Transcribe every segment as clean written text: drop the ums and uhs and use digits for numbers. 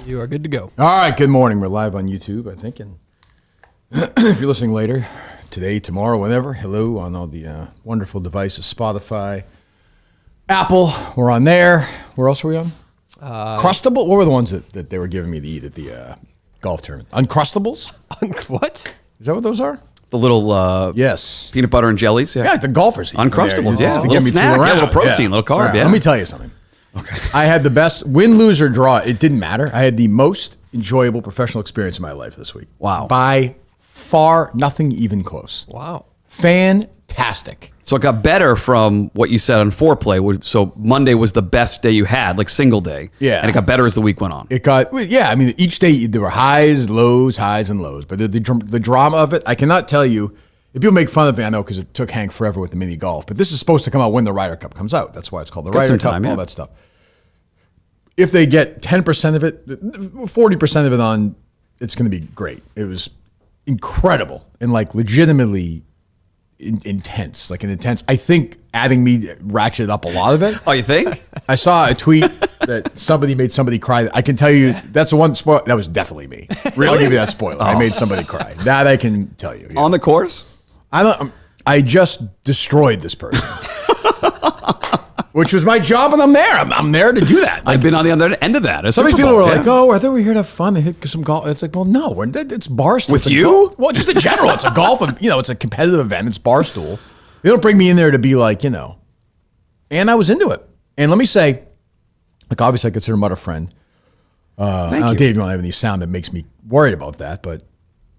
You are good to go. All right, good morning. We're live on YouTube, I think. And if you're listening later, today, tomorrow, whenever, hello on all the wonderful devices, Spotify, Apple, we're on there. Where else are we on? Crustable? What were the ones that they were giving me to eat at the golf tournament? Uncrustables? What? Is that what those are? The little yes, peanut butter and jellies. Yeah, like the golfers eat. Uncrustables, yeah. A little snack, a little protein, a little carb, right, yeah. Let me tell you something. Okay. I had the best win, lose, or draw. It didn't matter. I had the most enjoyable professional experience in my life this week. Wow. By far, nothing even close. Wow. Fantastic. So it got better from what you said on foreplay. So Monday was the best day you had, like single day. Yeah. And it got better as the week went on. It got, yeah, I mean, each day there were highs, and lows. But the drama of it, I cannot tell you. If people make fun of me, I know because it took Hank forever with the mini golf. But this is supposed to come out when the Ryder Cup comes out. That's why it's called the Ryder Cup, all that stuff. If they get 10% of it, 40% of it on, it's going to be great. It was incredible and like legitimately intense, like an intense. I think adding me ratcheted up a lot of it. Oh, you think? I saw a tweet that somebody made somebody cry. I can tell you that's the one spoiler. That was definitely me. Really? I'll give you that spoiler. I made somebody cry. That I can tell you. Yeah. On the course? I just destroyed this person. Which was my job, and I'm there. I'm there to do that. Like, I've been on the other end of that. Some of these people were like, "Oh, I thought we were here to have fun and hit some golf." It's like, well, no, it's Barstool. With you? Well, just in general, it's a golf. It's a competitive event. It's Barstool. They don't bring me in there to be like, And I was into it. And let me say, like, obviously, I consider Mutt a friend. I don't know, Dave, you don't have any sound that makes me worried about that, but.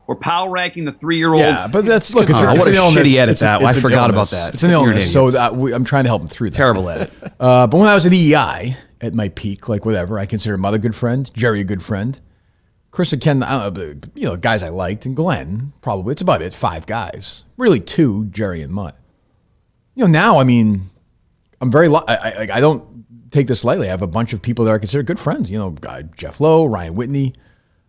We're power ranking the 3-year-olds. Yeah, but that's look. It's what an a illness. shitty edit that. I forgot about illness. that. It's an illness, so idiots. I'm trying to help him through that. Terrible edit. But when I was at EEI at my peak, like whatever, I consider Mother a good friend, Jerry a good friend, Chris and Ken, guys I liked, and Glenn probably. It's about it. 5 guys, really 2, Jerry and Mutt. Now I mean, I'm very. I don't take this lightly. I have a bunch of people that I consider good friends. Jeff Lowe, Ryan Whitney,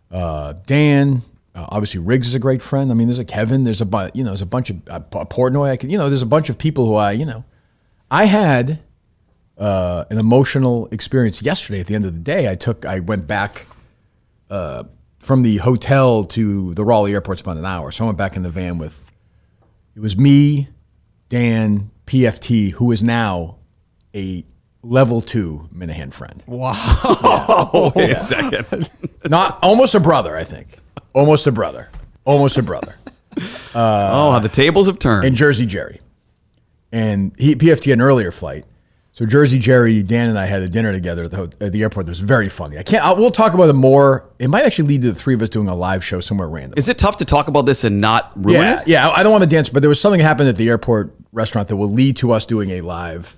Dan. Obviously, Riggs is a great friend. I mean, there's a Kevin. There's a bunch of Portnoy. There's a bunch of people who I had an emotional experience yesterday. At the end of the day, I went back from the hotel to the Raleigh airport. About an hour. So I went back in the van it was me, Dan, PFT, who is now a level 2 Minahan friend. Wow. Wait a second. Not almost a brother, I think. Almost a brother. How the tables have turned. And Jersey Jerry. And PFT had an earlier flight. So Jersey Jerry, Dan, and I had a dinner together at the airport. That was very funny. We'll talk about it more. It might actually lead to the 3 of us doing a live show somewhere random. Is it tough to talk about this and not ruin it? Yeah, I don't want to dance, but there was something that happened at the airport restaurant that will lead to us doing a live.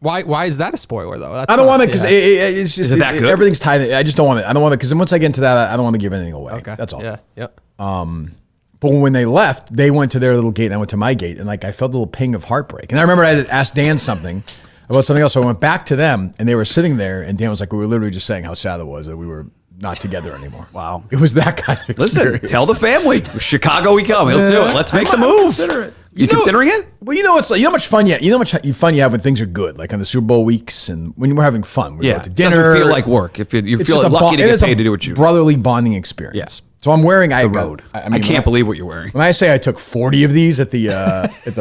Why is that a spoiler though? I don't want to because it's just Is it that good? Everything's tied. I just don't want it. I don't want to because once I get into that, I don't want to give anything away. Okay. That's all. Yeah. Yep. But when they left, they went to their little gate and I went to my gate, and like I felt a little ping of heartbreak. And I remember I had asked Dan something about something else, so I went back to them, and they were sitting there, and Dan was like, "We were literally just saying how sad it was that we were not together anymore." Wow. It was that kind of experience. Listen, tell the family. Chicago we come. Let's do it. Let's make the move. Consider it. You considering it? Well, it's like, how much fun how much fun you have when things are good, like on the Super Bowl weeks and when we're having fun. We go to dinner. It doesn't feel like work. If you It's feel just lucky to get paid to do what you do. brotherly bonding experience. Yeah. So I'm wearing The road. I can't believe what you're wearing. When I say I took 40 of these at the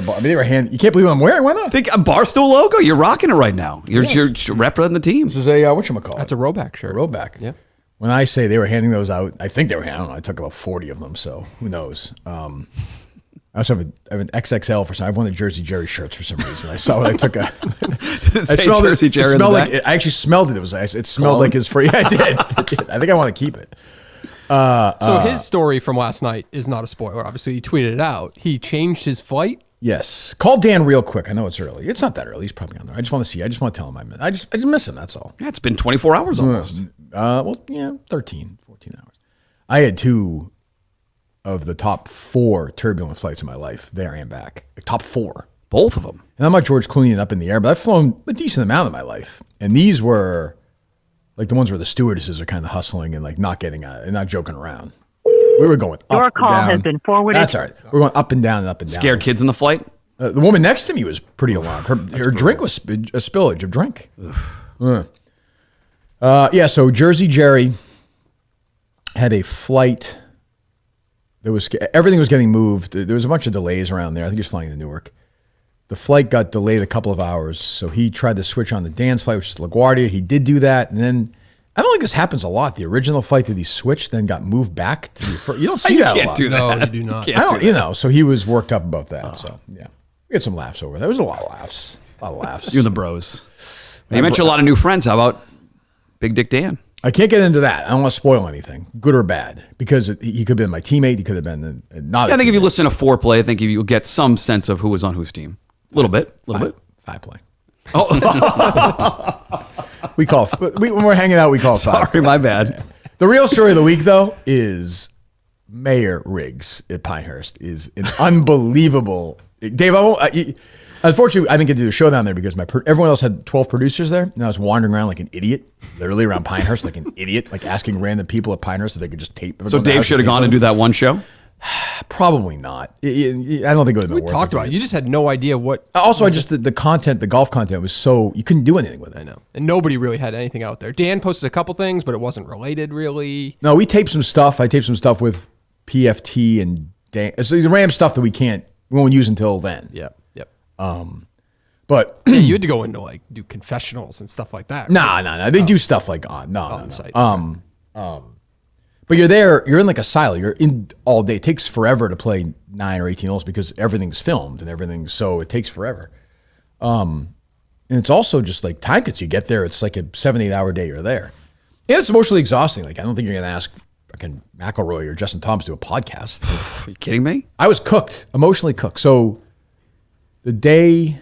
bar, I mean, they were you can't believe what I'm wearing. Why not? Think a Barstool logo. You're rocking it right now. You're representing the team. This is a whatchamacallit. That's a Roback shirt. Roback. Yeah. When I say they were handing those out, I think they were. I don't know. I took about 40 of them, so who knows? I also have an XXL for some. I have one of the Jersey Jerry shirts for some reason. I saw it. I took a. Does it say Jersey Jerry It in smelled the like. back? I actually smelled it. It smelled like his free. I did. I think I want to keep it. So his story from last night is not a spoiler. Obviously, he tweeted it out. He changed his flight. Yes. Call Dan real quick. I know it's early. It's not that early. He's probably on there. I just want to see. I just want to tell him I just miss him. That's all. Yeah, it's been 24 hours almost. 13, 14 hours. I had 2 of the top 4 turbulent flights in my life there and back. Top 4. Both of them. And I'm not George Clooney and up in the air, but I've flown a decent amount in my life. And these were like the ones where the stewardesses are kind of hustling and like not getting and not joking around. We were going up Your and call down. has been forwarded. That's all right. We're going up and down and up and down. Scared kids in the flight? The woman next to me was pretty alarmed. Her drink was a spillage of drink. So Jersey Jerry had a flight. Everything was getting moved. There was a bunch of delays around there. I think he was flying to Newark. The flight got delayed a couple of hours, so he tried to switch on the Dan's flight, which is LaGuardia. He did do that, and then I don't think this happens a lot. The original flight that he swithed then got moved back to the first. You don't see that a lot. No, you do not. I don't, so he was worked up about that. So yeah, we had some laughs over there. There was a lot of laughs. You and the bros. You mentioned a lot of new friends. How about Big Dick Dan? I can't get into that. I don't want to spoil anything, good or bad, because he could have been my teammate. He could have been not. I think if you listen to foreplay, I think you'll get some sense of who was on whose team. A little bit. Five play. Oh, when we're hanging out, we call it five. sorry, my bad. The real story of the week, though, is Mayor Riggs at Pinehurst is an unbelievable. Dave, unfortunately, I didn't get to do a show down there because everyone else had 12 producers there, and I was wandering around like an idiot, literally around Pinehurst like an idiot, like asking random people at Pinehurst if they could just tape. So Dave should have gone and do that one show? Probably not. I don't think it would have been worth it. We talked about it. You just had no idea what. Also, the content, the golf content was so, you couldn't do anything with it. I know. And nobody really had anything out there. Dan posted a couple things, but it wasn't related really. No, we taped some stuff. I taped some stuff with PFT and Dan. So these random stuff that we won't use until then. Yep. But yeah, you had to go into like do confessionals and stuff like that. Right? No. They do stuff like on site. But you're there, you're in like a silo. You're in all day. It takes forever to play 9 or 18 holes because everything's filmed and everything. So it takes forever. And it's also just like time cuts. You get there, it's like a 7-8 hour day you're there. And it's emotionally exhausting. Like, I don't think you're going to ask fucking McElroy or Justin Thomas to do a podcast. Are you kidding me? I was cooked, emotionally cooked. So the day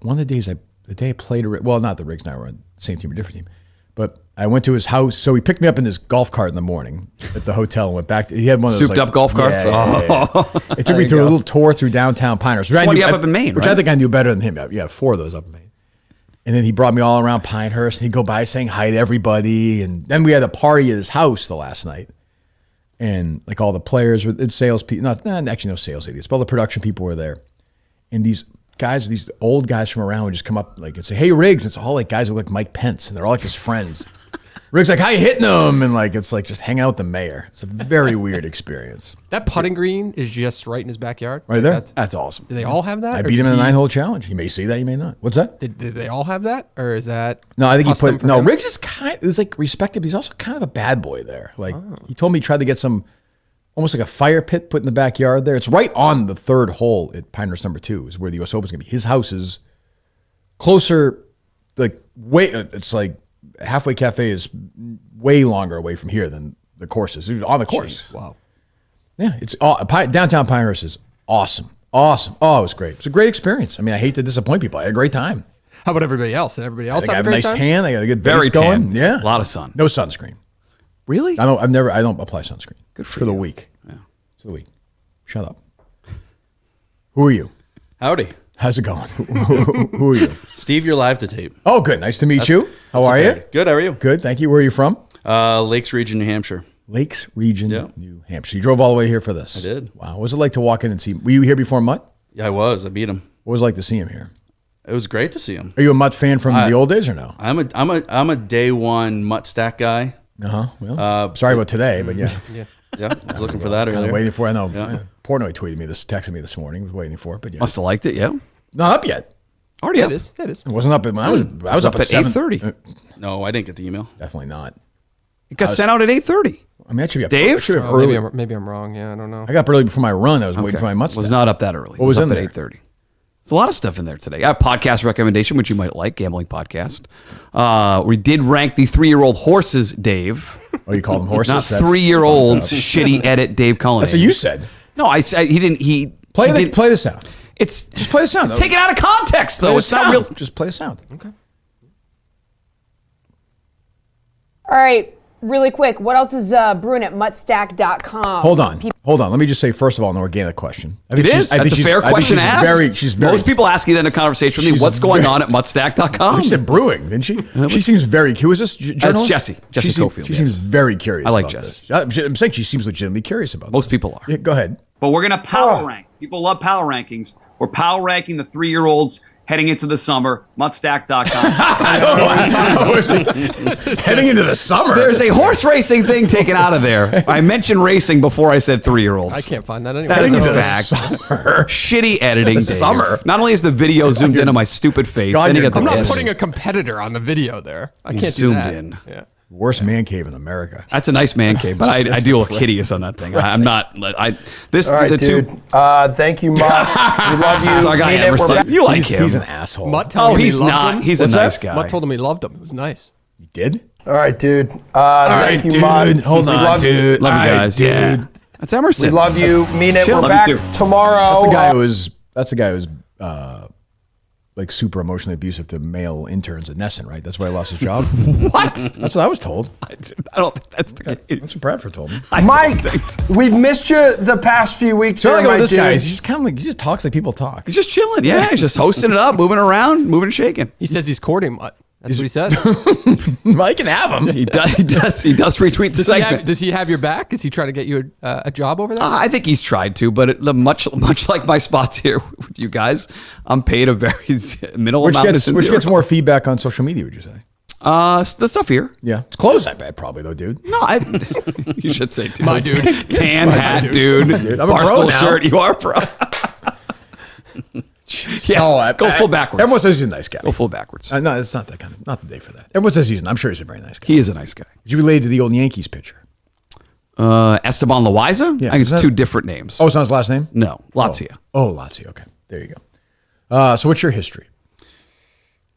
I played, well, not the Riggs and I were on the same team or different team, but I went to his house. So he picked me up in his golf cart in the morning at the hotel and went back. He had one of those souped up golf carts. Yeah. It took me through a little tour through downtown Pinehurst. That's what you have up in Maine, which right? I think I knew better than him. Yeah, 4 of those up in Maine. And then he brought me all around Pinehurst, and he'd go by saying hi to everybody. And then we had a party at his house the last night, and like all the players were sales people. Actually no sales idiots, but all the production people were there. And these old guys from around would just come up like and say, "Hey Riggs," it's all like guys who look like Mike Pence, and they're all like his friends. Riggs like, "How you hitting them?" And like it's like just hanging out with the mayor. It's a very weird experience. That putting green is just right in his backyard. Right there. That's awesome. Do they all have that? I beat him in the 9-hole challenge. You may see that, you may not. What's that? Did they all have that, or is that? No, I think he custom put. for No, him? Riggs is like respected, but he's also kind of a bad boy there. Like he told me he tried to get some, almost like a fire pit put in the backyard there. It's right on the 3rd hole at Pinehurst number 2 is where the U.S. Open's gonna be. His house is closer, like way. It's like Halfway Cafe is way longer away from here than the course is. On the course. Jeez, wow. Yeah, it's downtown Pinehurst is awesome. Awesome. Oh, it was great. It was a great experience. I mean, I hate to disappoint people. I had a great time. How about everybody else? Did everybody else I have got a a great nice time? tan. I got a good Very base going. tan. Yeah. A lot of sun. No sunscreen. Really? I don't apply sunscreen. Good for the you. week. Yeah. For the week. Shut up. Who are you? Howdy. How's it going? Who are you? Steve, you're live to tape. Oh, good. Nice to meet you. How are you? Good, how are you? Good. Thank you. Where are you from? Lakes Region, New Hampshire. Lakes Region, Yeah. New Hampshire. You drove all the way here for this. I did. Wow. What was it like to walk in and see? Were you here before Mutt? Yeah, I was. I beat him. What was it like to see him here? It was great to see him. Are you a Mutt fan from the old days or no? I'm a day one Muttstack guy. Well, sorry about today, but yeah. Yeah, I was looking for that Kind earlier. of waiting for it. I know. Yeah. Portnoy texted me this morning. Was waiting for it, but yeah. Must have liked it, yeah. Not up yet. Already Yeah, up. it is. Yeah, it is. It wasn't up. I was up at 8:30. No, I didn't get the email. Definitely not. It got sent out at 8:30. I mean, that should be up. Dave? It should be up Oh, early. maybe I'm wrong. Yeah, I don't know. I got up early before my run. I was waiting for my Mutstack. Was not up that early. What was up in at there? 8:30. There's a lot of stuff in there today. I have a podcast recommendation, which you might like, gambling podcast. We did rank the 3-year-old horses, Dave. Oh, you call them horses? Not That's 3-year-olds. fucked up. Shitty edit, Dave Cullen. That's what you said. No, I said he didn't. Play didn't- the sound. It's Just play the sound. It's taken out of context, Play though. the It's not sound. real. Just play the sound. Okay. All right, really quick, what else is brewing at Muttstack.com? Hold on. Let me just say, first of all, an organic question. I think It is. That's a fair question to ask. She's very. Most people ask you then in a conversation with me, She's what's going very- on at Muttstack.com? She said brewing, didn't she? She seems very. Who is this? Journalist? Jessie. Jessie She seems- Cofield, She yes. seems very curious. I like about Jessie. this. I'm saying she seems legitimately curious about Most this. people are. Yeah, go ahead. But we're going to power rank. People love power rankings. We're power ranking the 3-year-olds heading into the summer. Muttstack.com. Heading into the summer. There's a horse racing thing taken out of there. I mentioned racing before I said 3-year-olds. I can't find that anywhere. That is Heading a into the fact. summer. Shitty editing. Dave. Summer. Not only is the video zoomed in on my stupid face, God, then you you're- got the I'm not editing. putting a competitor on the video there. I can't do zoomed that. in. Yeah. Worst man cave in America. That's a nice man cave, but I do look hideous on that thing. I'm not. This All right, the dude. two. Thank you, Mutt. We love you. That's our guy Mean it. We're Emerson. back. You like him? He's an asshole. Mutt telling Oh, him he he's loves not. him. He's a What's nice that? guy. Mutt told him he loved him. It was nice. You did? All right, dude. All Thank right, you, Mutt. dude. Hold We on, love you. dude. Love you All right, guys. dude. Yeah, that's Emerson. We love you. Mean it. Chill. We're Love back you too. tomorrow. That's a guy who was like super emotionally abusive to male interns at Nesson, right? That's why he lost his job. What? That's what I was told. I don't think that's the case. That's what Bradford told me. Mike, we've missed you the past few weeks. So I here, go my with this dude. guy. He's just kind of like he just talks like people talk. He's just chilling. Yeah, he's just hosting it up, moving around, moving and shaking. He says he's courting Mutt. That's what he said. I can have him. He does. He does retweet the segment. Does he have your back? Is he trying to get you a job over there? I think he's tried to, but much like my spots here with you guys, I'm paid a very minimal Which amount. gets more feedback on social media, would you say? The stuff here. Yeah, it's closed. I bet probably though, dude. No, you should say dude. My dude. Tan hat, dude. dude. I'm a pro Barstool now. shirt. You are pro. Yeah, go full backwards. Everyone says he's a nice guy. Go full backwards. No, it's not that kind of. Not the day for that. Everyone says I'm sure he's a very nice guy. He is a nice guy. Is he related to the old Yankees pitcher? Esteban Loaiza? Yeah, I think it's that's- two different names. Oh, it's not his last name. No, Lazio. Oh, Lazio. Okay, there you go. So what's your history?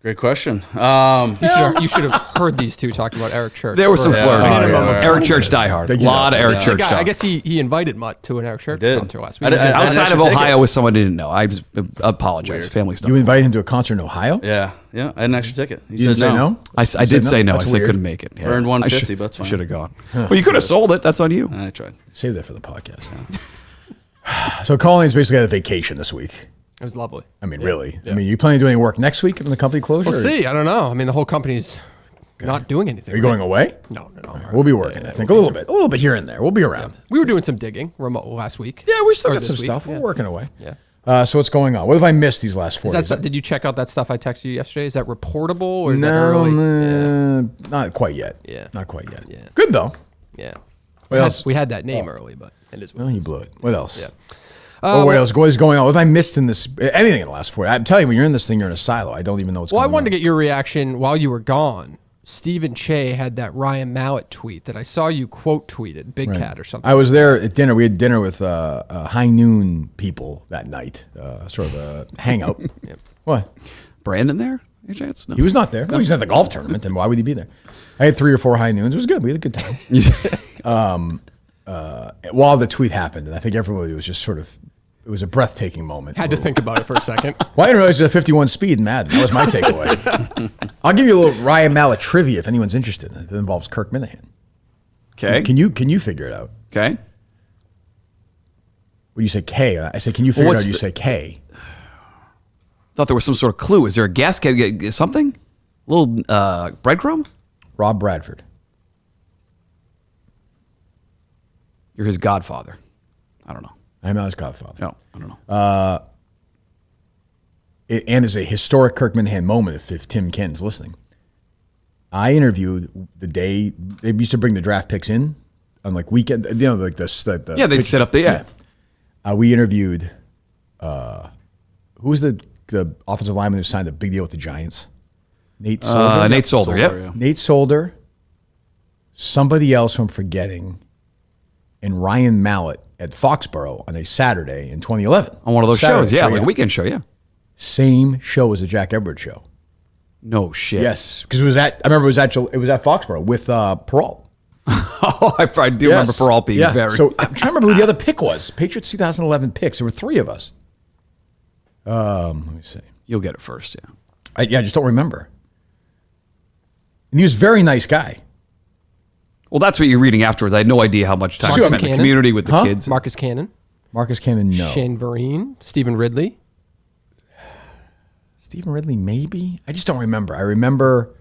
Great question. You should have heard these two talking about Eric Church. There was some flirting. yeah. Eric Church diehard. A lot of Eric Church I talk. guess he invited Mutt to an Eric Church did. concert last week. I did- I- Outside of actually take Ohio it. with someone I didn't know. I just apologize. Family stuff. You invited him to a concert in Ohio? Yeah. I had an extra ticket. He You didn't said say no? I did say no. I That's said weird. couldn't make it. Yeah. Earned I 150, should- but that's I fine. should have gone. Well, you could have sold it. That's on you. I tried. Save that for the podcast. So Colleen's basically had a vacation this week. It was lovely. I mean, really. I mean, you planning to do any work next week when the company closure? We'll see. I don't know. I mean, the whole company's not doing anything. Are you going away? No. We'll be working. I think a little bit here and there. We'll be around. We were doing some digging remote last week. Yeah, we still Or got some this week. stuff. We're Yeah. working away. Yeah. So what's going on? What have I missed these last 4 Is that days? stuff, did you check out that stuff I texted you yesterday? Is that reportable or is that No, early? not quite yet. Yeah. Not quite yet. Yeah. Good though. Yeah. What else? We had that name early, but it is. Well, you blew it. What else? Yeah. What else? What is going on? What have I missed in this? Anything in the last 4 days? I'm telling you, when you're in this thing, you're in a silo. I don't even know what's Well, I going on. wanted to get your reaction while you were gone. Stephen Che had that Ryan Mallett tweet that I saw you quote tweeted, Big Cat or something. I was there at dinner. We had dinner with high noon people that night, sort of a hangout. What? Brandon there? Any chance? No. He was not there. No, he's at the golf tournament, and why would he be there? I had 3 or 4 high noons. It was good. We had a good time. While the tweet happened, and I think everybody was just sort of, it was a breathtaking moment. Had to think about it for a second. Well, I didn't realize it was a 51 speed in Madden. That was my takeaway. I'll give you a little Ryan Mallett trivia if anyone's interested. It involves Kirk Minahan. Okay. Can you figure it out? Okay. When you say K, I say, can you figure it out? what's You the- say K. Thought there was some sort of clue. Is there a guess? Can I get something? A little breadcrumb? Rob Bradford. You're his godfather. I don't know. I'm not his godfather. No, I don't know. And it's a historic Kirk Minahan moment if Tim Ken's listening. I interviewed the day they used to bring the draft picks in on like weekend, like the Yeah, they'd set up the- yeah. We interviewed who was the offensive lineman who signed a big deal with the Giants? Nate Solder. Nate Solder, yep. yeah. Nate Solder, somebody else who I'm forgetting, and Ryan Mallett at Foxborough on a Saturday in 2011. On one of those Saturday shows, yeah, like a weekend show, yeah. Same show as the Jack Edwards show. No shit. Yes, because it was at Foxborough with Peralt. Oh, I do remember for all being very. So I'm trying to remember who the other pick was. Patriots 2011 picks. There were 3 of us. Let me see. You'll get it first, yeah. I just don't remember. And he was a very nice guy. Well, that's what you're reading afterwards. I had no idea how much time Sure. I spent in the Cannon? community with the Huh? kids. Marcus Cannon, Marcus Cannon, no. Shane Vereen, Stephen Ridley. Stephen Ridley, maybe. I just don't remember. I remember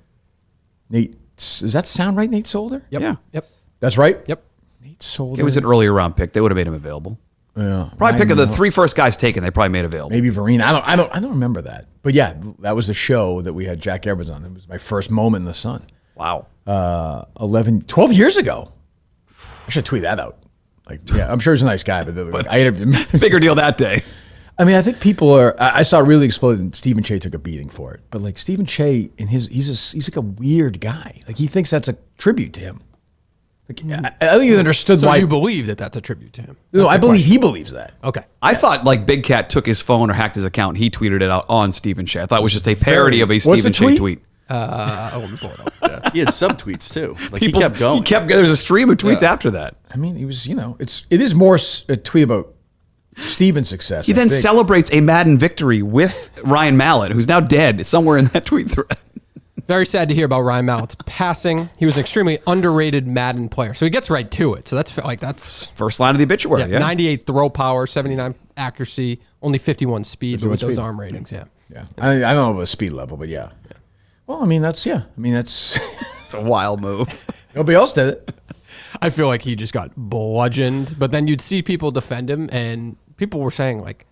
Nate. Does that sound right, Nate Solder? Yep. Yeah. Yep. That's right. Yep. Nate Solder. It was an earlier round pick. They would have made him available. Yeah, Probably pick of the 3 first guys taken. They probably made available. maybe Verena. I don't remember that. But yeah, that was the show that we had Jack Evans on. It was my first moment in the sun. Wow. 12 years ago. I should tweet that out. Like, yeah, I'm sure he's a nice guy, but I had a Bigger deal that day. I mean, I think people are. I saw it really explode, and Stephen Che took a beating for it. But like Stephen Che, he's like a weird guy. Like he thinks that's a tribute to him. Like I don't even understood So why. you believe that that's a tribute to him? No, That's I the believe question. he believes that. Okay. I thought like Big Cat took his phone or hacked his account. He tweeted it out on Stephen Che. I thought it was just a parody of a What's the Stephen Che tweet? tweet. Let me pull it up. Yeah. He had subtweets too. Like he kept going. There's a stream of tweets after that. I mean, he was. It is more a tweet about Stephen's success. He I then think. celebrates a Madden victory with Ryan Mallett, who's now dead. It's somewhere in that tweet thread. Very sad to hear about Ryan Mallett's passing. He was an extremely underrated Madden player, so he gets right to it. So that's First line of the obituary. Yeah. 98 throw power, 79 accuracy, only 51 speed 51 with those speed. arm ratings. Yeah. Yeah, I don't know about the speed level, but yeah. Well, I mean, that's. It's a wild move. Nobody else did it. I feel like he just got bludgeoned, but then you'd see people defend him, and people were saying like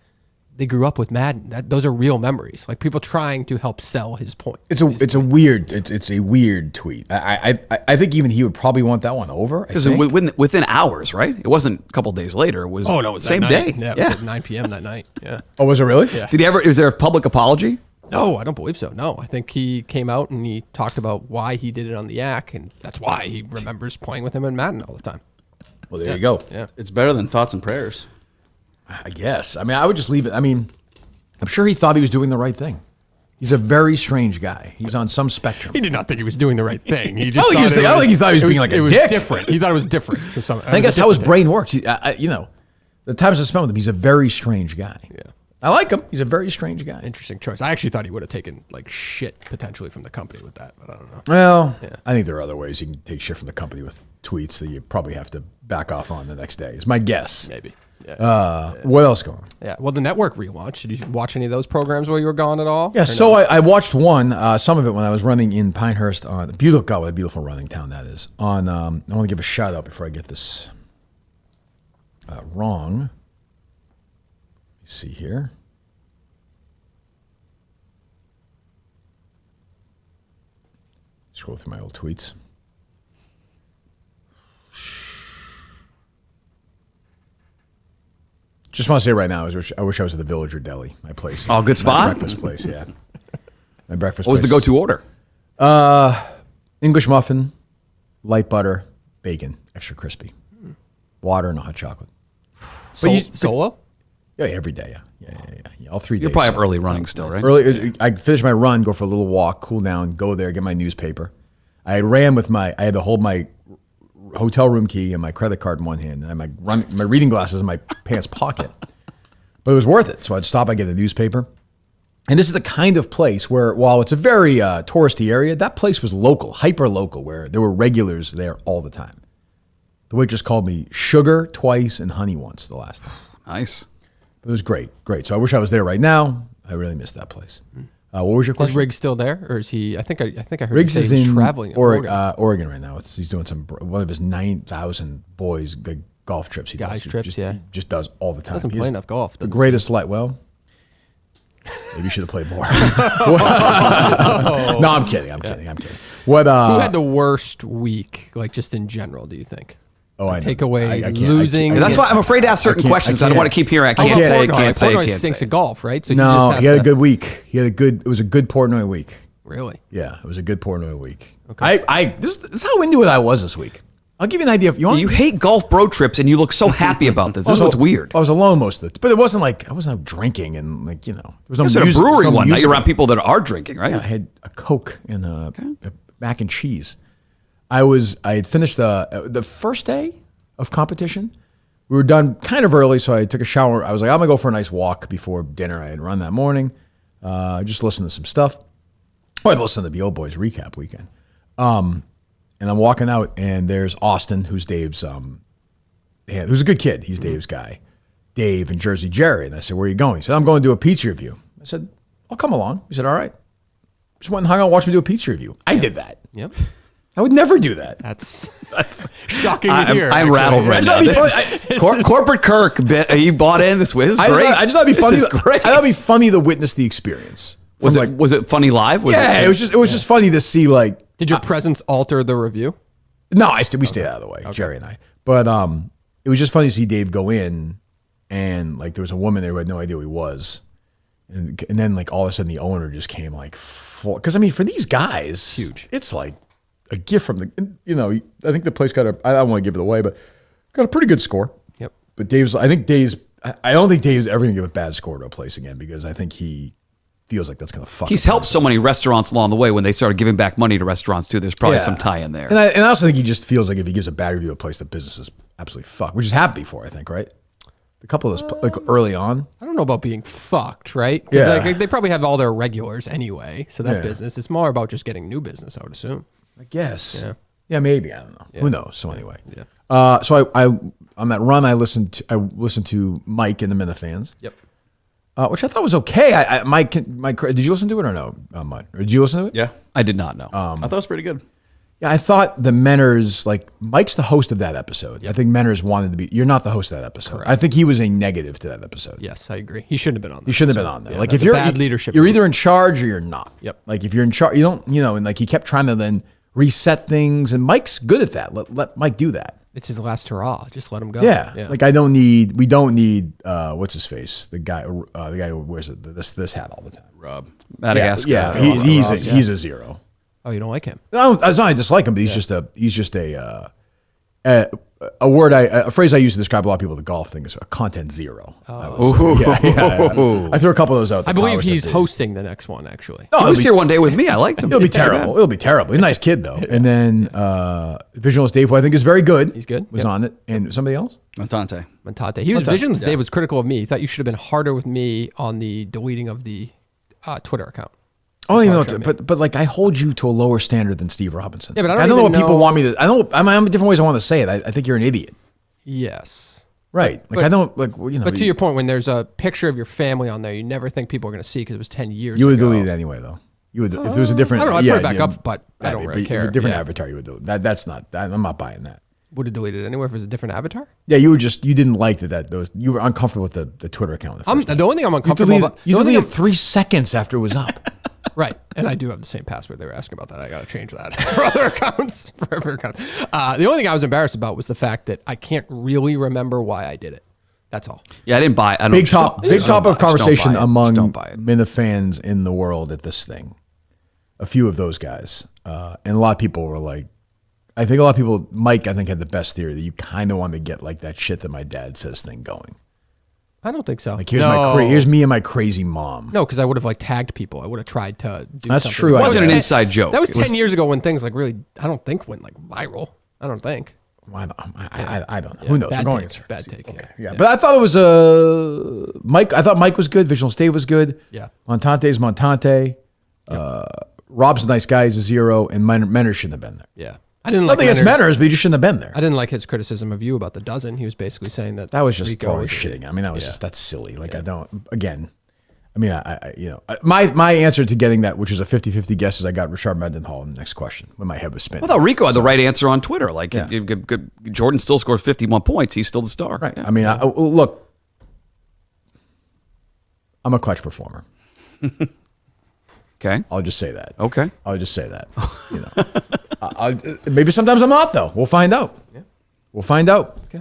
they grew up with Madden. Those are real memories. Like people trying to help sell his point. It's a weird tweet. I think even he would probably want that one over. Because within hours, right? It wasn't a couple days later. It was it was same that day. night. Yeah, it was at 9 p.m. that night. Yeah. Oh, was it really? Yeah. Did he ever? Is there a public apology? No, I don't believe so. No, I think he came out and he talked about why he did it on the Yak, and that's why he remembers playing with him in Madden all the time. Well, there you go. Yeah. It's better than thoughts and prayers. I guess. I mean, I would just leave it. I mean, I'm sure he thought he was doing the right thing. He's a very strange guy. He's on some spectrum. He did not think he was doing the right thing. He just I don't think he thought he was being like a it was dick. different. He thought it was different. I think that's how his brain works. The times I spent with him, he's a very strange guy. Yeah. I like him. He's a very strange guy. Interesting choice. I actually thought he would have taken like shit potentially from the company with that, but I don't know. Well, I think there are other ways you can take shit from the company with tweets that you probably have to back off on the next day. Is my guess. Maybe. Yeah. What else going on? Yeah. Well, the network relaunched. Did you watch any of those programs while you were gone at all? Yeah, Or so no? I watched one, some of it when I was running in Pinehurst on a beautiful running town that is. On I want to give a shout out before I get this wrong. Let me see here. Scroll through my old tweets. Just want to say right now, I wish I was at the Villager Deli, my place. Oh, good spot? My breakfast place, yeah. My breakfast What was the place. go-to order? English muffin, light butter, bacon, extra crispy, water, and a hot chocolate. Solo? Yeah, every day, yeah. All 3 days. You're probably up early running still, right? Early, I finish my run, go for a little walk, cool down, go there, get my newspaper. I had to hold my hotel room key and my credit card in one hand, and my reading glasses in my pants pocket. But it was worth it. So I'd stop, I'd get the newspaper. And this is the kind of place where, while it's a very touristy area, that place was local, hyper local, where there were regulars there all the time. The waitress called me sugar twice and honey once the last time. Nice. It was great. So I wish I was there right now. I really missed that place. What was your Is question? Riggs still there, or is he? I think I heard Riggs you is say he's in traveling. Oregon right now. He's doing one of his 9,000 boys golf trips. He Guys does. trips, He just does all the time. Doesn't He play is enough golf. The doesn't greatest light. Well, maybe you should have played more. No, I'm kidding. I'm kidding. What? Who had the worst week, like just in general? Do you think? Oh, I know. Takeaway, I can't- losing. That's why I'm afraid to ask certain questions. I don't want to keep hearing. I can't say. Portnoy stinks at golf, right? So No, he he had a good week. It was a good Portnoy week. Really? Yeah, it was a good Portnoy week. Okay. This is how into it I was this week. I'll give you an idea. If you want, You hate golf bro trips, and you look so happy about this. This is what's weird. I was alone most of it, but it wasn't like I wasn't out drinking and there was no It's at a music. brewery there was no one night. music. You're around people that are drinking, right? Yeah, I had a Coke and a mac and cheese. I had finished the first day of competition. We were done kind of early, so I took a shower. I was like, I'm gonna go for a nice walk before dinner. I had run that morning. Just listened to some stuff. I had listened to the old boys recap weekend. And I'm walking out, and there's Austin, who's Dave's, who's a good kid. He's Dave's guy. Dave and Jersey Jerry. And I said, where are you going? He said, I'm going to do a pizza review. I said, I'll come along. He said, all right. Just went and hung out and watched me do a pizza review. I did that. Yep. I would never do that. That's shocking to hear. I'm actually. rattled right now. Corporate Kirk, he bought in this way. This is great. I just thought it'd be funny. This is great. I thought it'd be funny to witness the experience. Was it funny live? It was just funny to see like. Did your presence alter the review? No, we stayed out of the way, Jerry and I. But it was just funny to see Dave go in, and like there was a woman there who had no idea who he was, and then like all of a sudden the owner just came like full. Because I mean, for these guys, huge. It's like a gift from the. I think the place got I don't want to give it away, but got a pretty good score. Yep. But I don't think Dave's ever gonna give a bad score to a place again because I think he feels like that's gonna fuck. He's helped so many restaurants along the way when they started giving back money to restaurants too. There's probably some tie in there. And I also think he just feels like if he gives a bad review of a place, the business is absolutely fucked, which has happened before, I think, right? A couple of those, like early on. I don't know about being fucked, right? 'Cause Yeah. they probably have all their regulars anyway. So that business, it's more about just getting new business, I would assume. I guess. Yeah. Yeah, maybe. I don't know. Who knows? So anyway. Yeah. So I on that run, I listened to Mike and the Minifans. Yep. Which I thought was okay. Mike, did you listen to it or no? Mike, did you listen to it? Yeah. I did not know. I thought it was pretty good. Yeah, I thought the Menners, like Mike's the host of that episode. I think Menners wanted to be. You're not the host of that episode. Correct. I think he was a negative to that episode. Yes, I agree. He shouldn't have been on there. You shouldn't have been on there. Yeah, like that's if you're bad leadership, you're either in charge or you're not. Yep. Like if you're in charge, you don't. And like he kept trying to then reset things, and Mike's good at that. Let Mike do that. It's his last hurrah. Just let him go. Yeah. Like we don't need what's his face, the guy who wears this hat all the time. Rob. Madagascar. Yeah, he's a zero. Oh, you don't like him? No, it's not I dislike him, but he's just a word a phrase I use to describe a lot of people with the golf thing is a content zero. I threw a couple of those out. I believe he's hosting the next one, actually. No, He was here one day with me. I liked him. It'll be terrible. It'll be terrible. He's a nice kid though. And then Visualist Dave, who I think is very good. He's good. Was on it, and somebody else. Montante. Visions Dave was critical of me. He thought you should have been harder with me on the deleting of the Twitter account. I don't even know, but like I hold you to a lower standard than Steve Robinson. Yeah, but I don't know what people want me to. I'm different ways I want to say it. I think you're an idiot. Yes. Right. But, I don't like you know. But to your point, when there's a picture of your family on there, you never think people are going to see because it was 10 years. You would ago. delete it anyway, though. You would if there was a different. I don't know. I put it back up, but I don't really care. A different Yeah. avatar, you would do it. That's not. I'm not buying that. Would have deleted it anyway if it was a different avatar. Yeah, you didn't like you were uncomfortable with the Twitter account. The only thing I'm uncomfortable about. You deleted 3 seconds after it was up. Right, and I do have the same password. They were asking about that. I got to change that for other accounts. For every account. The only thing I was embarrassed about was the fact that I can't really remember why I did it. That's all. Yeah, I didn't buy it. Big top of conversation among Minifans Minifans in the world at this thing. A few of those guys, and a lot of people were like, I think a lot of people. Mike, I think, had the best theory that you kind of want to get like that shit that my dad says thing going. I don't think so. Like here's me and my crazy mom. No, because I would have like tagged people. I would have tried to do That's something. true. It wasn't an inside joke. That was 10 years ago when things like really, I don't think went like viral. I don't think. I don't know. Who knows? Bad I'm going take. Bad take. Okay. Yeah, but I thought it was Mike. I thought Mike was good. Visual Dave was good. Yeah. Montante's Montante. Rob's a nice guy. He's a zero, and Menner shouldn't have been there. Yeah. I didn't like Nothing against Menners, but he just shouldn't have been there. I didn't like his criticism of you about the dozen. He was basically saying that That was just Rico throwing was- shitting. I mean, that was just that's silly. Like I don't. Again, I mean, my answer to getting that, which was a 50-50 guess, is I got Richard Mendenhall in the next question when my head was spinning. I thought Rico had the right answer on Twitter. Like, Jordan still scored 51 points. He's still the star. Right. I mean, look, I'm a clutch performer. Okay. I'll just say that. Okay. I'll just say that. Maybe sometimes I'm not, though. We'll find out. Yeah. We'll find out. Okay.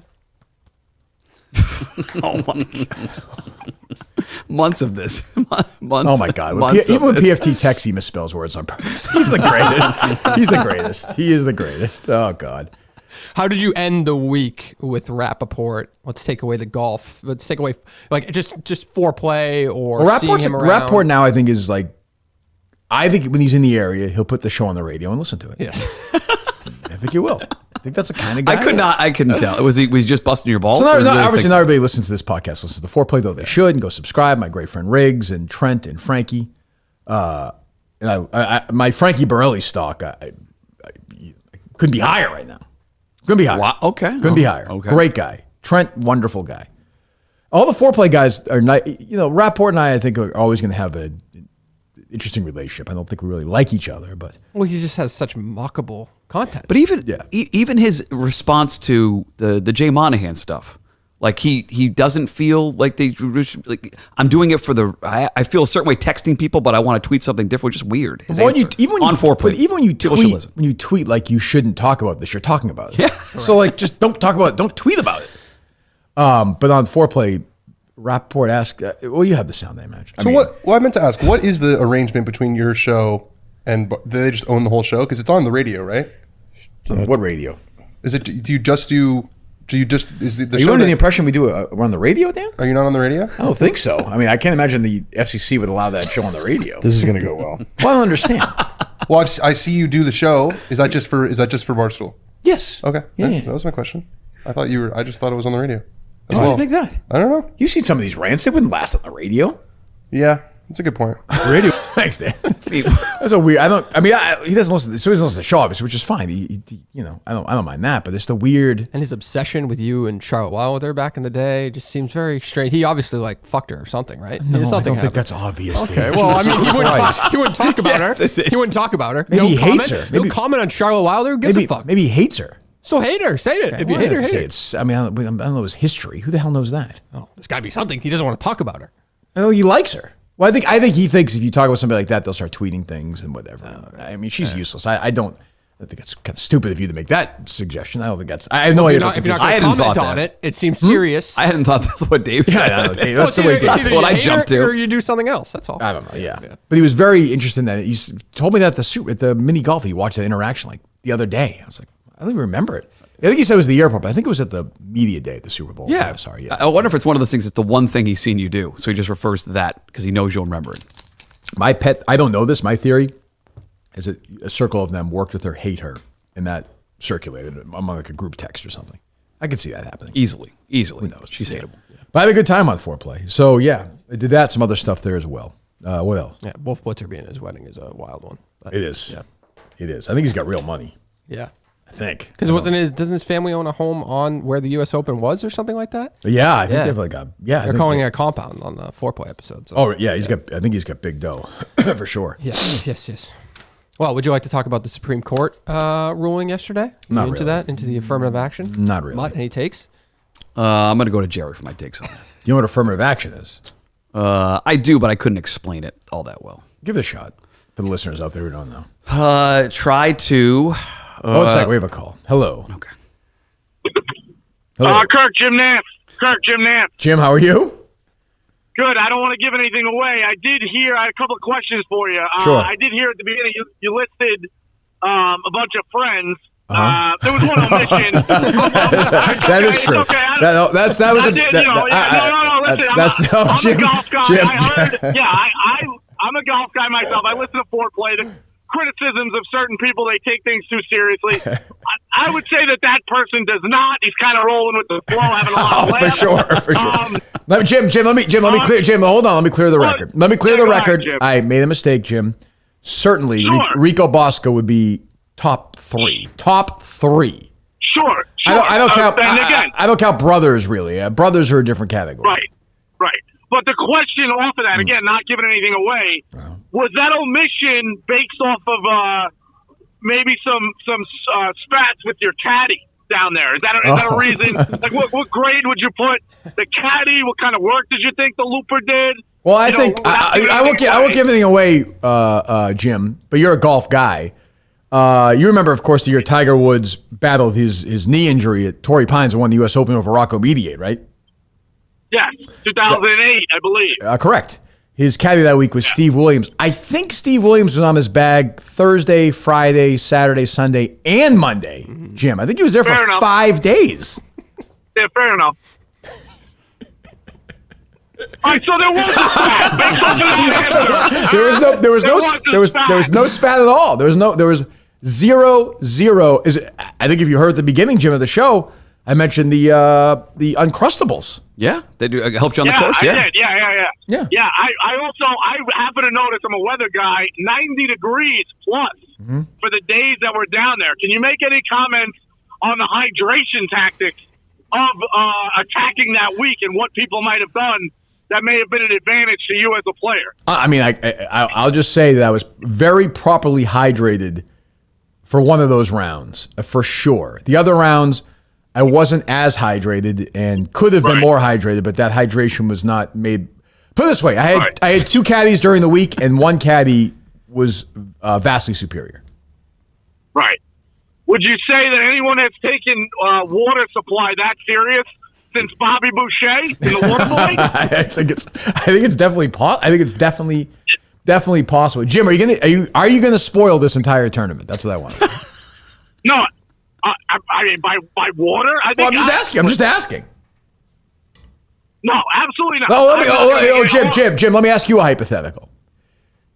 Oh my God. Months of this. Months. Oh my God! Months Even when of this. PFT texts, he misspells words on purpose. He's the greatest. He's the greatest. He is the greatest. Oh God! How did you end the week with Rappaport? Let's take away the golf. Let's take away like just foreplay or seeing him around. Rappaport now, I think, is like. I think when he's in the area, he'll put the show on the radio and listen to it. Yeah. I think he will. I think that's the kind of guy. I couldn't tell. Was he just busting your balls? So Or did you really obviously think- not everybody listens to this podcast. Listens to the foreplay, though they should, and go subscribe. My great friend Riggs and Trent and Frankie, and my Frankie Borelli stock. I couldn't be higher right now. Couldn't be higher. Wow, okay. Couldn't be higher. Okay. Great guy. Trent, wonderful guy. All the foreplay guys are nice. Rapport and I think, are always going to have interesting relationship. I don't think we really like each other, but Well, he just has such mockable content. But even his response to the Jay Monahan stuff, like he doesn't feel like I'm doing it for I feel a certain way texting people, but I want to tweet something different, which is weird. His answer on foreplay. But even when you tweet like you shouldn't talk about this, you're talking about it. Yeah. So like just don't talk about it. Don't tweet about it. But on foreplay, Rappaport asked, well, you have the sound, I imagine. I meant to ask, what is the arrangement between your show and do they just own the whole show? Because it's on the radio, right? What radio? Is it? Do you just do? Do you just? Is the Are you show under the impression we do we're on the radio, Dan? Are you not on the radio? I don't think so. I mean, I can't imagine the FCC would allow that show on the radio. This is going to go well. Well, I don't understand. Well, I see you do the show. Is that just for Barstool? Yes. Okay. Yeah. That was my question. I just thought it was on the radio. Why do you think that? I don't know. You've seen some of these rants. They wouldn't last on the radio. Yeah, that's a good point. Radio. Thanks, Dan. That's a weird. He doesn't listen. So he doesn't listen to the show, obviously, which is fine. He I don't mind that, but it's the weird. And his obsession with you and Charlotte Wilder back in the day just seems very strange. He obviously like fucked her or something, right? No, I don't think that's obvious. Okay, Dan. well, I mean, he wouldn't talk about Yes, her. He wouldn't talk about her. Maybe he hates her. No comment on Charlotte Wilder. Who gives a fuck? Maybe he hates her. So hate her. Say it. If you Well, hate her, I hate say her. it's. I mean, I don't know his history. Who the hell knows that? Oh, there's got to be something. He doesn't want to talk about her. Oh, he likes her. Well, I think he thinks if you talk about somebody like that, they'll start tweeting things and whatever. I mean, she's useless. I think it's kind of stupid of you to make that suggestion. I don't think that's. I have no idea. If you're not I going to hadn't comment thought on that. it seems serious. I hadn't thought that's what Dave said. Yeah, that's the way. It's either what I you hate jumped her to. or you do something else. That's all. I don't know. Yeah. But he was very interested in that. He told me that at the mini golf. He watched that interaction like the other day. I was like, I don't even remember it. I think he said it was the airport, but I think it was at the media day at the Super Bowl. Yeah. Sorry. Yeah. I wonder if it's one of those things that's the one thing he's seen you do. So he just refers to that because he knows you'll remember it. My pet, I don't know this. My theory is that a circle of them worked with her, hate her, and that circulated among like a group text or something. I could see that happening. Easily. Who knows? She's hateable. Yeah. But I had a good time on foreplay. So yeah, I did that. Some other stuff there as well. What else? Yeah, Wolf Blitzer being at his wedding is a wild one. But, It is. Yeah. It is. I think he's got real money. Yeah. I think. Because doesn't his family own a home on where the U.S. Open was or something like that? Yeah, I think Yeah. they have like a I They're think calling it a compound on the foreplay episode. So. Oh yeah, I think he's got big dough for sure. Yes. Well, would you like to talk about the Supreme Court ruling yesterday? Not into really. that, into the affirmative action? Not really. Mutt, any takes? I'm going to go to Jerry for my takes on that. You know what affirmative action is? I do, but I couldn't explain it all that well. Give it a shot for the listeners out there who don't know. Try to. One second, we have a call. Hello. Okay. Hello. Kirk, Jim Nantz. Jim, how are you? Good. I don't want to give anything away. I had a couple of questions for you. Sure. I did hear at the beginning you listed a bunch of friends. Uh-huh. There was one omission. That is true. Okay. That was a. Listen, I'm Jim, a golf guy. Jim. I'm a golf guy myself. I listen to foreplay. The criticisms of certain people, they take things too seriously. I would say that person does not. He's kind of rolling with the flow, having a lot of laughs. For sure. Jim, let me clear. Jim, hold on. Let me clear the record. Let me clear the record. Jim. I made a mistake, Jim. Certainly, Sure. Rico Bosco would be top three. Sure. I don't count. And again, I don't count brothers really. Brothers are a different category. Right. But the question off of that, again, not giving anything away, was that omission based off of maybe some spats with your caddy down there? Is that a reason? Like, what grade would you put the caddy? What kind of work did you think the looper did? Well, I think I won't give anything away, Jim. But you're a golf guy. You remember, of course, the year Tiger Woods battled his knee injury at Torrey Pines and won the U.S. Open over Rocco Mediate, right? Yes, 2008, I believe. Correct. His caddy that week was Steve Williams. I think Steve Williams was on his bag Thursday, Friday, Saturday, Sunday, and Monday, Jim. I think he was there for 5 days. Yeah, fair enough. All right, so there was a spat. Based off of that answer. There was no spat at all. There was zero. I think if you heard at the beginning, Jim, of the show, I mentioned the Uncrustables. Yeah, they do. Helped you on the course. I did. Yeah. I happen to notice, I'm a weather guy, 90 degrees plus for the days that we're down there. Can you make any comments on the hydration tactics of attacking that week and what people might have done that may have been an advantage to you as a player. I mean, I'll just say that I was very properly hydrated for one of those rounds, for sure. The other rounds, I wasn't as hydrated and could have been more hydrated, but that hydration was not made. Put it this way, I had 2 caddies during the week, and one caddy was vastly superior. Right. Would you say that anyone has taken water supply that serious since Bobby Boucher in the water boy? I think it's definitely definitely possible. Jim, are you gonna spoil this entire tournament? That's what I want. No, I mean by water. I'm just asking. No, absolutely not. No, Jim, let me ask you a hypothetical.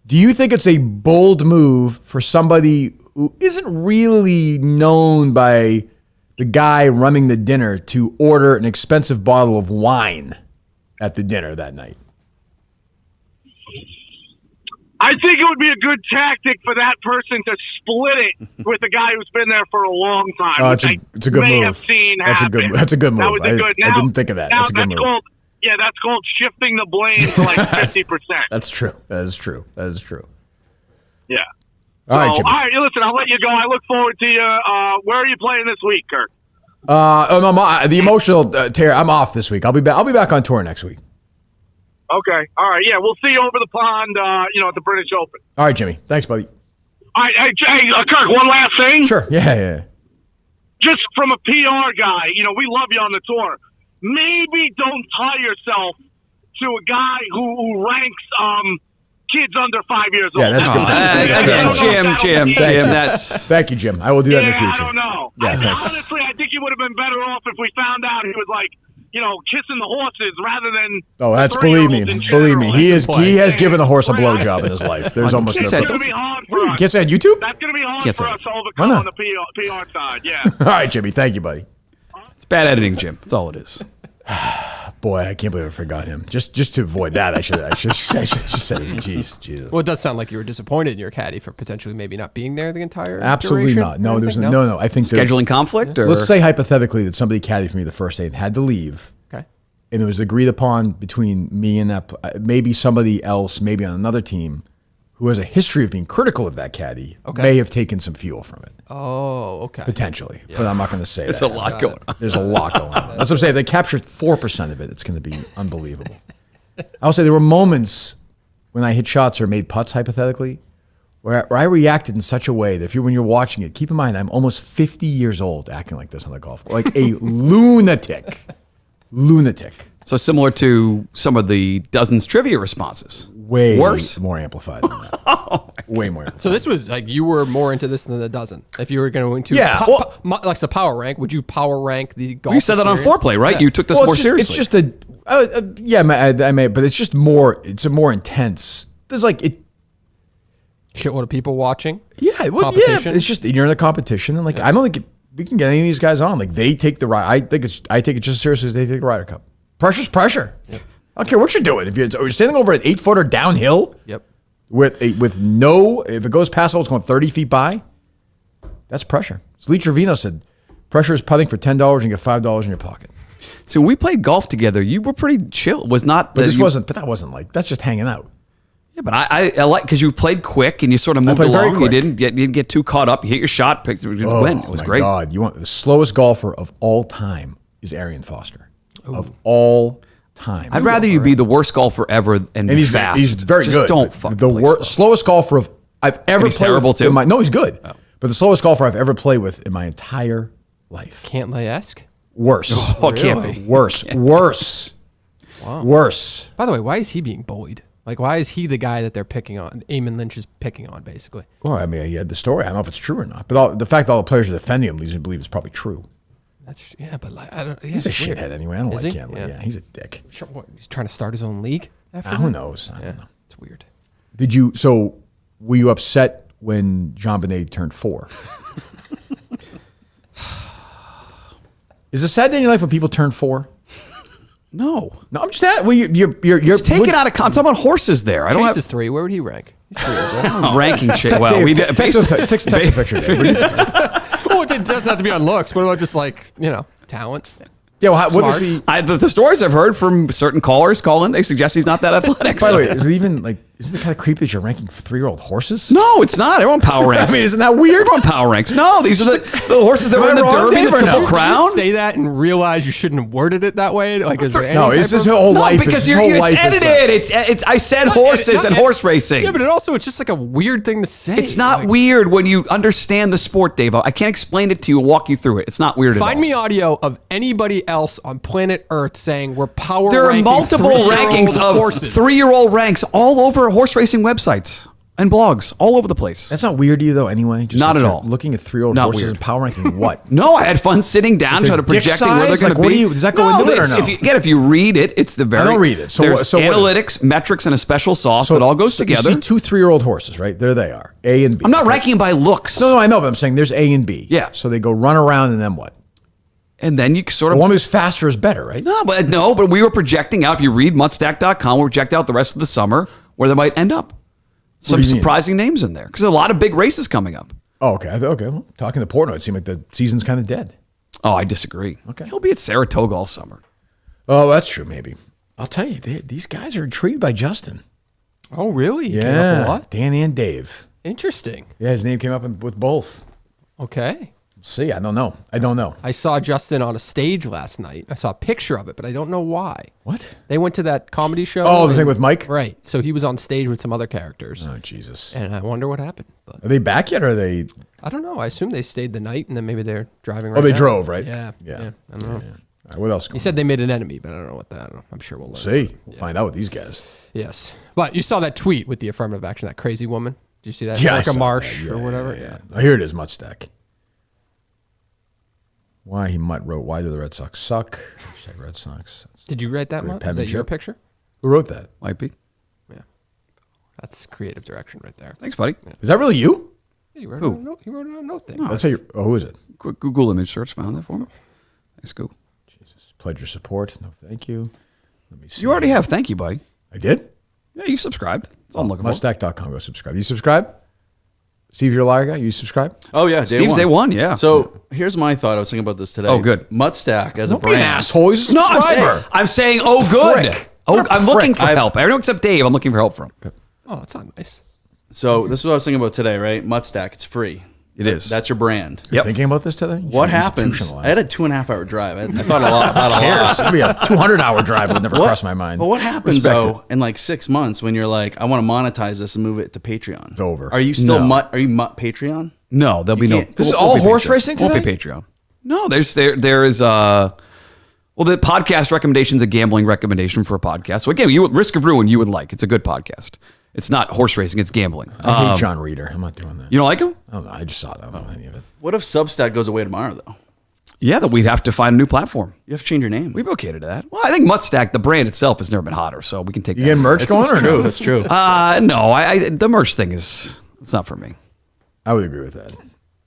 Do you think it's a bold move for somebody who isn't really known by the guy running the dinner to order an expensive bottle of wine at the dinner that night? I think it would be a good tactic for that person to split it with a guy who's been there for a long time. Oh, it's a good move. Have seen That's a good move. That was a good. I didn't think of that. That's a good move. That's called shifting the blame to like 50%. That's true. That is true. Yeah. All right, Jimmy. All right, listen, I'll let you go. I look forward to you. Where are you playing this week, Kirk? The emotional tear. I'm off this week. I'll be back on tour next week. Okay. All right. Yeah, we'll see you over the pond. At the British Open. All right, Jimmy. Thanks, buddy. All right, hey, Kirk. One last thing. Sure. Yeah. Just from a PR guy, we love you on the tour. Maybe don't tie yourself to a guy who ranks kids under 5 years old. Yeah, that's good. Jim, that's... Thank you, Jim. I will do that in the future. I don't know. Honestly, I think he would have been better off if we found out he was like, kissing the horses rather than... Oh, that's, believe me. He has given a horse a blowjob in his life. There's almost no... It's going to be hard for us. Can't say on YouTube? That's going to be hard for us to overcome on the PR side, yeah. All right, Jimmy. Thank you, buddy. It's bad editing, Jim. That's all it is. Boy, I can't believe I forgot him. Just to avoid that, I should just said it. Jeez, Jesus. Well, it does sound like you were disappointed in your caddy for potentially maybe not being there the entire Absolutely duration. not. No, there's no. I think scheduling conflict. Or? Let's say hypothetically that somebody caddied for me the first day and had to leave. Okay. And it was agreed upon between me and that maybe somebody else, maybe on another team, who has a history of being critical of that caddy, may have taken some fuel from it. Oh, okay. Potentially. Yeah. But I'm not going to say There's that. a lot going on. There's a lot going on. That's what I'm saying. If they captured 4% of it, it's going to be unbelievable. I will say there were moments when I hit shots or made putts, hypothetically, where I reacted in such a way that when you're watching it, keep in mind, I'm almost 50 years old acting like this on the golf course. Like a lunatic. So similar to some of the Dozens trivia responses. Way worse, more amplified than that. Way more amplified. So this was like you were more into this than a dozen. If you were going to like the power rank, would you power rank the golf? You said that on Foreplay, right? Yeah. You took this more seriously. It's just I may, but it's just more. It's a more intense. There's like it. Shitload of people watching. Yeah, well, yeah. It's just you're in a competition, and like I don't think we can get any of these guys on. Like they take the ride. I take it just as seriously as they take the Ryder Cup. Pressure's pressure. Yep. I don't care what you're doing. If you're standing over an 8-footer downhill, with if it goes past it's going 30 feet by, that's pressure. As Lee Trevino said, pressure is putting for $10 and you get $5 in your pocket. So when we played golf together, you were pretty chill. That wasn't like that's just hanging out. Yeah, but I like because you played quick and you sort of moved along. You didn't get too caught up. You hit your shot, picked win. It was great. God, the slowest golfer of all time is Arian Foster. Of all time. I'd rather you be the worst golfer ever and be fast. He's very good. Don't fucking slowest golfer I've ever played. He's terrible too. No, he's good. Oh. But the slowest golfer I've ever played with in my entire life. Cantlay-esque? Worse. Oh, it can't be. Worse. Wow. Worse. By the way, why is he being bullied? Like, why is he the guy that they're picking on? Eamon Lynch is picking on, basically. Well, I mean, he had the story. I don't know if it's true or not. But the fact that all the players are defending him leads me to believe it's probably true. But like, I don't. He's a shithead anyway. I don't like him. Yeah, he's a dick. What, he's trying to start his own league? Who knows? I don't know. It's weird. Were you upset when John Bonet turned 4? Is it sad day in your life when people turn 4? No, I'm just that. Well, you're taken out of context. I'm talking about horses there. Chase is 3. Where would he rank? He's 3 years old. Ranking shit. Well, we did. Text a picture. Well, it doesn't have to be on looks. What about just talent? Yeah, well, what is the stories I've heard from certain callers calling, they suggest he's not that athletic. By the way, is it even like, isn't it kind of creepy that you're ranking 3-year-old horses? No, it's not. Everyone power ranks. I mean, isn't that weird? Everyone power ranks. No, these are the horses that were in the Derby, the Triple Crown. Did you say that and realize you shouldn't have worded it that way? Like, is there any no, it's his whole life. Because it's edited. It's I said horses and horse racing. Yeah, but it's just like a weird thing to say. It's not weird when you understand the sport, Dave. I can't explain it to you, walk you through it. It's not weird at all. Find me audio of anybody else on planet Earth saying we're power There are ranking multiple rankings of horses. 3-year-old ranks all over horse racing websites and blogs all over the place. That's not weird to you, though, anyway? Just not at all. Looking at 3-year-old horses and power ranking what? No, I had fun sitting down, trying to projecting where they're going to be. Does that go into it or no? If you read it, it's the very... I don't read it. So analytics, metrics, and a special sauce that all goes together. You see 2 3-year-old horses, right? There they are, A and B. I'm not ranking them by looks. No, I know, but I'm saying there's A and B. Yeah. So they go run around and then what? And then you sort of... The one who's faster is better, right? No, but we were projecting out, if you read Mutstack.com, we project out the rest of the summer where they might end up. Some surprising names in there because a lot of big races coming up. Oh, okay. Well, talking to Portnoy, it seemed like the season's kind of dead. Oh, I disagree. Okay. He'll be at Saratoga all summer. Oh, that's true, maybe. I'll tell you, these guys are intrigued by Justin. Oh, really? Yeah. Came up a lot? Dan and Dave. Interesting. Yeah, his name came up with both. Okay. See, I don't know. I saw Justin on a stage last night. I saw a picture of it, but I don't know why. What? They went to that comedy show. Oh, the thing with Mike? Right. So he was on stage with some other characters. Oh, Jesus. And I wonder what happened. But are they back yet, or are they... I don't know. I assume they stayed the night, and then maybe they're driving right Oh, they now. drove, right? Yeah. I don't know. All right, what else? He said they made an enemy, but I don't know what that. I don't know. I'm sure we'll learn. See, we'll find out with these guys. Yes. But you saw that tweet with the affirmative action, that crazy woman. Did you see that? Yeah, Like I a saw marsh that. or whatever? Yeah. Oh, here it is, Mutstack. Why wrote, why do the Red Sox suck? Hashtag Red Sox. Did you write that, Mutt? Is that your picture? Who wrote that? Might be. Yeah. That's creative direction right there. Thanks, buddy. Yeah. Is that really you? Yeah, he wrote it on a note thing. That's how who is it? Quick Google image search found that for me. Nice go. Jesus. Pledge your support. No, thank you. Let me see. You already have. Thank you, buddy. I did? Yeah, you subscribed. That's all I'm looking for. Mutstack.com. Go subscribe. You subscribe? Steve, you're a liar guy. You subscribe? Oh, yeah. Day one, yeah. So here's my thought. I was thinking about this today. Oh, good. Muttstack as Don't a brand. be an asshole. He's a No, subscriber. I'm saying, oh, good. Prick. Oh, I'm looking for I've- help. Everyone except Dave, I'm looking for help from. Oh, that's not nice. So this is what I was thinking about today, right? Muttstack. It's free. It is. That's your brand. You're thinking about this today? You What should happens? institutionalize. I had a 2.5-hour drive. I thought a lot about a lot. It'd be a 200-hour drive would never cross my mind. But what happens Respect though in like 6 months when you're like, I want to monetize this and move it to Patreon? It's over. Are you still No. Are you Patreon? No, there'll be no. can't- This is won't all be horse Patreon. racing Won't be today? Patreon. No, there is well, the podcast recommendation is a gambling recommendation for a podcast. So again, Risk of Ruin you would like. It's a good podcast. It's not horse racing. It's gambling. I hate John Reeder. I'm not doing that. You don't like him? I don't know. I just saw that. I don't know any of it. What if Substack goes away tomorrow though? Yeah, that we'd have to find a new platform. You have to change your name. We've okay to that. Well, I think Muttstack, the brand itself, has never been hotter, so we can take You that. getting merch going or true. no? That's true. No, the merch thing it's not for me. I would agree with that.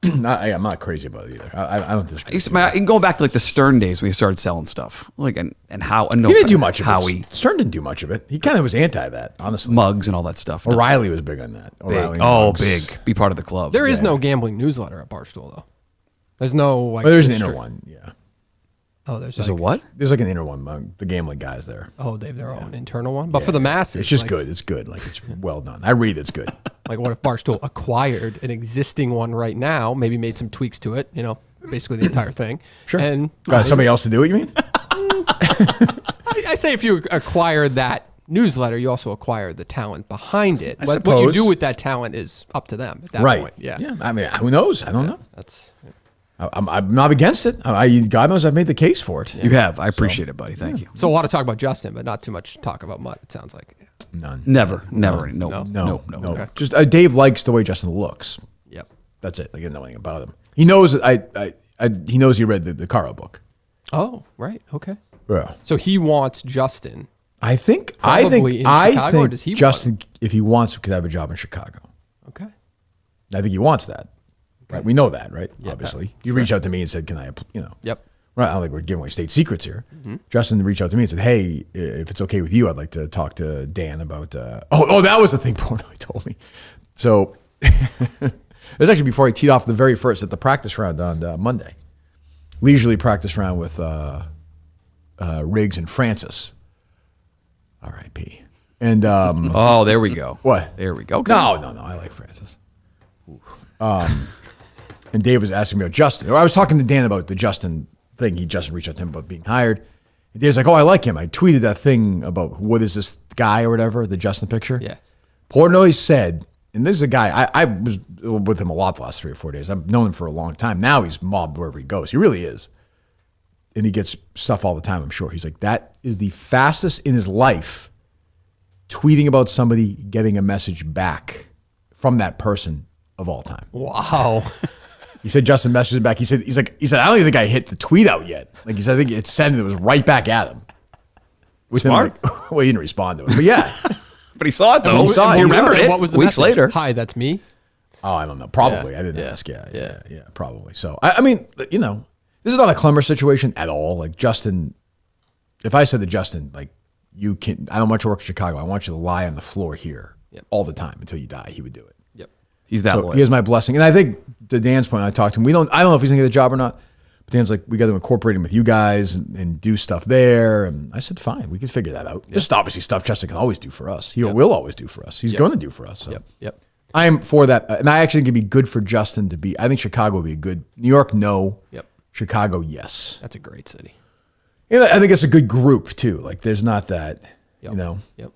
I'm not crazy about it either. I don't disagree. I can go back to like the Stern days when he started selling stuff, like and how. No, He didn't do much of Howie it. Stern didn't do much of it. He kind of was anti that, honestly. mugs and all that stuff. No. O'Reilly was big on that. Big. O'Reilly Oh, mugs. big. Be part of the club. There is no gambling newsletter at Barstool, though. There's no like. Well, there's an inner one. Yeah. Oh, there's Is like, it what? There's like an inner one among the gambling guys there. Oh, they have their own internal one, but for the masses, It's just like, good. It's good. Like it's well done. I read it's good. Like, what if Barstool acquired an existing one right now? Maybe made some tweaks to it. You know, basically the entire thing. Sure. And Got somebody else to do it, you mean? I say if you acquire that newsletter, you also acquire the talent behind it. What you suppose. do with that talent is up to them at that Right. point. Yeah. Yeah. I mean, who knows? I don't know. That's. I'm not against it. God knows I've made the case for it. You have. I appreciate it, buddy. Thank you. So a lot of talk about Justin, but not too much talk about Mutt. It sounds like. None. Never. No. No. Okay. Just Dave likes the way Justin looks. Yep. That's it. Like, I didn't know anything about him. He knows that he knows he read the Caro book. Oh, right. Okay. Yeah. So he wants Justin. I think Probably in Chicago, or does he Justin, if he wants, could have a job in Chicago. Okay. I think he wants that. Right? We know that, right? Yeah, Obviously. You reached out to me and said, can I, Yep. Right, I don't think we're giving away state secrets here. Justin reached out to me and said, hey, if it's okay with you, I'd like to talk to Dan about, that was the thing Portnoy told me. So it was actually before I teed off the very first at the practice round on Monday. Leisurely practice round with Riggs and Francis. R.I.P. And Oh, there we go. What? There we go. Okay. No, I like Francis. And Dave was asking me about Justin. Or I was talking to Dan about the Justin thing. Justin reached out to him about being hired. And Dave's like, "Oh, I like him. I tweeted that thing about what is this guy or whatever, the Justin picture." Yeah. Portnoy said, and this is a guy, I was with him a lot the last 3 or 4 days. I've known him for a long time. Now he's mobbed wherever he goes. He really is. And he gets stuff all the time, I'm sure. He's like, that is the fastest in his life tweeting about somebody getting a message back from that person of all time. Wow. He said Justin messaged him back. He said, I don't even think I hit the tweet out yet. Like he said, I think it sent it was right back at him. Within Smart. Well, he didn't respond to it. But yeah. But he saw it though. He saw it. He remembered it. What was the weeks message? later? Hi, that's me. Oh, I don't know. Probably. Yeah. I didn't Yeah. ask. Yeah, probably. So, I mean, you know, this is not a Clemmer situation at all. Like Justin, if I said to Justin, like, I don't want you to work in Chicago. I want you to lie on the floor here all the time until you die. He would do it. Yep. He's that So loyal. he has my blessing. And I think to Dan's point, I talked to him. I don't know if he's going to get a job or not. But Dan's like, we got to incorporate him with you guys and do stuff there. And I said, fine, we can figure that out. This is obviously stuff Justin can always do for us. He will always do for us. He's going to do for us. So. Yep. I am for that. And I actually think it'd be good for Justin to be, I think Chicago would be a good, New York, no. Yep. Chicago, yes. That's a great city. Yeah, I think it's a good group too. Like there's not that, Yep. you know, Yep.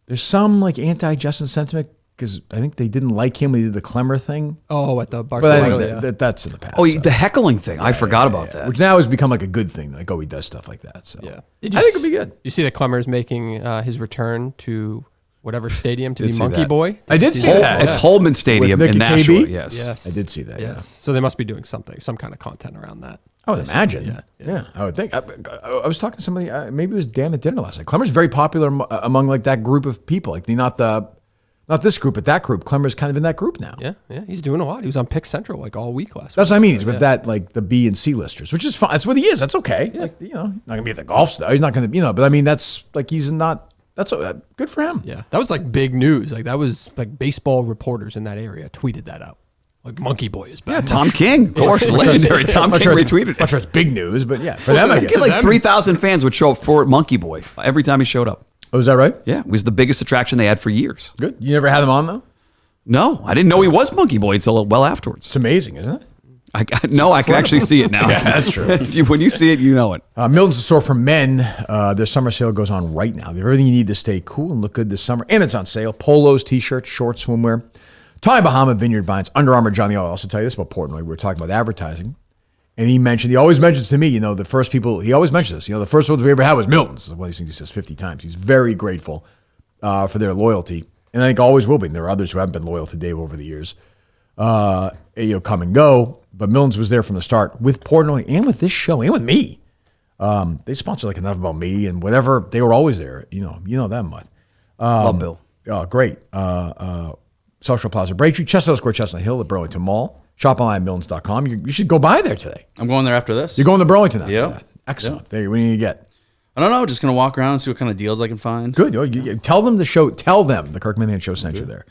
there's some like anti-Justin sentiment because I think they didn't like him when he did the Clemmer thing. Oh, at the Barstool But I think Chicago, that's in the past. Oh, so. the heckling thing. I forgot about that. Which now has become like a good thing. Like, oh, he does stuff like that. So Yeah. I think it'd be good. You see that Clemmer's making his return to whatever stadium to be see Monkey that. Boy. I did see that. It's Holman Stadium With in Nick Nashua. KB? Yes. Yes. I did see that, Yes. yeah. So they must be doing some kind of content around that. I would imagine. Yeah. I would think. I was talking to somebody, maybe it was Dan at dinner last night. Clemmer's very popular among like that group of people. Like not this group, but that group. Clemmer's kind of in that group now. Yeah. He's doing a lot. He was on Pick Central like all week last week. That's what I mean. He's with that, like the B and C listers, which is fine. That's what he is. That's okay. Yeah. Like, you know, not gonna be at the golf stuff. He's not gonna, but I mean, that's like he's not. That's good for him. Yeah. That was like big news. Like that was like baseball reporters in that area tweeted that out. Like Monkey Boy is back. Yeah, Tom King, of course, legendary. Tom King retweeted I'm not sure it. it's big news, but yeah, for them, I I guess. get like 3,000 fans would show up for Monkey Boy every time he showed up. Oh, is that right? Yeah, it was the biggest attraction they had for years. Good. You never had him on though. No, I didn't know he was Monkey Boy until well afterwards. It's amazing, isn't it? I can actually see it now. Yeah, that's true. When you see it, you know it. Milton's the store for men. Their summer sale goes on right now. They have everything you need to stay cool and look good this summer, and it's on sale. Polos, t-shirts, shorts, swimwear. Tommy Bahama, Vineyard Vines, Under Armour. Johnny, I'll also tell you this about Portnoy. We were talking about advertising, and he always mentions to me, the first people, he always mentions this, the first ones we ever had was Miltons. One of these things he says 50 times. He's very grateful for their loyalty, and I think always will be. And there are others who haven't been loyal to Dave over the years. Come and go, but Miltons was there from the start with Portnoy and with this show and with me. They sponsored like Enough About Me and whatever. They were always there. You know them much. Love Bill. Oh, great. Social Plaza Braintree, Chestnut Square, Chestnut Hill at Burlington Mall. Shop online at Miltons.com. You should go by there today. I'm going there after this. You're going to Burlington after Yeah. that. Excellent. There you What do you get? I don't know. Just gonna walk around and see what kind of deals I can find. Good. Tell them the Kirk Minahan Show sent you there.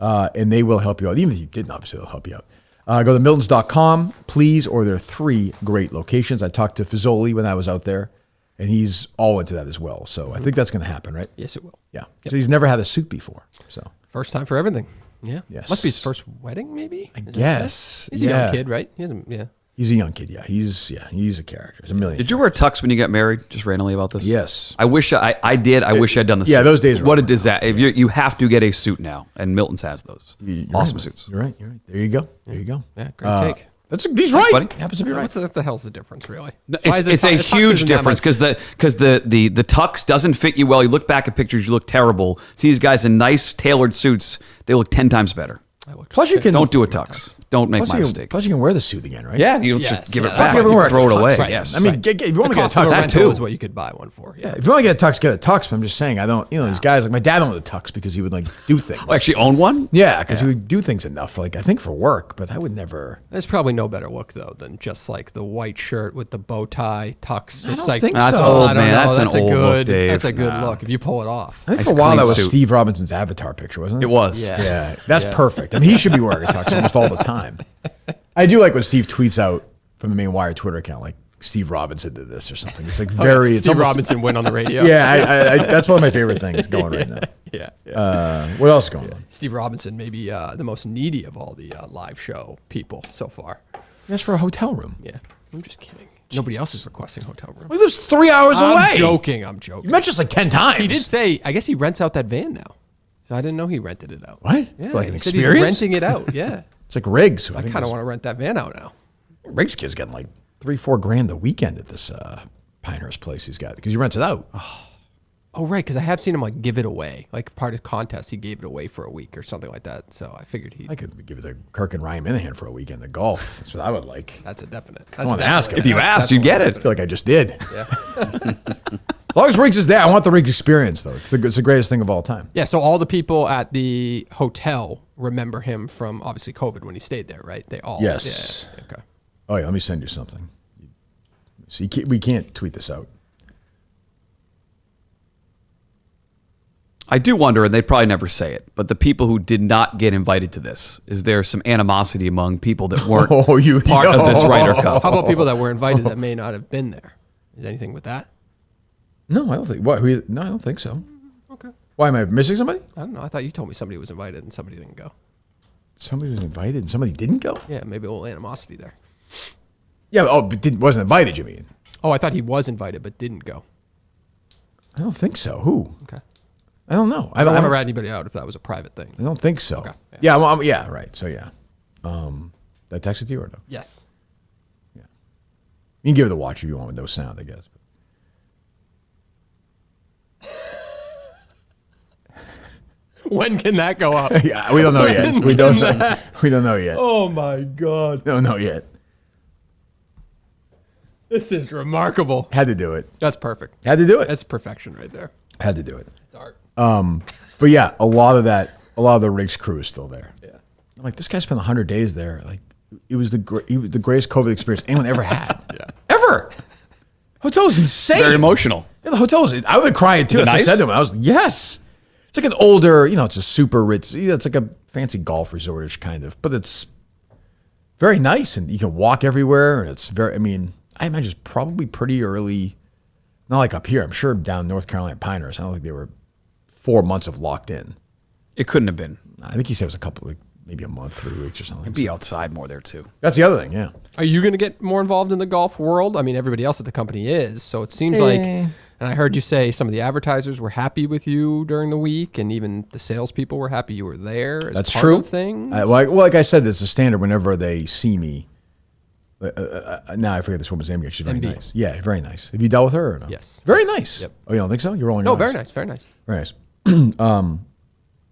And they will help you out. Even if you didn't, obviously, they'll help you out. Go to Miltons.com, please, or there are 3 great locations. I talked to Fazoli when I was out there, and he's all into that as well. So I think that's going to happen, right? Yes, it will. Yeah. Yep. So he's never had a suit before. So First time for everything. Yeah. Yes. Must be his first wedding, maybe? I guess. He's a young kid, right? He hasn't, He's a young kid, yeah. He's a character. He's a million. Did you wear tux when you got married? Just randomly about this? Yes. I wish I did. I wish I'd done the suit. Yeah, those days were What a over. disaster. If you have to get a suit now, and Milton's has those. Awesome suits. You're right. There you go. Yeah, great take. He's right. buddy. Happens to be right. What the hell's the difference, really? No, Why is it's it a tux huge isn't that difference much- because the tux doesn't fit you well. You look back at pictures, you look terrible. See these guys in nice tailored suits, they look 10 times better. Plus you can Don't do a tux. Don't make my mistake. Plus you can wear the suit again, right? Yeah, you Yes, just give it yeah, back. that's You what throw it we're- away. Right. Yes. I mean, if you want to get a cost of tux, a that rental too. is what you could buy one for. Yeah. if you want to get a tux, get a tux. But I'm just saying, I don't. These guys like my dad owned a tux because he would like do things. Oh, actually own one? Yeah, because he would do things enough, like I think for work. But I would never. There's probably no better look though than just like the white shirt with the bow tie tux. I It's don't like think That's so. old, I don't man. know. That's an a old good, look, Dave. That's a good No. look if you pull it off. I think Nice for a while clean that was suit. Steve Robinson's avatar picture, wasn't it? It was. Yeah. Yeah, that's Yes. perfect. I mean, he should be wearing a tux almost all the time. I do like when Steve tweets out from the main Wire Twitter account, like Steve Robinson did this or something. It's like very. Steve Robinson went on the radio. Yeah, that's one of my favorite things going right now. Yeah. What else is going on? Steve Robinson may be the most needy of all the live show people so far. That's for a hotel room. Yeah, I'm just kidding. Nobody else is requesting hotel room. He lives 3 hours away. I'm joking. You mentioned this like 10 times. He did say, I guess he rents out that van now. So I didn't know he rented it out. What? Yeah, For like an he said experience? he's renting it out. Yeah. It's like Riggs. I kind of want to rent that van out now. Riggs kid's getting like $3-4 grand a weekend at this Pinehurst place he's got because he rents it out. Oh, right, because I have seen him like give it away. Like part of contest, he gave it away for a week or something like that. So I figured I could give it to Kirk and Ryan Minahan for a weekend of golf. That's what I would like. That's a definite. I want to ask him. If you asked, you get it. I feel like I just did. Yeah. As long as Riggs is there, I want the Riggs experience, though. It's the greatest thing of all time. Yeah, so all the people at the hotel remember him from obviously COVID when he stayed there, right? They all. Yes. Yeah, okay. Oh, yeah, let me send you something. So we can't tweet this out. I do wonder, and they'd probably never say it, but the people who did not get invited to this, is there some animosity among people that weren't part of this Ryder Cup? How about people that were invited that may not have been there? Is anything with that? No, I don't think. What? No, I don't think so. Okay. Why am I missing somebody? I don't know. I thought you told me somebody was invited and somebody didn't go. Somebody was invited and somebody didn't go? Yeah, maybe a little animosity there. Yeah, but wasn't invited, you mean? Oh, I thought he was invited but didn't go. I don't think so. Who? Okay. I don't know. I don't want to rat anybody out if that was a private thing. I don't think so. Okay. Yeah, well, yeah, right. So, yeah. Did I text it to you or no? Yes. Yeah. You can give it a watch if you want with no sound, I guess. When can that go up? Yeah, we don't know yet. We don't know. We don't know yet. Oh my God. Don't know yet. This is remarkable. Had to do it. That's perfect. Had to do it. That's perfection right there. Had to do it. It's art. But yeah, a lot of the Riggs crew is still there. Yeah. I'm like, this guy spent 100 days there. Like, it was the greatest COVID experience anyone ever had. Yeah. Ever. Hotel's insane. Very emotional. Yeah, the hotel's. I would have cried too. Is it That's what I nice? said to him. I was yes. It's like an older, it's a super rich. It's like a fancy golf resortish kind of, but it's very nice and you can walk everywhere. And it's very. I mean, I imagine it's probably pretty early. Not like up here. I'm sure down North Carolina, Pinehurst. I don't think they were 4 months of locked in. It couldn't have been. I think he said it was a couple, like maybe a month, 3 weeks or something. It'd be outside more there too. That's the other thing. Yeah. Are you going to get more involved in the golf world? I mean, everybody else at the company is. So it seems like, and I heard you say some of the advertisers were happy with you during the week, and even the salespeople were happy you were there. As That's part true. Of things. Like I said, it's a standard whenever they see me. Now I forget this woman's name again. She's very MB. nice. Yeah, very nice. Have you dealt with her or no? Yes. Very nice. Yep. Oh, you don't think so? You're rolling No, your very eyes. nice, very nice. Very nice.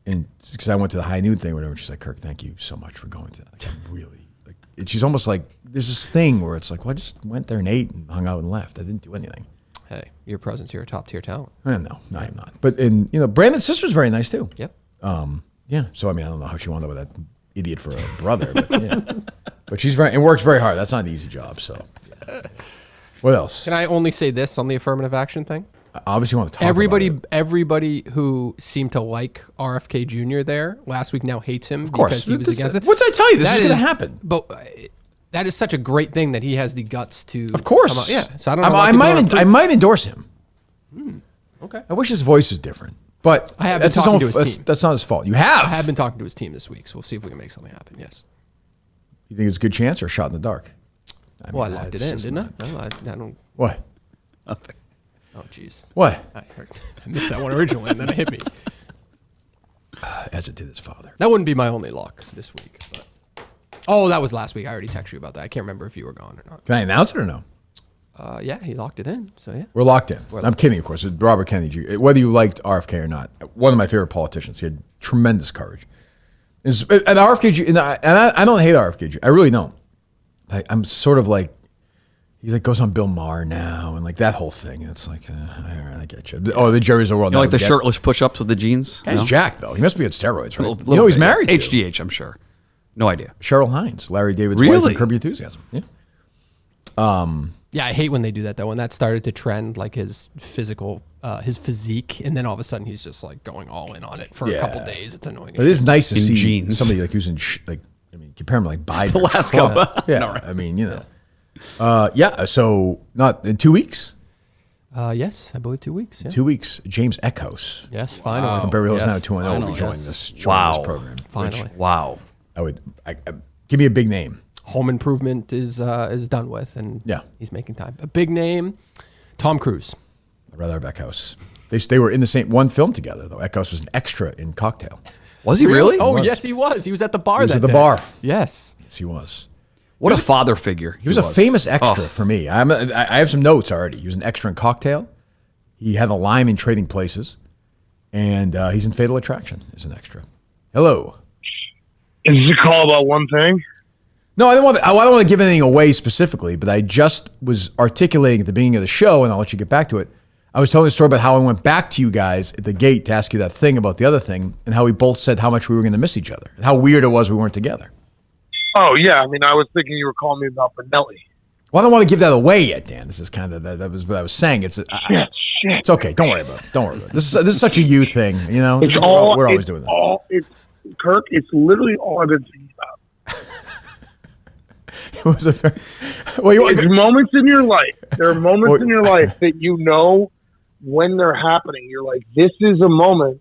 And because I went to the high noon thing or whatever, she's like, Kirk, thank you so much for going to that. Like, I'm really, like, and she's almost like, there's this thing where it's like, well, I just went there and ate and hung out and left. I didn't do anything. Hey, your presence, you're a top tier talent. No, I'm not. But, Brandon's sister's very nice too. Yep. Yeah. So, I mean, I don't know how she wound up with that idiot for a brother, but yeah. But she's and works very hard. That's not an easy job. So, what else? Can I only say this on the affirmative action thing? I obviously want to talk Everybody who seemed to like RFK Jr. there last week now hates him because he was against it. What did I tell you? This is going to happen. But that is such a great thing that he has the guts to. Of course. come out. Yeah. So I don't know. I might endorse him. Okay. I wish his voice was different. But I have been talking to his team. That's not his fault. You have. I have been talking to his team this week, so we'll see if we can make something happen. Yes. You think it's a good chance or a shot in the dark? I locked it in, didn't I? No, I don't. What? Nothing. Oh, jeez. What? I missed that one originally, and then it hit me. As it did his father. That wouldn't be my only lock this week. But. Oh, that was last week. I already texted you about that. I can't remember if you were gone or not. Can I announce it or no? Yeah, he locked it in. So yeah. We're locked in. I'm kidding, of course. It's Robert Kennedy Jr. Whether you liked RFK or not, one of my favorite politicians. He had tremendous courage. And RFK Jr. And I don't hate RFK Jr. I really don't. I'm sort of like, he's like goes on Bill Maher now and like that whole thing. It's like, I get you. Oh, the Jerry's of the world. You know, like the shirtless push-ups with the jeans? Guy's jacked though. He must be on steroids, right? You know he's married to HGH, I'm sure. No idea. Cheryl Hines, Larry David's wife Really? from Curb Your Enthusiasm. Yeah. Yeah, I hate when they do that though. When that started to trend, like his physical, his physique, and then all of a sudden he's just like going all in on it for a couple days. It's annoying. But it is nice to In see jeans. somebody like who's in compare him to like Biden. The last couple. Yeah, No, right. I mean, Yeah. So not in 2 weeks. Yes, I believe 2 weeks. Yeah. 2 weeks. James Eckhouse Yes, finally. from Beverly Hills Yes. 90210 will be joining this program. Finally. Wow. I give me a big name. Home Improvement is done with, and Yeah. he's making time. A big name, Tom Cruise. I'd rather have Eckhouse. They were in the same one film together though. Eckhouse was an extra in Cocktail. Was he really? Oh, was. yes, he was. He was at the bar. He was that at the day. bar. Yes. Yes, he was. What a father figure. He was a famous extra for me. I have some notes already. He was an extra in Cocktail. He had a line in Trading Places, and he's in Fatal Attraction as an extra. Hello. Is this a call about one thing? No, I don't want to give anything away specifically, but I just was articulating at the beginning of the show, and I'll let you get back to it. I was telling a story about how I went back to you guys at the gate to ask you that thing about the other thing, and how we both said how much we were going to miss each other, and how weird it was we weren't together. Oh, yeah. I mean, I was thinking you were calling me about Benelli. Well, I don't want to give that away yet, Dan. This is kind of that was what I was saying. Shit. It's okay. Don't worry about it. Don't worry about it. This is such a you thing, you know. It's We're always doing that. Kirk, it's literally all I've been thinking about. It was a very There's moments in your life. There are moments in your life that you know when they're happening. You're like, this is a moment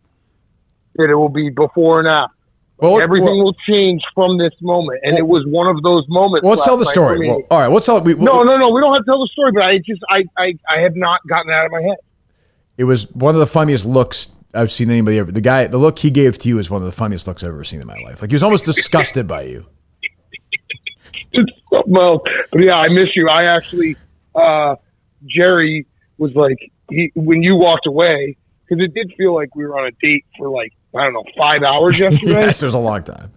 that it will be before and after. Everything will change from this moment, and it was one of those moments. Well, let's tell the story. Well, all right, let's tell. No. We don't have to tell the story, but I have not gotten it out of my head. It was one of the funniest looks I've seen anybody ever. The look he gave to you is one of the funniest looks I've ever seen in my life. Like he was almost disgusted by you. Well, but yeah, I miss you. I actually, Jerry was like, when you walked away, because it did feel like we were on a date for like, I don't know, 5 hours yesterday. Yes, it was a long time.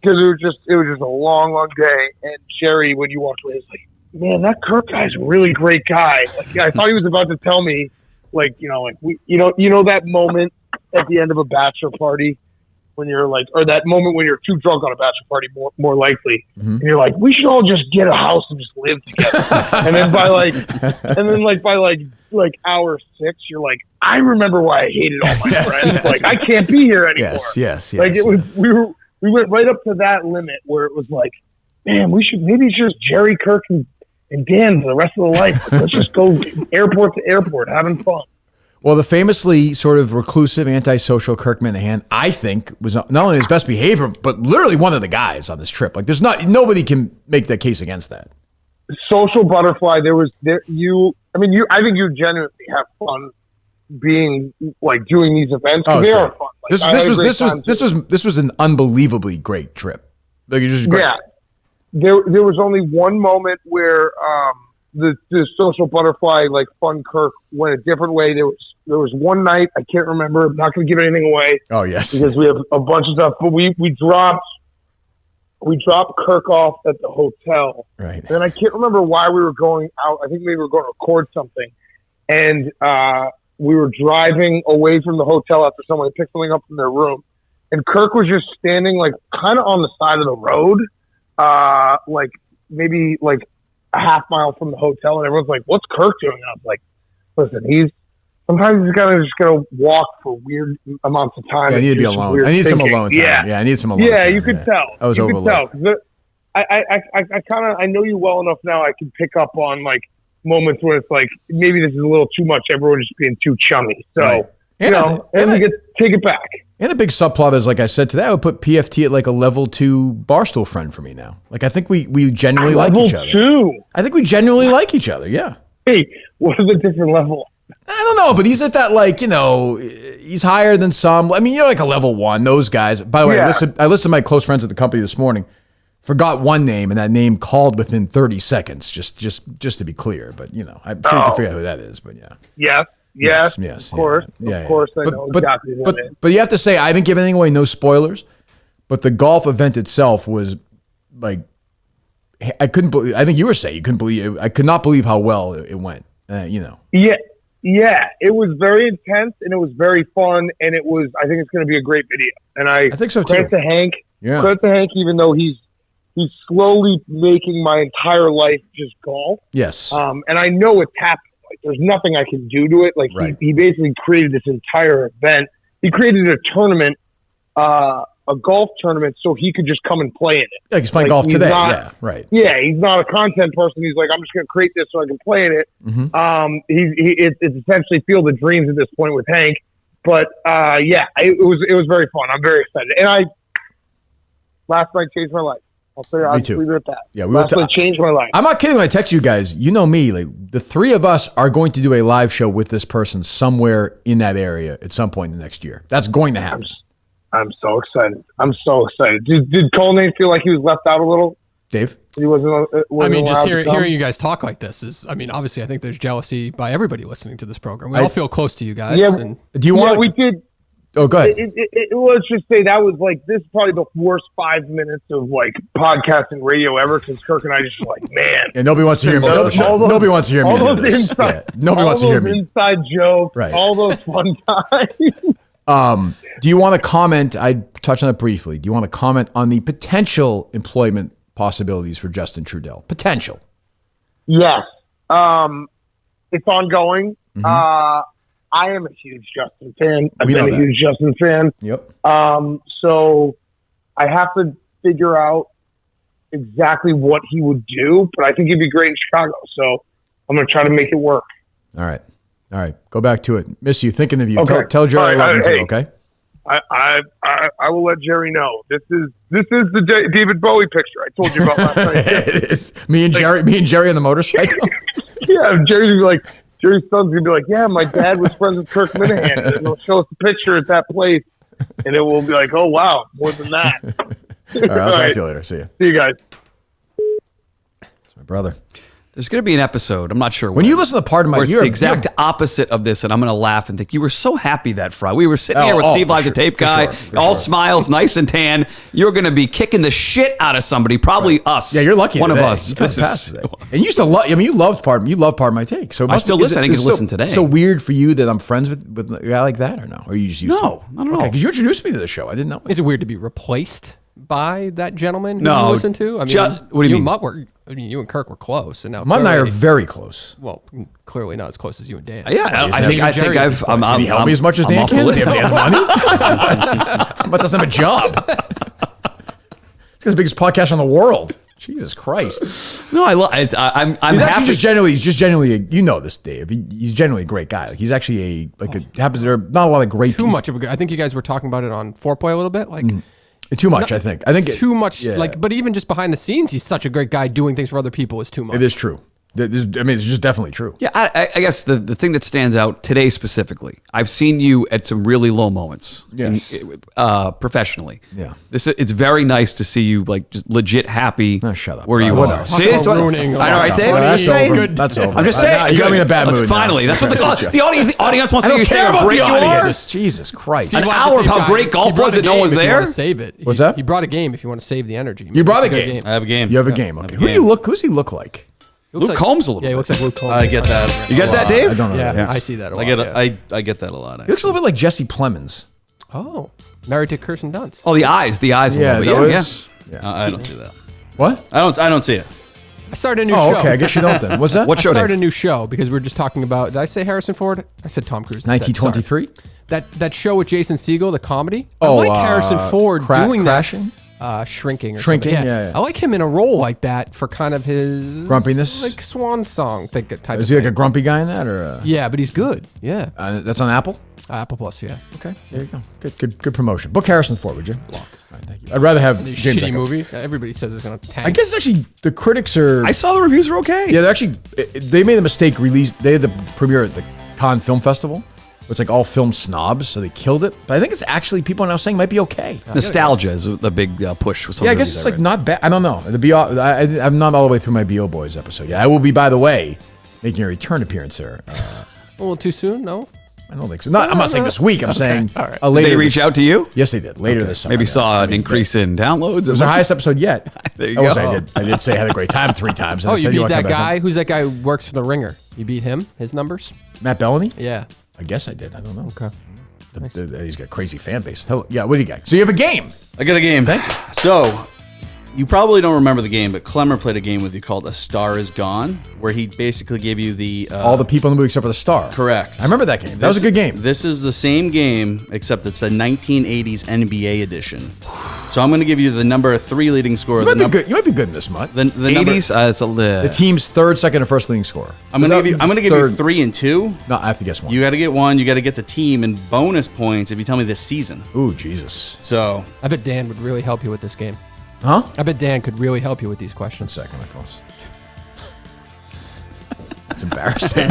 Because it was just a long day. And Jerry, when you walked away, was like, man, that Kirk guy's a really great guy. Like, I thought he was about to tell me, like, you know, like you know that moment at the end of a bachelor party when you're like, or that moment when you're too drunk on a bachelor party, more likely, and you're like, we should all just get a house and just live together. And then by like hour 6, you're like, I remember why I hated all my friends. Like, I can't be here anymore. Yes. Like it was, we went right up to that limit where it was like, man, maybe it's just Jerry, Kirk, and Dan for the rest of the life. Let's just go airport to airport, having fun. Well, the famously sort of reclusive, antisocial Kirk Minahan, I think, was not only his best behavior, but literally one of the guys on this trip. Like, nobody can make that case against that. Social butterfly. I think you genuinely have fun being like doing these events. Oh, they are fun. Like, this was an unbelievably great trip. Like, it was just great. Yeah, there was only one moment where the social butterfly, like fun Kirk, went a different way. There was one night, I can't remember. I'm not going to give anything away. Oh yes, because we have a bunch of stuff. But we dropped Kirk off at the hotel. Right. And I can't remember why we were going out. I think maybe we were going to record something, and we were driving away from the hotel after someone had picked something up from their room, and Kirk was just standing like kind of on the side of the road, like maybe like a half mile from the hotel, and everyone's like, "What's Kirk doing?" And I was like, "Listen, sometimes he's just gonna walk for weird amounts of time." Yeah, I need to be alone. I need some alone time. Yeah, I need some alone time. Yeah, you could tell. I was overlooked. I know you well enough now. I can pick up on like moments where it's like maybe this is a little too much. Everyone's just being too chummy. So right. and we take it back. And the big subplot is, like I said today, I would put PFT at like a level 2 Barstool friend for me now. Like I think we genuinely like each other. Level 2. I think we genuinely like each other. Yeah. Hey, what is a different level? I don't know, but he's at that, like, you know, he's higher than some. I mean, you're like a level 1. Those guys. By the way, I listened to my close friends at the company this morning. Forgot one name, and that name called within 30 seconds. Just to be clear, but you know, I'm sure you can figure out who that is. But yeah. Yes. Of course. Yeah. Of course, I know exactly who that is. But you have to say, I haven't given anything away, no spoilers. But the golf event itself was like, I couldn't believe. I think you were saying you couldn't believe. I could not believe how well it went. You know. Yeah. It was very intense and it was very fun, and it was. I think it's going to be a great video. And I think so too. Credit to Hank. Yeah. Credit to Hank, even though he's slowly making my entire life just golf. Yes. And I know it's happening. Like, there's nothing I can do to it. Like, he basically created this entire event. He created a tournament a golf tournament so he could just come and play in it. Like he's playing golf today. Yeah, right. Yeah, he's not a content person. He's like, I'm just going to create this so I can play in it. It's essentially Field of Dreams at this point with Hank. But it was very fun. I'm very excited. And last night changed my life. I'll say I'll leave it at that. Yeah, last night changed my life. I'm not kidding when I text you guys. You know me. Like the three of us are going to do a live show with this person somewhere in that area at some point in the next year. That's going to happen. I'm so excited. Did Colnane feel like he was left out a little? Dave? He wasn't just hearing you guys talk like this is, obviously I think there's jealousy by everybody listening to this program. We all feel close to you guys. Yeah, do you want? We did. Oh, go ahead. Let's just say that was this is probably the worst 5 minutes of podcasting radio ever because Kirk and I just man. And nobody wants to hear me. Nobody wants to hear me. All those inside jokes. Right. All those fun times. Do you want to comment? I touched on it briefly. Do you want to comment on the potential employment possibilities for Justin Trudell? Potential. Yes. It's ongoing. I am a huge Justin fan. I've been a huge Justin fan. Yep. So I have to figure out exactly what he would do, but I think he'd be great in Chicago. So I'm going to try to make it work. All right. Go back to it. Miss you. Thinking of you. Okay. Tell Jerry I love him too, okay? I will let Jerry know. This is the David Bowie picture I told you about last night. It is. Me and Jerry on the motorcycle. Yeah, Jerry's son's gonna be like, yeah, my dad was friends with Kirk Minahan, and he'll show us the picture at that place, and it will be like, oh wow, more than that. All right, I'll talk to you later. See you. See you guys. That's my brother. There's going to be an episode. I'm not sure when you listen to Part of My Year. It's the exact opposite of this, and I'm going to laugh and think you were so happy that Friday. We were sitting here with Steve Live, the tape guy, all smiles, nice and tan. You're going to be kicking the shit out of somebody, probably us. Yeah, you're lucky. One today. of us. And you used to love. You loved Part of My Take. So I still listen. I think you listen today. So weird for you that I'm friends with a guy like that, or no? Or you just used not at all. Because you introduced me to the show. I didn't know. Is it weird to be replaced by that gentleman who you listen to? What do you mean? Mutt you and Kirk were close, and now Mutt and I are very close. Well, clearly not as close as you and Dan. Yeah, I think I've. Can you help me as much as Dan can? Does he have money? Mutt doesn't have a job. He's got the biggest podcast in the world. Jesus Christ! No, I'm he's happy. Just genuinely, you know this, Dave. He's generally a great guy. Like he's actually happens. There are not a lot of great. Too much of a guy. I think you guys were talking about it on Foreplay a little bit, Too much, I think. Too much. But even just behind the scenes, he's such a great guy. Doing things for other people is too much. It is true. It's just definitely true. Yeah, I guess the thing that stands out today specifically, I've seen you at some really low moments, professionally. Yeah, it's very nice to see you just legit happy. Oh, shut up. Where you are. See, I know, right, Dave? That's over. I'm just saying. You got me in a bad mood. Finally, that's what the audience wants to hear. Care how great you are. Jesus Christ! An hour of how great golf was that no one was there. Save it. What's that? He brought a game if you want to save the energy. You brought a game. I have a game. You have a game. Okay. Who's he look like? Luke Combs a little bit. Yeah, he looks like Luke Combs. I get that. You get that, Dave? I don't know. Yeah, I see that a lot. I get that a lot. He looks a little bit like Jesse Plemons. Oh, married to Kirsten Dunst. Oh, the eyes. Yeah, I don't see that. What? I don't see it. I started a new show. Okay, I guess you don't then. What's that? What show? I started a new show because we were just talking about. Did I say Harrison Ford? I said Tom Cruise. 1923. That show with Jason Segel, the comedy. I like Harrison Ford doing Crashing? that. Shrinking. Shrinking, yeah. I like him in a role like that for kind of his grumpiness, like swan song type. Is he like a grumpy guy in that, or? Yeah, but he's good. Yeah. That's on Apple. Apple Plus, yeah. Okay, there you go. Good promotion. Book Harrison Ford, would you? All right, thank you. I'd rather have James shitty Echo. movie. Everybody says it's going to tank. I guess actually the critics are. I saw the reviews were okay. Yeah, they made a mistake. They had the premiere at the Cannes Film Festival. It's like all film snobs, so they killed it. But I think it's actually people are now saying it might be okay. Nostalgia is the big push. Yeah, I guess it's like not bad. I don't know. I'm not all the way through my BO Boys episode. Yeah, I will be, by the way, making a return appearance there. A little too soon? No? I don't think so. I'm not saying this week. I'm saying right. Later. Did they reach out to you? Yes, they did. Later this summer. Maybe saw an increase in downloads. It was our highest episode yet. There you go. I did say I had a great time 3 times. You beat that guy? Who's that guy who works for The Ringer? You beat him? His numbers? Matt Bellany? Yeah. I guess I did. I don't know. Okay. He's got a crazy fan base. Yeah, what do you got? So you have a game. I got a game. Thank you. So You probably don't remember the game, but Clemmer played a game with you called A Star Is Gone, where he basically gave you the... all the people in the movie except for the star. Correct. I remember that game. That was a good game. This is the same game, except it's the 1980s NBA edition. So I'm going to give you the number 3 leading scorer. You might be good in this, Mutt. The 80s? It's a the team's third, second, and first leading scorer. I'm going to give you 3 and 2. No, I have to guess one. You got to get one. You got to get the team and bonus points if you tell me this season. Ooh, Jesus. So I bet Dan would really help you with this game. Huh? I bet Dan could really help you with these questions. Second, of course. That's embarrassing.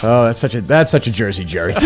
Oh, that's such a Jersey Jerry. Does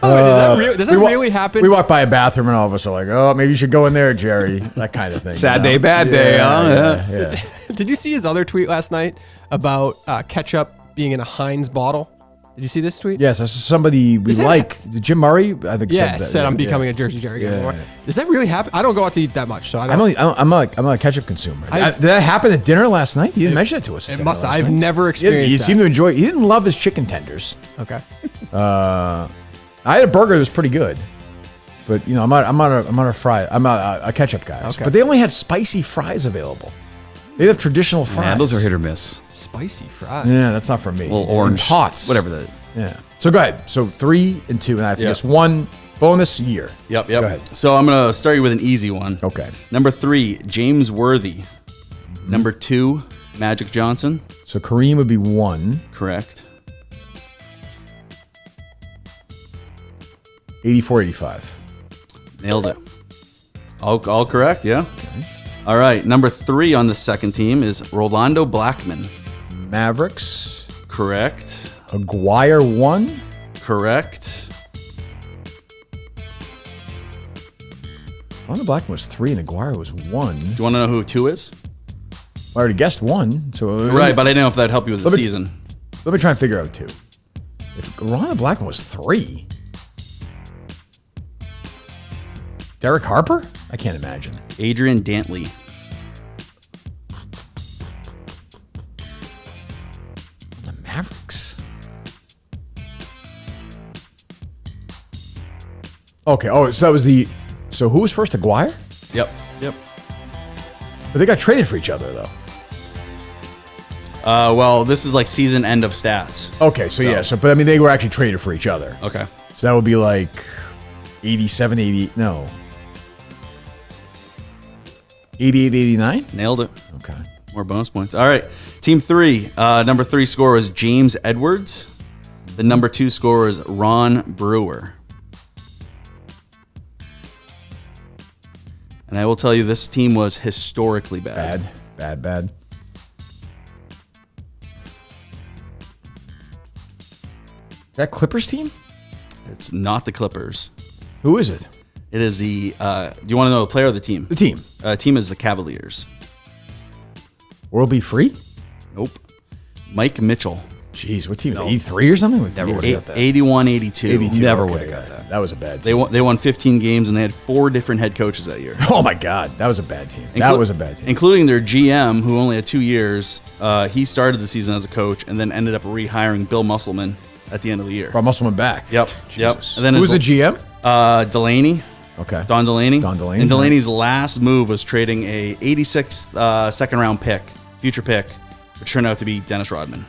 that really happen? We walk by a bathroom and all of us are like, "Oh, maybe you should go in there, Jerry." That kind of thing. Sad day, bad day, huh? Yeah. Did you see his other tweet last night about ketchup being in a Heinz bottle? Did you see this tweet? Yes, that's somebody we like. Jim Murray, I think. Yeah, said that. I'm becoming a Jersey Jerry guy anymore. Yeah. Does that really happen? I don't go out to eat that much, so I don't. I'm not a ketchup consumer. Did that happen at dinner last night? You didn't mention it to us. It must. I've never experienced. You that. seem to enjoy. He didn't love his chicken tenders. Okay. I had a burger that was pretty good, but I'm not a ketchup guy. Okay. But they only had spicy fries available. They have traditional fries. Yeah, those are hit or miss. Spicy fries. Yeah, that's not for me. Little orange And tots, whatever that. Yeah. So go ahead. So 3 and 2, and I have to guess one bonus year. Yep. Go ahead. So I'm going to start you with an easy one. Okay. Number 3, James Worthy. Number 2, Magic Johnson. So Kareem would be 1. Correct. 84, 85. Nailed it. All correct, yeah. Okay. All right. Number 3 on the second team is Rolando Blackman. Mavericks. Correct. Aguirre 1. Correct. Rolando Blackman was 3 and Aguirre was 1. Do you want to know who 2 is? I already guessed 1. So Right, but I didn't know if that'd help you with the season. Let me try and figure out 2. If Rolando Blackman was 3. Derek Harper? I can't imagine. Adrian Dantley. The Mavericks. Okay. Oh, so that was the. So who was first? Aguirre? Yep. But they got traded for each other, though. Well, this is like season end of stats. Okay, so yeah. So, but I mean, they were actually traded for each other. Okay. So that would be like 87, 80. No. 88, 89? Nailed it. Okay. More bonus points. All right. Team 3. Number 3 scorer is James Edwards. The number 2 scorer is Ron Brewer. And I will tell you, this team was historically bad. Bad. That Clippers team? It's not the Clippers. Who is it? It is the. Do you want to know the player of the team? The team. Team is the Cavaliers. World Be Free? Nope. Mike Mitchell. Jeez, what team? 83 or something? Never would have got that. 81, 82. 82. Never okay, would have got that. That was a bad team. They won 15 games and they had 4 different head coaches that year. Oh my God, that was a bad team. That was a bad team. Including their GM, who only had 2 years. He started the season as a coach and then ended up rehiring Bill Musselman at the end of the year. Brought Musselman back. Yep. Jesus. And then who's the GM? Delaney. Okay. Don Delaney. Don Delaney. And Delaney's last move was trading a 86th second round pick, future pick, which turned out to be Dennis Rodman.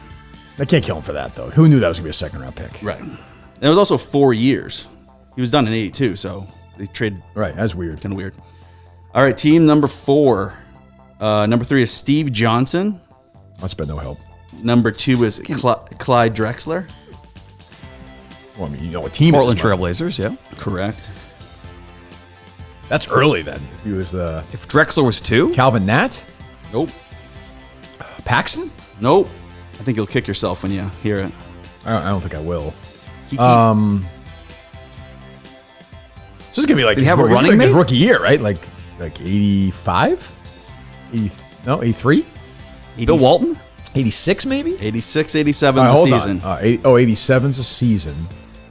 They can't kill him for that, though. Who knew that was going to be a second round pick? Right. And it was also 4 years. He was done in 82, so they traded. Right. That's weird. Kind of weird. All right, team number 4. Number 3 is Steve Johnson. That's been no help. Number 2 is Clyde Drexler. Well, I mean, you know what team Portland it is, Trailblazers, yeah. Correct. That's early then. He was the If Drexler was 2? Calvin Nat? Nope. Paxson? Nope. I think you'll kick yourself when you hear it. I don't think I will. Kiki. So this is gonna be like Did he have a his running his mate? rookie year, right? Like 85? 83? Bill Walton? 86 maybe? 86, 87 All right, a hold season. on. 87's a season.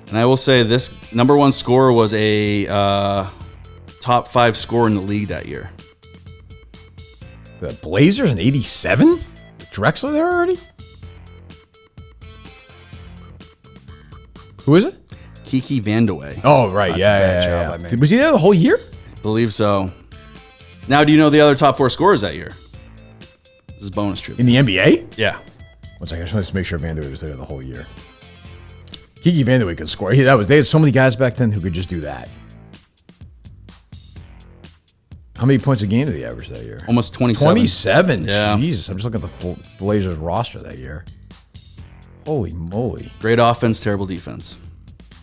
And I will say this number 1 scorer was a top 5 scorer in the league that year. The Blazers in 87? Drexler there already? Who is it? Kiki Vandeweghe. Oh, right. That's a yeah, bad yeah, job yeah. by me. Was he there the whole year? Believe so. Now, do you know the other top 4 scorers that year? This is bonus trivia. In the NBA? Yeah. One second, I just wanted to make sure Vanderwey was there the whole year. Kiki Vanderwey could score. They had so many guys back then who could just do that. How many points a game did he average that year? Almost 27. 27? Yeah. Jesus, I'm just looking at the Blazers roster that year. Holy moly. Great offense, terrible defense.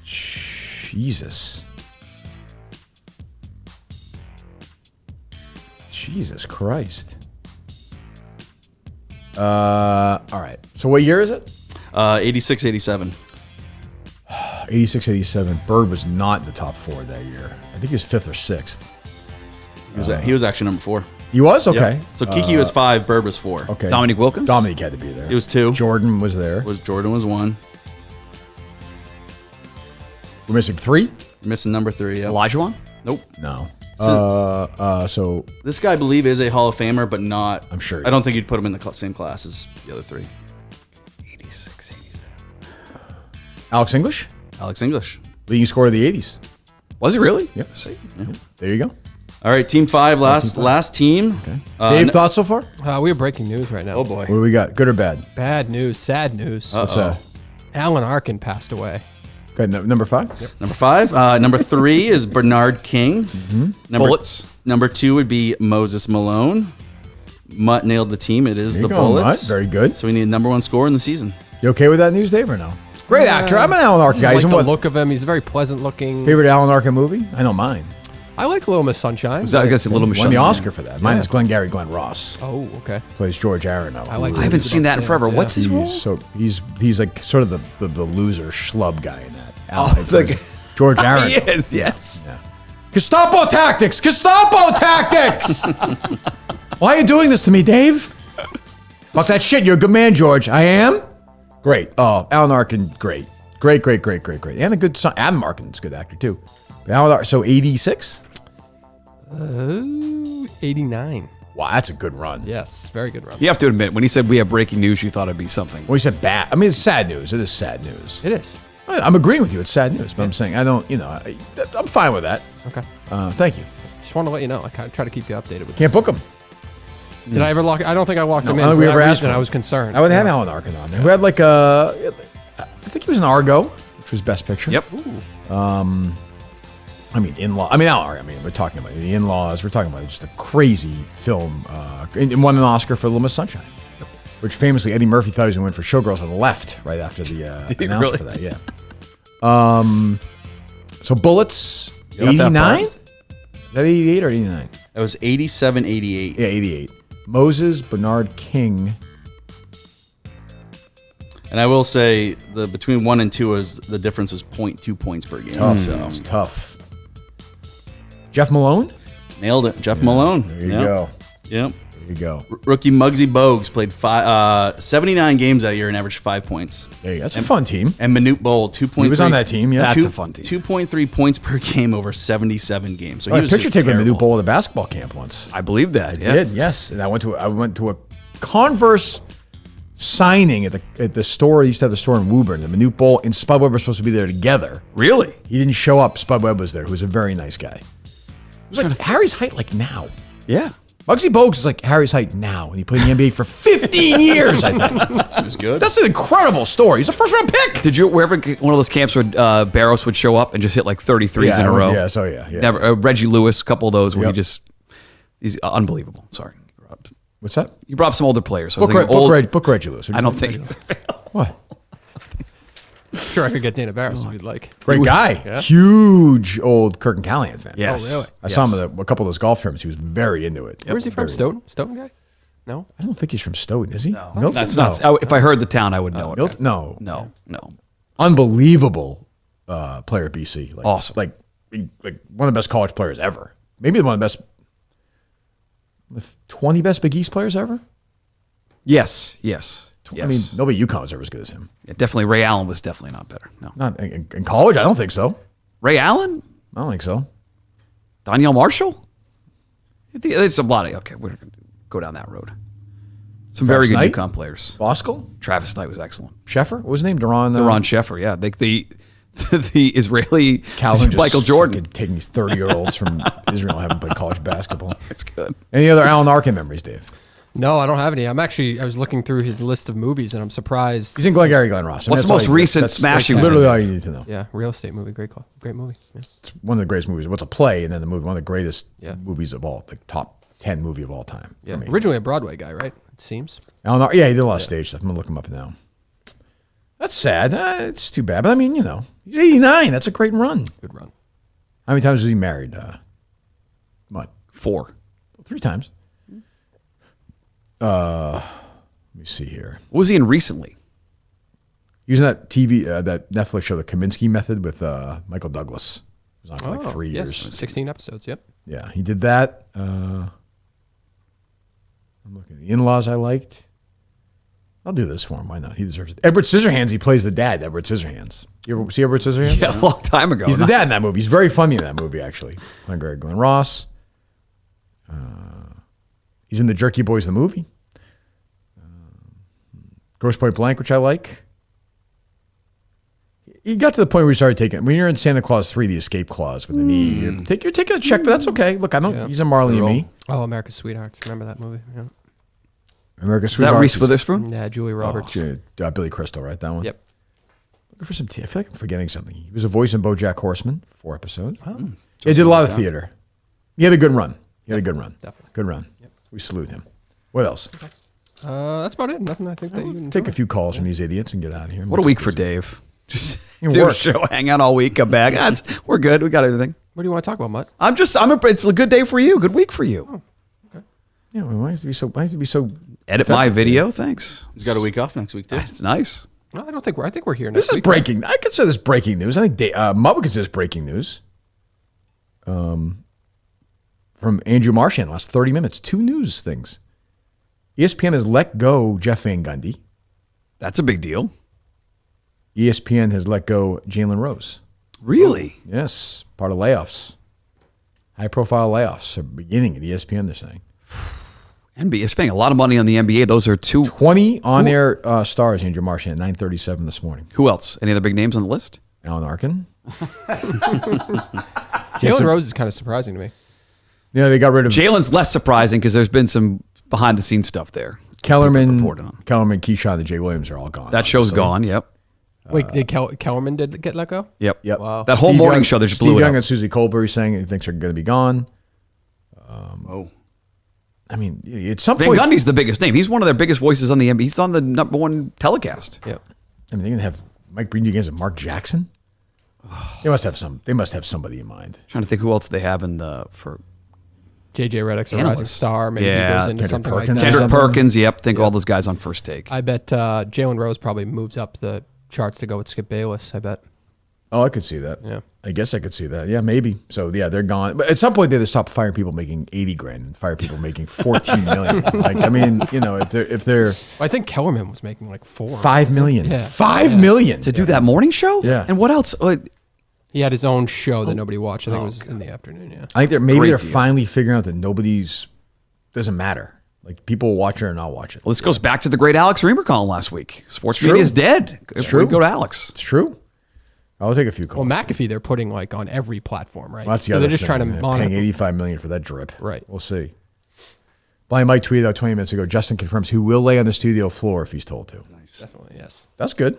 Jesus. Jesus Christ. All right. So what year is it? 86, 87. 86, 87. Bird was not in the top 4 that year. I think he was 5th or 6th. He was actually number 4. He was? Okay. Yep. So Kiki was 5, Bird was 4. Okay. Dominique Wilkins? Dominique had to be there. He was 2. Jordan was there. Jordan was 1. We're missing 3? You're missing number 3. Yeah. Olajuwon? Nope. No. So, So this guy, I believe, is a Hall of Famer, but not. I'm sure. I don't think you'd put him in the same class as the other 3. 86, 87. Alex English? Alex English. Leading scorer of the 80s. Was he really? Yep. See. Yep. There you go. All right, team 5, last team. Okay. Dave, thoughts so far? We have breaking news right now. Oh boy. What do we got? Good or bad? Bad news, sad news. What's that? Alan Arkin passed away. Okay, number 5? Yep. Number 5. Number 3 is Bernard King. Bullets. Number 2 would be Moses Malone. Mutt nailed the team. It is There you the go, Bullets. Mutt. Very good. So we need a number 1 scorer in the season. You okay with that news, Dave, or no? Great actor. I'm an Alan Arkin guy. I He's like in the what? look of him. He's very pleasant looking. Favorite Alan Arkin movie? I know mine. I like Little Miss Sunshine. I guess a little Won Michelle. the Oscar for that. Mine is Glengarry Glen Ross. Oh, okay. Plays George Aronow. I like. I haven't seen that in forever. Yeah. What's his role? He's like sort of the loser schlub guy in that. Oh, George Aronow. He is, yes. Yeah. Gestapo tactics! Gestapo tactics! Why are you doing this to me, Dave? Fuck that shit. You're a good man, George. I am? Great. Oh, Alan Arkin, great. Great. And a good son. Adam Arkin's a good actor, too. So 86? 89. Wow, that's a good run. Yes, very good run. You have to admit, when he said we have breaking news, you thought it'd be something. Well, he said bad. I mean, it's sad news. It is sad news. It is. I'm agreeing with you. It's sad news, but I'm saying I don't, I'm fine with that. Okay. Thank you. Just want to let you know. I kind of try to keep you updated with Can't this. book him. Did I ever lock? I don't think I locked him in. I don't For think we that ever asked reason, for him. I was concerned. I would have Alan Arkin on there. Who had like I think he was an Argo, which was Best Picture. Yep. I mean, In-Law. I mean, Alan. I mean, we're talking about the In-Laws. We're talking about just a crazy film. And won an Oscar for Little Miss Sunshine, which famously Eddie Murphy thought he was going to win for Showgirls on the Left right after the announcement really? for that. Yeah. So Bullets, 89? Is that 88 or 89? That was 87, 88. Yeah, 88. Moses, Bernard King. And I will say between 1 and 2 is the difference is 0.2 points per game. Tough. So It's tough. Jeff Malone? nailed it. Jeff Malone. There you go. Yep. There you go. Rookie Muggsy Bogues played 79 games that year and averaged 5 points. There you go. That's a fun team. And Manute Bol, 2.3. He was on that team, yeah. That's a fun team. 2.3 points per game over 77 games. So I he had a was picture just taken of terrible. Manute Bol at a basketball camp once. I believe that. Yeah. Did, yes. And I went to a Converse signing at the store. He used to have the store in Woburn. And Manute Bol and Spud Webb were supposed to be there together. Really? He didn't show up. Spud Webb was there, who was a very nice guy. It was like Harry's height like now. Yeah. Muggsy Bogues is like Harry's height now, and he played in the NBA for 15 years, I think. He was good. That's an incredible story. He's a first-round pick. Did you ever get one of those camps where Barros would show up and just hit like 33s in a row? Yeah, so yeah. Never. Reggie Lewis, a couple of those where Yep. he's unbelievable. Sorry. What's that? You brought up some older players. So I was thinking Book Reggie Lewis. I don't think. What? Sure, I could get Dana Barris if you'd like. Great guy. Yeah. Huge old Kirk and Callahan fan. Yes. Oh, really? I saw him at a couple of those golf tournaments. He was very into it. Where's he from? Very- Stoughton? Stoughton guy? No? I don't think he's from Stoughton, is he? No. Milton? That's no. not. If I heard the town, I would know it. Milton? No. No. Unbelievable player at BC. Like, Awesome. Like one of the best college players ever. Maybe one of the best, 20 best Big East players ever? Yes. I mean, nobody at UConn was ever as good as him. Yeah, definitely. Ray Allen was definitely not better. No. Not in college, I don't think so. Ray Allen? I don't think so. Danielle Marshall? There's a lot of. Okay, we're going to go down that road. Some very good Knight? UConn players. Voskuhl? Travis Knight was excellent. Sheffer? What was his name? Duron Sheffer, yeah. the Israeli Calvin Michael just Jordan. fucking taking these 30-year-olds from Israel who haven't played college basketball. That's good. Any other Alan Arkin memories, Dave? No, I don't have any. I was looking through his list of movies, and I'm surprised. He's in Glengarry Glen Ross. What's the most recent smash he was literally in? all you need to know. Yeah, Real Estate movie. Great call. Great movie. Yeah. It's one of the greatest movies. What's a play and then the movie? One of the greatest Yeah. movies of all, like top 10 movie of all time. Yeah. for me. Originally a Broadway guy, right? It seems. Alan Arkin, yeah, he did a lot of stage stuff. I'm going to look him up now. That's sad. It's too bad. But I mean, he's 89. That's a great run. Good run. How many times was he married? What? 4. 3 times. Let me see here. What was he in recently? He was in that that Netflix show, The Kaminsky Method, with Michael Douglas. It was on for like 3 yes, years. 16 episodes. Yep. Yeah, he did that. I'm looking at the In-Laws I liked. I'll do this for him. Why not? He deserves it. Edward Scissorhands, he plays the dad, Edward Scissorhands. You ever see Edward Scissorhands? Yeah, a long time ago. He's the dad in that movie. He's very funny in that movie, actually. Glengarry Glen Ross. He's in the Jerky Boys, the movie. Grosse Point Blank, which I like. He got to the point where he started taking, when you're in Santa Claus 3, the escape clause with the knee, you're taking a check, but that's okay. Look, I don't, he's a Marley and Me. Oh, America's Sweethearts. Remember that movie? Yeah. America's Is that Sweetheart. Reese Witherspoon? Yeah, Julie Roberts. Billy Crystal, right? That one? Yep. Looking for some I feel like I'm forgetting something. He was a voice in BoJack Horseman, 4 episodes. Oh. He did a lot of theater. He had a good run. Definitely. Good run. Yep. We salute him. What else? That's about it. Nothing I think that you can Take a few calls from these idiots and get out of here. What a week for Dave. Just You do a work. show, hang out all week, come back. We're good. We got everything. What do you want to talk about, Mutt? It's a good day for you. Good week for you. Yeah, why have to be so? Why have to be so? Edit my video. Thanks. He's got a week off next week too. It's nice. No, I don't think I think we're here next This is week. breaking. I consider this breaking news. I think Mutt would consider this breaking news. From Andrew Marchand, last 30 minutes. 2 news things. ESPN has let go Jeff Van Gundy. That's a big deal. ESPN has let go Jalen Rose. Really? Yes, part of layoffs. High-profile layoffs are beginning at ESPN, they're saying. NBA spending a lot of money on the NBA. Those are 2. 20 on-air stars, Andrew Marchand, at 9:37 this morning. Who else? Any other big names on the list? Alan Arkin. Jalen Rose is kind of surprising to me. Yeah, they got rid of Jalen's less surprising because there's been some behind-the-scenes stuff there. Kellerman, reported on. Keyshawn, and Jay Williams are all gone. That show's obviously. gone. Yep. Wait, did Kellerman did get let go? Yep. Yep. Wow. That whole morning show, they just Steve blew it Young up. and Susie Colbert saying he thinks are going to be gone. Oh. I mean, at some Van point, Gundy's the biggest name. He's one of their biggest voices on the NBA. He's on the #1 telecast. Yep. I mean, they're going to have Mike Breen against Mark Jackson. They must have somebody in mind. Trying to think who else they have in the for JJ Redick's a rising Analysts. star. Maybe he Yeah. goes into Kendrick something Perkins. like that. Kendrick something? Perkins. Yep. Think of all those guys on First Take. I bet Jalen Rose probably moves up the charts to go with Skip Bayless. I bet. Oh, I could see that. Yeah. I guess I could see that. Yeah, maybe. So yeah, they're gone. But at some point, they had to stop firing people making $80,000 and fire people making $14 million. Like, I mean, if they're I think Kellerman was making like $5 million, Yeah. $5 million To do that morning show? Yeah. And what else? He had his own show that nobody watched. I think it was in the afternoon. Yeah. I think they're Great deal. finally figuring out that doesn't matter. Like people will watch it or not watch it. Well, this goes back to the great Alex Reamer column last week. Sports It's media true. is dead. It's true. Go to Alex. It's true. I'll take a few calls. Well, McAfee they're putting like on every platform, right? Well, that's the So other they're just thing. trying to They're monitor. paying $85 million for that drip. Right. We'll see. Blind Mike tweeted out 20 minutes ago. Justin confirms he will lay on the studio floor if he's told to. Definitely, yes. That's good.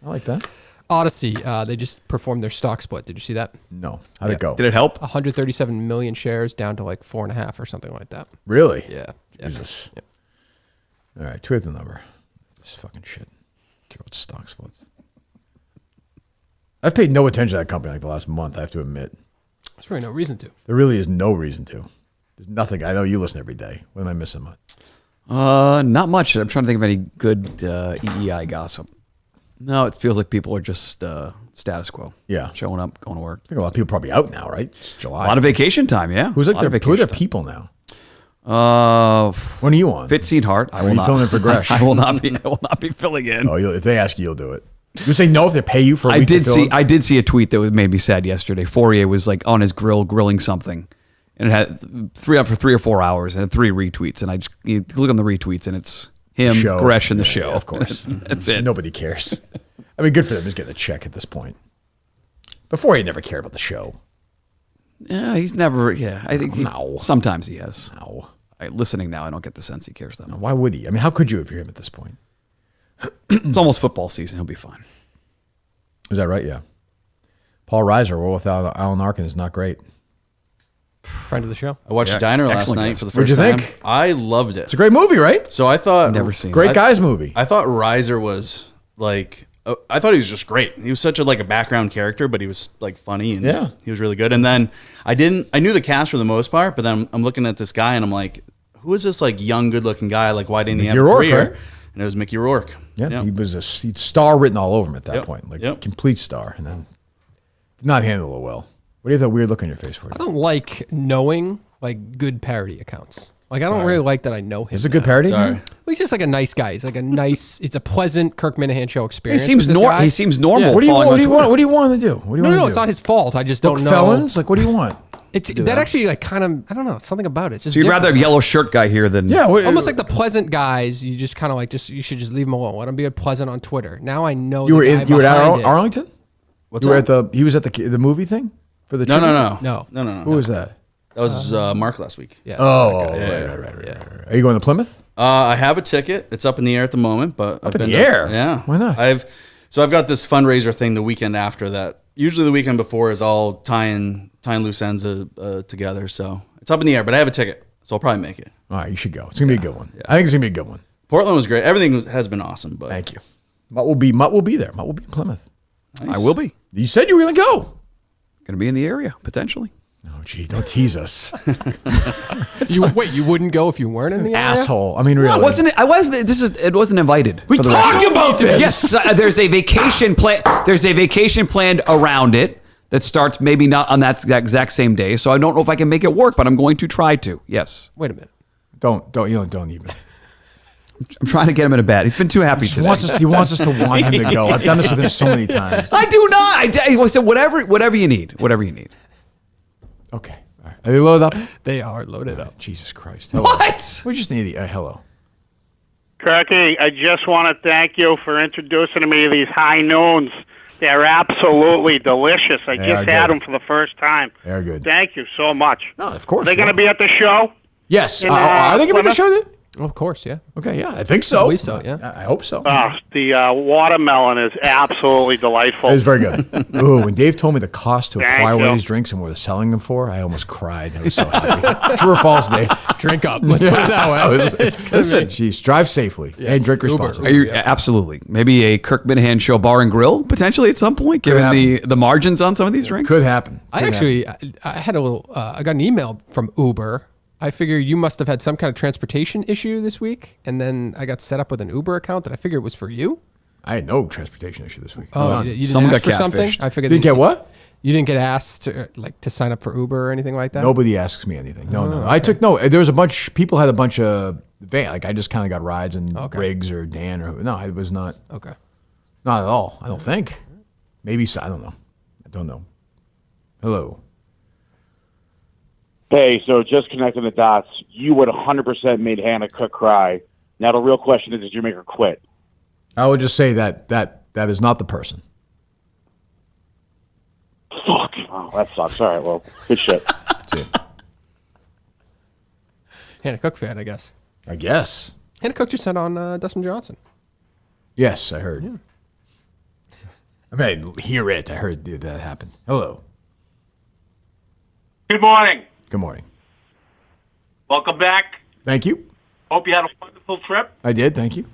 I like that. Odyssey, they just performed their stock split. Did you see that? No. How'd it go? Did it help? 137 million shares down to like 4.5 or something like that. Really? Yeah. Jesus. Yep. All right. Tweet the number. This fucking shit. Care what stock splits. I've paid no attention to that company like the last month, I have to admit. There's really no reason to. There really is no reason to. There's nothing. I know you listen every day. What am I missing, Mutt? Not much. I'm trying to think of any good EEI gossip. No, it feels like people are just status quo. Yeah. Showing up, going to work. I think a lot of people are probably out now, right? It's July. A lot of vacation time, yeah. Who's A like lot of who are their vacation time. people now? When are you on? Fitzy Hart. Are you filling in for Gresh? I will not be filling in. Oh, if they ask you, you'll do it. You say no if they pay you for a week to fill in? I did see a tweet that made me sad yesterday. Fourier was like on his grill grilling something, and it had 3 up for 3 or 4 hours and had 3 retweets. And you look on the retweets, and it's him, Show. Gresh, and the Yeah, show. yeah, of course. That's it. Nobody cares. I mean, good for them. He's getting a check at this point. Before, he never cared about the show. Yeah, he's never. Yeah, I think sometimes he has. No. Listening now, I don't get the sense he cares that much. Why would he? I mean, how could you if you're him at this point? It's almost football season. He'll be fine. Is that right? Yeah. Paul Reiser, well, without Alan Arkin, is not great. Friend of the show. I watched Diner last night for the What'd first you time. think? I loved it. It's a great movie, right? So I thought Never seen Great it. guys movie. I thought Reiser was like. I thought he was just great. He was such a background character, but he was like funny and he was really good. And then I knew the cast for the most part, but then I'm looking at this guy and I'm like, who is this like young, good looking guy? Like, why didn't he have a career? Right? And it was Mickey Rourke. Yeah, he was a star written all over him at that point, like complete star, and then did not handle it well. What do you have that weird look on your face for? I don't like knowing like good parody accounts. Like, I don't really like that I know him. Is it a good parody? Sorry. Well, he's just like a nice guy. He's like a nice, it's a pleasant Kirk Minahan show experience. He seems normal. He seems normal. What do you want? What do you want? What do you want to do? What do you want to do? It's not his fault. I just don't know. Felons? Like, what do you want? It's that actually like kind of, I don't know, something about it. It's just So you'd rather have different. yellow shirt guy here than Almost like the pleasant guys. You just kind of like you should just leave them alone. Let them be pleasant on Twitter. Now I know You were the guy you were at behind it. Arlington? What's you were that? he was at the movie thing for the No. Who was that? That was Mark last week. Yeah. Oh, right. Are you going to Plymouth? I have a ticket. It's up in the air at the moment, but Up in the air? Yeah. Why not? I've got this fundraiser thing the weekend after that. Usually the weekend before is all tying loose ends together. So it's up in the air, but I have a ticket, so I'll probably make it. All right, you should go. It's gonna be a good one. I think it's gonna be a good one. Portland was great. Everything has been awesome. But Thank you. Mutt will be there. Mutt will be in Plymouth. I will be. You said you were gonna go. Going to be in the area potentially. Oh, gee, don't tease us, You wouldn't go if you weren't in the area? asshole. I mean, really. No, it wasn't invited. We for the talked record. about this. Yes, there's a vacation plan. There's a vacation planned around it that starts maybe not on that exact same day. So I don't know if I can make it work, but I'm going to try to. Yes. Wait a minute. Don't even. I'm trying to get him in a bed. He's been too happy He today. wants us to want him to go. I've done this with him so many times. I do not. I said whatever you need. Whatever you need. Okay. All right. Are they loaded up? They are loaded up. Jesus Christ. Hello. What? We just need hello. Kirky, I just want to thank you for introducing me to these high noons. They're absolutely delicious. I They just are had good. them for the first time. They're good. Thank you so much. No, of course. Are they going to be at the show? Yes. in, Are they going to be the Plymouth? show then? Of course, yeah. Okay, yeah, I think so. I believe so, yeah. I hope so. The watermelon is absolutely delightful. It was very good. Ooh, when Dave told me the cost to Thank acquire one you. of these drinks and what they're selling them for, I almost cried. I was so happy. True or false, Dave? Drink up. Let's put it that way. Listen, geez, drive safely and drink responsibly. Are you absolutely maybe a Kirk Minahan show bar and grill potentially at some point, given the margins on some of these drinks? Could happen. I had a little, I got an email from Uber. I figure you must have had some kind of transportation issue this week, and then I got set up with an Uber account that I figured was for you. I had no transportation issue this week. Oh, you didn't Someone ask got for something? catfished. I figured Didn't get what? You didn't get asked to sign up for Uber or anything like that? Nobody asks me anything. No. I took there was a bunch. People had a bunch of van. Like I just kind of got rides and Riggs or Dan or no. It was not. Okay. Not at all. I don't think. Maybe so. I don't know. I don't know. Hello. Hey, so just connecting the dots, you would 100% made Hannah Cook cry. Now the real question is, did you make her quit? I would just say that is not the person. Fuck. Oh, that sucks. All right, well, good shit. That's it. Hannah Cook fan, I guess. I guess. Hannah Cook just sent on Dustin Johnson. Yes, I heard. Yeah. I mean, I didn't hear it. I heard that happened. Hello. Good morning. Good morning. Welcome back. Thank you. Hope you had a wonderful trip. I did. Thank you.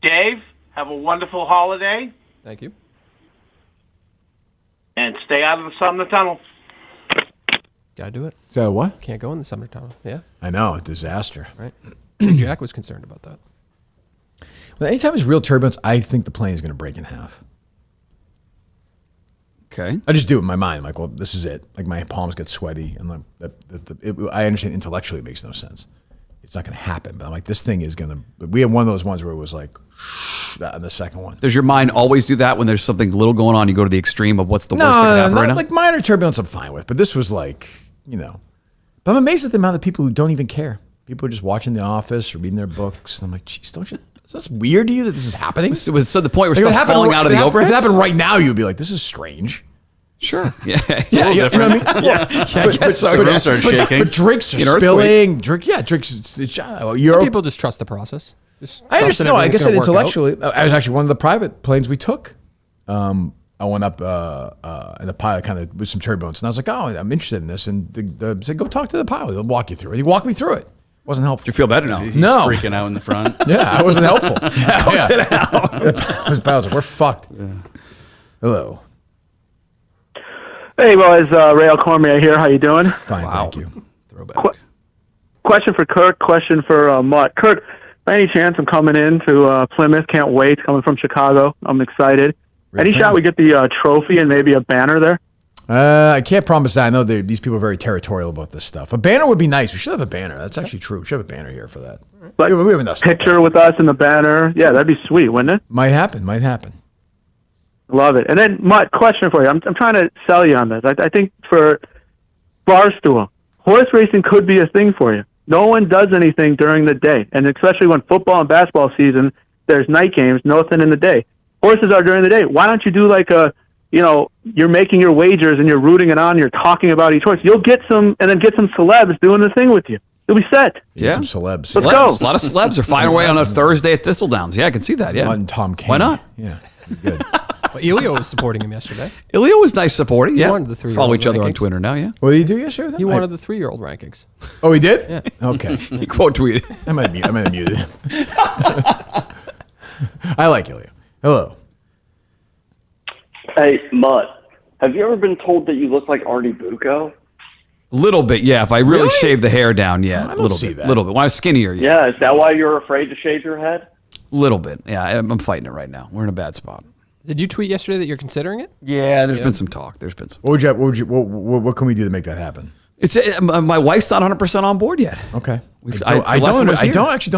Dave, have a wonderful holiday. Thank you. And stay out of the sun in the tunnel. Gotta do it. So what? Can't go in the summer tunnel. Yeah. I know. A disaster. Right. Big Jack was concerned about that. Well, anytime there's real turbulence, I think the plane is going to break in half. Okay. I just do it in my mind. I'm like, well, this is it. Like my palms get sweaty, and I understand intellectually it makes no sense. It's not going to happen. But I'm like, this thing is going to. We had one of those ones where it was like, and the second one. Does your mind always do that when there's something little going on? You go to the extreme of what's the worst that can happen right now? Like minor turbulence, I'm fine with. But this was like, But I'm amazed at the amount of people who don't even care. People are just watching The Office or reading their books. And I'm like, geez, don't you Is this weird to you that this is happening? So the point where Like, stuff's falling out of the overheads? If it happened right now, you'd be like, this is strange. Sure. Yeah. Yeah, little you know what I mean? different. Yeah, I guess so. The room started shaking. But drinks are An earthquake. spilling. Drinks. Some people just trust the process. Just I trust that understand. No, I everything's guess gonna work out. intellectually, I was actually one of the private planes we took. I went up and the pilot kind of with some turbulence, and I was like, "Oh, I'm interested in this." And the said, "Go talk to the pilot. He'll walk you through it." He walked me through it. Wasn't helpful. Do you feel better now? He's No. freaking out in the front. Yeah, I wasn't helpful. I was like, we're fucked. Yeah. Hello. Hey, boys. Rail Cormier here. How you doing? Fine, thank you. Throwback. Question for Kirk. Question for Mutt. Kirk, by any chance, I'm coming in to Plymouth. Can't wait. Coming from Chicago. I'm excited. Any shot we get the trophy and maybe a banner there? I can't promise that. I know these people are very territorial about this stuff. A banner would be nice. We should have a banner. That's actually true. We should have a banner here for that. Like, we have enough stuff. picture with us in the banner. Yeah, that'd be sweet, wouldn't it? Might happen. Love it. And then, Mutt, question for you. I'm trying to sell you on this. I think for Barstool, horse racing could be a thing for you. No one does anything during the day, and especially when football and basketball season, there's night games, nothing in the day. Horses are during the day. Why don't you do like you're making your wagers and you're rooting it on, you're talking about each horse. You'll get some celebs doing the thing with you. You'll be set. Yeah. Some celebs. Let's go. A lot of celebs are flying away on a Thursday at Thistledowns. Yeah, I can see that. Yeah. And Tom Kane. Why not? Yeah. Good. Well, Elio was supporting him yesterday. Ilya was nice supporting. He Yeah. wanted the 3-year-old Follow each other on rankings. Twitter now, yeah. What did he do yesterday? He wanted the 3-year-old rankings. Oh, he did? Yeah. Okay. He quote tweeted. I might have muted him. I like Ilya. Hello. Hey, Mutt, have you ever been told that you look like Artie Bucco? Little bit, yeah. If I really shave the hair down, yeah. I A don't little see bit. that. Little bit. When I was skinnier, yeah. Yeah, is that why you're afraid to shave your head? Little bit. Yeah, I'm fighting it right now. We're in a bad spot. Did you tweet yesterday that you're considering it? Yeah, there's been some talk. There's been some. What can we do to make that happen? It's my wife's not 100% on board yet. Okay. I don't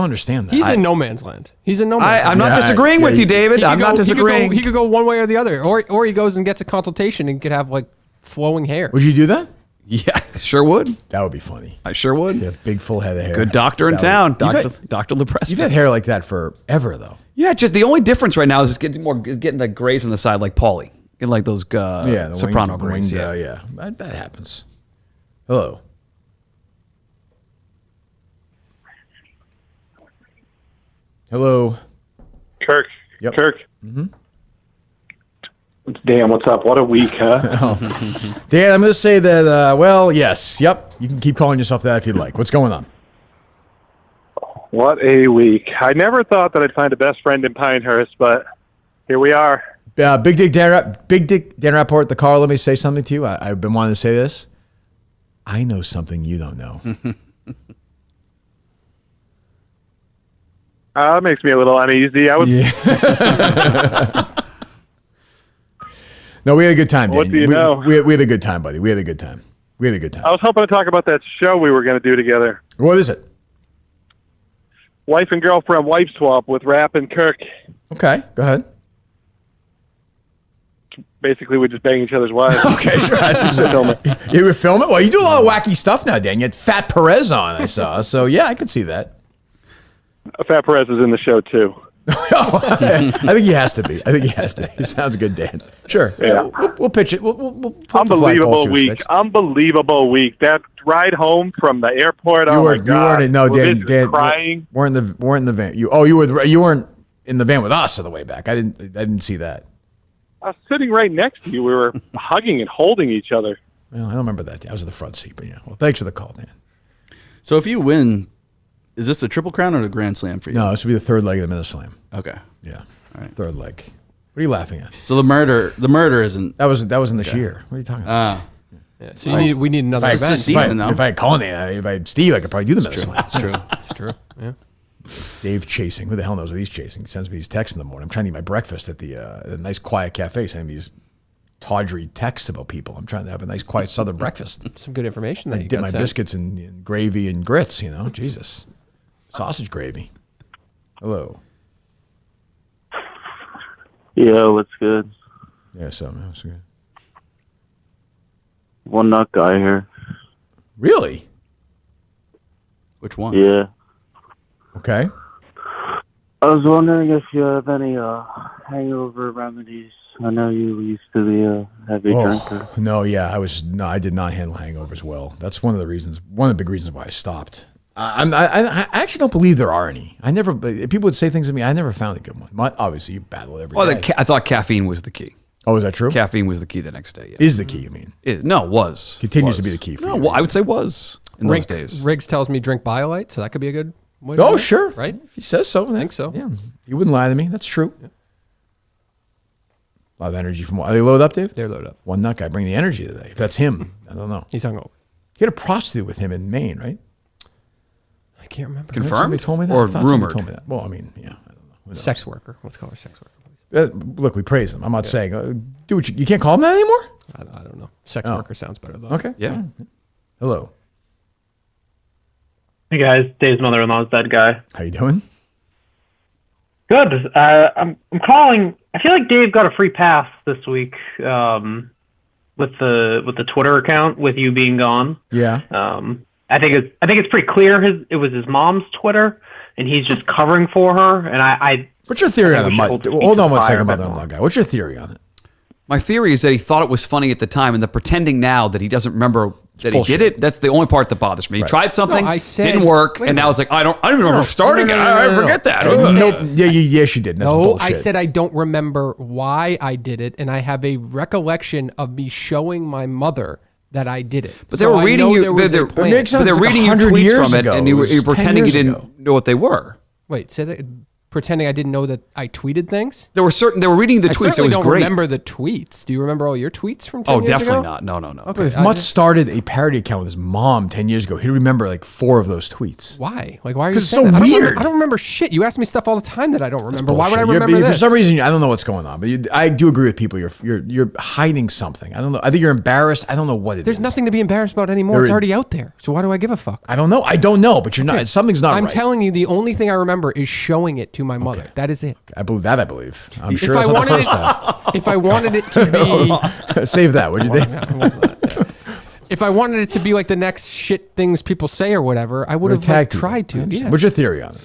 understand that. He's in no man's land. He's in no man's land. I'm not disagreeing with you, David. I'm not disagreeing. He could go one way or the other, or he goes and gets a consultation and could have like flowing hair. Would you do that? Yeah, sure would. That would be funny. I sure would. Yeah, big full head of hair. Good doctor in town, Dr. Lepresky. You've had hair like that forever, though. Yeah, just the only difference right now is it's getting the grays on the side like Paulie. Getting like those the soprano winged, grays. yeah. That happens. Hello. Hello. Kirk. Yep. Kirk. Mm-hmm. Damn, what's up? What a week, huh? Dan, I'm going to say that, yes. Yep. You can keep calling yourself that if you'd like. What's going on? What a week. I never thought that I'd find a best friend in Pinehurst, but here we are. Big Dick Dan Rapport at the car. Let me say something to you. I've been wanting to say this. I know something you don't know. That makes me a little uneasy. No, we had a good time, Dan. What do you know? We had a good time, buddy. We had a good time. I was hoping to talk about that show we were going to do together. What is it? Wife and girlfriend wife swap with Rapp and Kirk. Okay, go ahead. Basically, we just bang each other's wives. Okay, sure. You were filming? Well, you do a lot of wacky stuff now, Dan. You had Fat Perez on, I saw. So, yeah, I could see that. Fat Perez is in the show, too. I think he has to be. He sounds good, Dan. Sure. Yeah. We'll pitch it. We'll put the Unbelievable flagpole week. Unbelievable week. That ride home from the airport. You weren't Dan. Crying. Weren't in the van. You weren't in the van with us on the way back. I didn't see that. I was sitting right next to you. We were hugging and holding each other. Well, I don't remember that. I was in the front seat, but yeah. Well, thanks for the call, Dan. So if you win, is this the Triple Crown or the Grand Slam for you? No, this would be the third leg of the Minute Slam. Okay. Yeah. All right. Third leg. What are you laughing at? So the murder isn't. That was in this year. What are you talking about? Yeah. So we need another It's event. this season, though. If I had Colin, if I had Steve, I could probably do the Minute Slam. It's true. It's true. Yeah. Dave chasing. Who the hell knows what he's chasing? He sends me these texts in the morning. I'm trying to eat my breakfast at the nice quiet cafe, sending me these tawdry texts about people. I'm trying to have a nice quiet southern breakfast. Some good information that I you dip got my sent. biscuits in gravy and grits, Jesus. Sausage gravy. Hello. Yeah, what's good? Yeah, something else good. One nut guy here. Really? Which one? Yeah. Okay. I was wondering if you have any hangover remedies. I know you used to be a heavy drinker. No, yeah, I did not handle hangovers well. That's one of the big reasons why I stopped. I actually don't believe there are any. People would say things to me. I never found a good one. Obviously, you battle it every day. I thought caffeine was the key. Oh, is that true? Caffeine was the key the next day. Yeah. Is the key, you mean? Was. Continues to be the key for you. No, I would say was in those days. Riggs tells me drink BioLite, so that could be a good way to do it, sure. Right? If he says so. I think so. Yeah. You wouldn't lie to me. That's true. Yeah. A lot of energy from... Are they loaded up, Dave? They're loaded up. One nut guy. Bring the energy today. If that's him, I don't know. He's hungover. He had a prostitute with him in Maine, right? I can't remember. Confirmed? Somebody told me that. Or I thought somebody rumored? told me that. Well, I mean, yeah. I don't know. Sex worker. Let's call her sex worker. Look, we praise him. I'm not saying do what you can't call him that anymore. I don't know. Sex worker sounds better though. Okay. Yeah. Hello. Hey guys, Dave's mother-in-law's dead guy. How you doing? Good. I'm calling. I feel like Dave got a free pass this week with the Twitter account with you being gone. Yeah. I think it's pretty clear it was his mom's Twitter, and he's just covering for her. And I What's your theory on it? Hold on one second, mother-in-law guy. What's your theory on it? My theory is that he thought it was funny at the time, and the pretending now that he doesn't remember that he did it. That's the only part that bothers me. He tried something, didn't work, and now it's like I don't remember starting it. I forget that. Yes, you did. That's bullshit. I said I don't remember why I did it, and I have a recollection of me showing my mother that I did it. But they were reading you. They're reading you tweets from it, and you were pretending you didn't know what they were. Wait, say that. Pretending I didn't know that I tweeted things? They were reading the tweets. I certainly it was don't great. remember the tweets. Do you remember all your tweets from 10 years ago? Oh, definitely not. No. Okay, if Mutt started a parody account with his mom 10 years ago, he'd remember like 4 of those tweets. Why? Like, why are you Because it's saying so that? weird. I don't remember shit. You ask me stuff all the time that I don't remember. Why would I Bullshit. remember this? For some reason, I don't know what's going on, but I do agree with people. You're hiding something. I don't know. I think you're embarrassed. I don't know what it is. There's nothing to be embarrassed about anymore. It's already out there. So why do I give a fuck? I don't know. I don't know, but you're not. Something's not I'm right. telling you, the only thing I remember is showing it to my mother. That is it. I believe that. I'm sure that's not the first time. If I wanted it to be... Save that, would you, Dave? If I wanted it to be like the next shit things people say or whatever, I would have tried to. Yeah. What's your theory on it?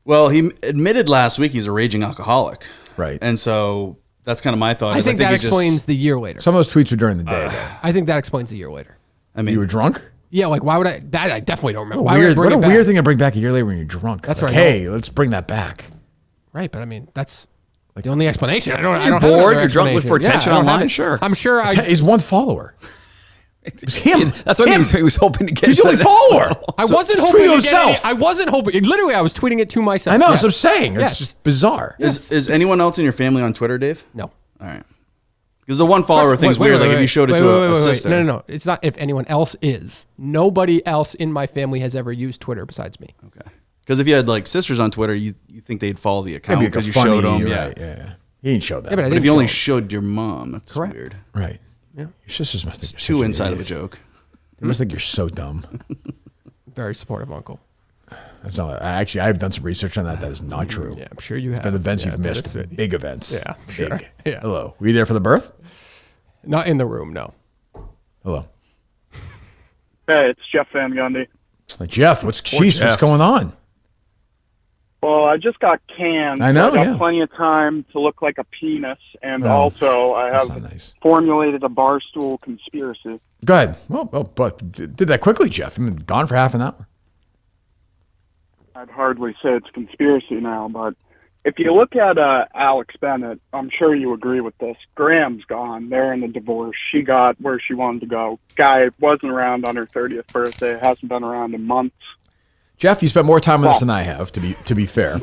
Well, he admitted last week he's a raging alcoholic. Right. And so that's kind of my thought. I think that explains the year later. Some of those tweets were during the day, though. I think that explains the year later. I mean, you were drunk? Yeah, like why would I? That I definitely don't remember. What a weird thing to bring back a year later when you're drunk. That's like, right. Hey, let's bring that back. Right, but I mean, that's the only explanation. I don't You're have bored. another You're drunk with for explanation. attention I don't have online. it. Sure. I'm sure. He's one follower. It's him. That's what he was hoping to get. He's the only follower. I wasn't tweet hoping to himself. get any, I wasn't hoping. Literally, I was tweeting it to myself. I know. Yeah. That's what I'm saying. It's Yes. just bizarre. Is anyone else in your family on Twitter, Dave? No. All right. Because the one follower thing's weird. Like if you showed it to a sister. No. It's not if anyone else is. Nobody else in my family has ever used Twitter besides me. Okay. Because if you had like sisters on Twitter, you think they'd follow the account Maybe like because a you funny, showed them. right, yeah. He didn't show that. Yeah, but I But didn't if you only show it. showed your mom, that's Correct. weird. Right. Yeah. Your sisters must think you're Too such an inside of a idiot. joke. They must think you're so dumb. Very supportive uncle. That's not. Actually, I've done some research on that. That is not true. Yeah, I'm sure you have. Been events Yeah, you've missed. Big events. Yeah, Big. sure. Yeah. Hello. Were you there for the birth? Not in the room, no. Hello. Hey, it's Jeff Van Gundy. Jeff, what's going on? Well, I just got canned. I know, So I got yeah. plenty of time to look like a penis, and also I that's have not nice. formulated a Barstool conspiracy. Go ahead. Well, but did that quickly, Jeff. You've been gone for half an hour. I'd hardly say it's a conspiracy now, but if you look at Alex Bennett, I'm sure you agree with this. Graham's gone. They're in the divorce. She got where she wanted to go. Guy wasn't around on her 30th birthday. Hasn't been around in months. Jeff, you spent more time with us than I have. To be fair,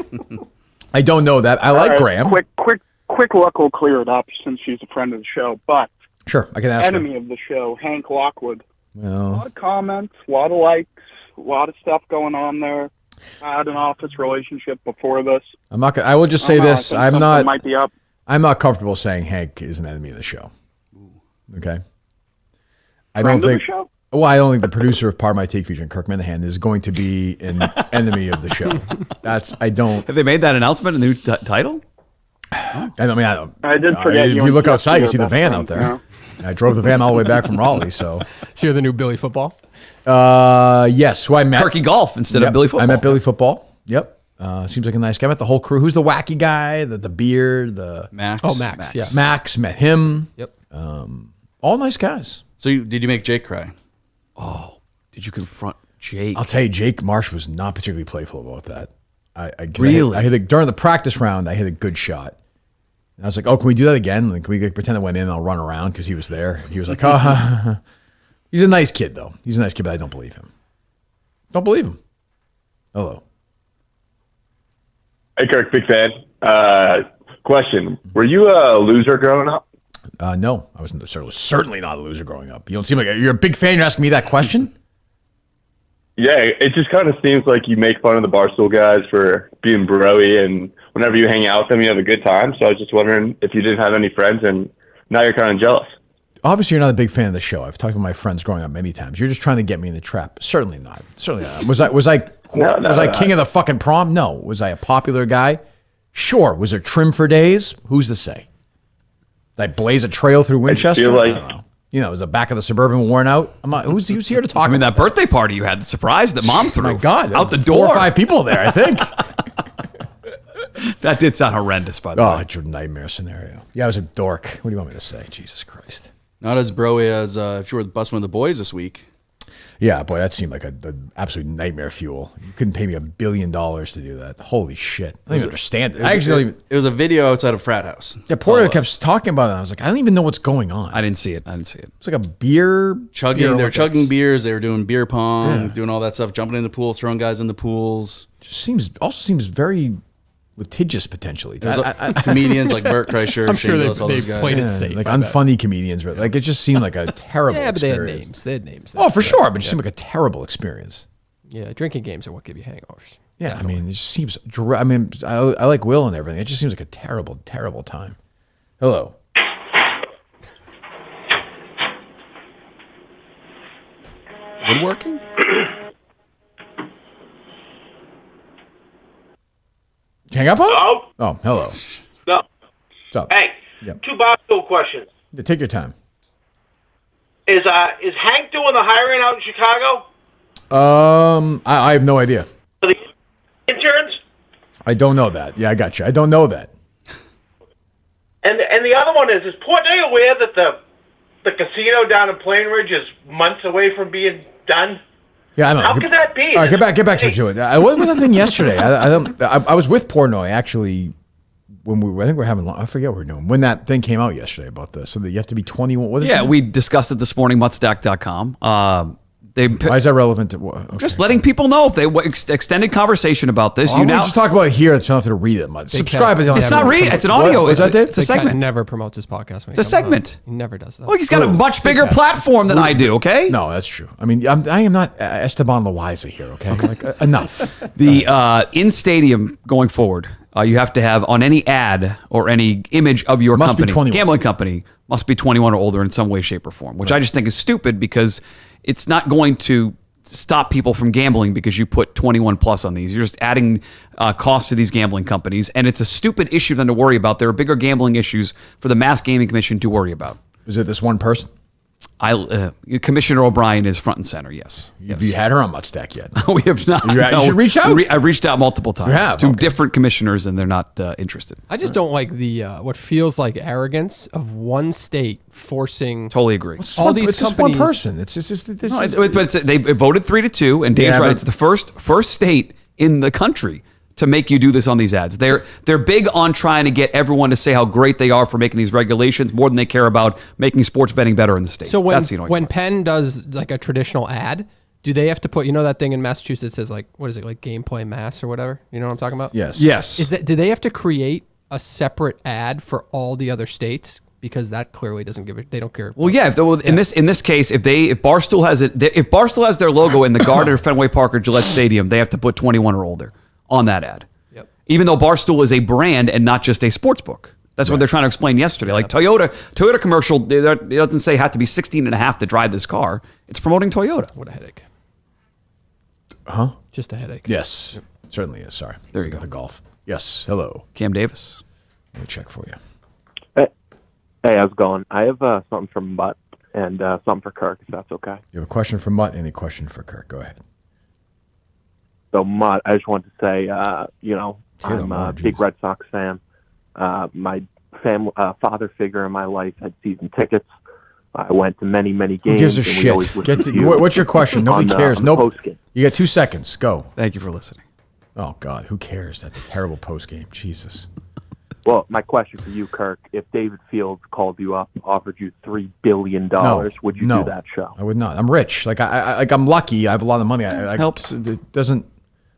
I don't know that. I like Graham. Quick look will clear it up since she's a friend of the show. But Sure, I can ask her. enemy of the show, Hank Lockwood. A lot Well, of comments, a lot of likes, a lot of stuff going on there. I had an office relationship before this. I'm not. I will just say I don't know, I this. think I'm something not. Might be up. I'm not comfortable saying Hank is an enemy of the show. Okay. I don't Friend of the think. show? Well, I don't think the producer of Part of My Take featuring Kirk Minahan is going to be an enemy of the show. I don't. Have they made that announcement in the new title? I don't. I did forget If you you and look Jeff outside, you were see the best van out friends, there. I drove the van all the way back from Raleigh. So you're the new Billy Football? yes. So I met Turkey Golf instead Yep, of Billy Football. I met Billy Football. Yep. Seems like a nice guy. Met the whole crew. Who's the wacky guy? The beard, the Max. Oh, Max. Yeah. Max, met him. Yep. All nice guys. So did you make Jake cry? Oh, did you confront Jake? I'll tell you, Jake Marsh was not particularly playful about that. Really? I hit during the practice round, I hit a good shot. And I was like, oh, can we do that again? Like, can we pretend I went in and I'll run around because he was there? He was like, oh, he's a nice kid, though. He's a nice kid, but I don't believe him. Don't believe him. Hello. Hey, Kirk, big fan. Question. Were you a loser growing up? No, I was certainly not a loser growing up. You don't seem like you're a big fan. You're asking me that question? Yeah, it just kind of seems like you make fun of the Barstool guys for being broy, and whenever you hang out with them, you have a good time. So I was just wondering if you didn't have any friends, and now you're kind of jealous. Obviously, you're not a big fan of the show. I've talked to my friends growing up many times. You're just trying to get me in the trap. Certainly not. Certainly not. Was I king of the fucking prom? No. Was I a popular guy? Sure. Was there trim for days? Who's to say? Did I blaze a trail through Winchester? I don't know. You know, was the back of the Suburban worn out? Who's here to talk I mean, about that birthday party you had, the surprise that mom threw. My God. Out the 4 door. or 5 people there, I think. That did sound horrendous, by the way. Oh, it's a nightmare scenario. Yeah, I was a dork. What do you want me to say? Jesus Christ. Not as broy as if you were busting with the boys this week. Yeah, boy, that seemed like an absolute nightmare fuel. You couldn't pay me $1 billion to do that. Holy shit. I don't even understand it. It was a video outside of frat house. Yeah, Portnoy kept talking about it. I was like, I don't even know what's going on. I didn't see it. It's like a beer. Chugging. They're chugging beers. They were doing beer pong, doing all that stuff, jumping in the pools, throwing guys in the pools. Just seems very litigious potentially. There's comedians like Bert Kreischer, I'm sure Shameless, all they those guys. played it safe. Like unfunny comedians, but like it just seemed like a terrible Yeah, but they had experience. names. They had names. Oh, for sure, but it seemed like a terrible experience. Yeah, drinking games are what give you hangovers. Yeah, definitely. I mean, it just seems. I mean, I like Will and everything. It just seems like a terrible, terrible time. Hello. Woodworking? Hang up on? Hello? Oh, hello. No. What's up? Hey, Yep. 2 Barstool questions. Yeah, take your time. Is Hank doing the hiring out in Chicago? I have no idea. For the interns? I don't know that. Yeah, I got you. I don't know that. And the other one is Portnoy aware that the casino down in Plain Ridge is months away from being done? Yeah, I don't know. How could that be? All right, get back to it. What was that thing yesterday? I was with Portnoy actually when I think we're having. I forget what we're doing when that thing came out yesterday about this. So that you have to be 21. What is it? We discussed it this morning. Muttstack.com. Why is that relevant? Okay. Just letting people know if they extended conversation about this. You now just talk about it here. It's not to read it much. Subscribe. It's not read. It's an audio. It's a segment. Never promotes his podcast. It's a segment. He never does that. Well, he's got a much bigger platform than I do. Okay. No, that's true. I mean, I am not Esteban Loaiza here. Okay, like enough. The in stadium going forward, you have to have on any ad or any image of your Must be company, 21. gambling company, must be 21 or older in some way, shape, or form. Which I just think is stupid because it's not going to stop people from gambling because you put 21 plus on these. You're just adding cost to these gambling companies, and it's a stupid issue then to worry about. There are bigger gambling issues for the Mass Gaming Commission to worry about. Is it this one person? Commissioner O'Brien is front and center. Yes. Have you had her on Muttstack yet? We have not. You should reach out. I've reached out multiple times You have? to Okay. different commissioners, and they're not interested. I just don't like the what feels like arrogance of one state forcing. Totally agree. All these it's just companies. one person. It's just this. No, they voted 3-2, and Dave's Yeah, right. but- It's the first state in the country to make you do this on these ads. They're big on trying to get everyone to say how great they are for making these regulations more than they care about making sports betting better in the state. So That's the annoying when part. Penn does like a traditional ad, do they have to put that thing in Massachusetts says like what is it like gameplay mass or whatever? You know what I'm talking about? Yes. Do they have to create a separate ad for all the other states? Because that clearly doesn't give it. They don't care. Well, yeah. In this case, if Barstool has it, if Barstool has their logo in the Garden or Fenway Park or Gillette Stadium, they have to put 21 or older on that ad. Yep. Even though Barstool is a brand and not just a sports book. That's what they're trying to explain yesterday. Like Toyota commercial, it doesn't say have to be 16 and a half to drive this car. It's promoting Toyota. What a headache. Huh? Just a headache. Yes, certainly is. Sorry. There you go. The golf. Yes. Hello. Cam Davis. Let me check for you. Hey, how's it going? I have something for Mutt and something for Kirk, if that's okay. You have a question for Mutt? Any question for Kirk? Go ahead. So, Mutt, I just want to say, you know, Taylor I'm Moore, a big geez. Red Sox fan. My father figure in my life had season tickets. I went to many, many Who games. gives a and we shit? always listened to you What's your question? Nobody on cares. the Nope. postgame. You got 2 seconds. Go. Thank you for listening. Oh God, who cares? That's a terrible post game. Jesus. Well, my question for you, Kirk, if David Fields called you up, offered you $3 billion, would you do that show? I would not. I'm rich. Like I'm lucky. I have a lot of money. Helps. It doesn't.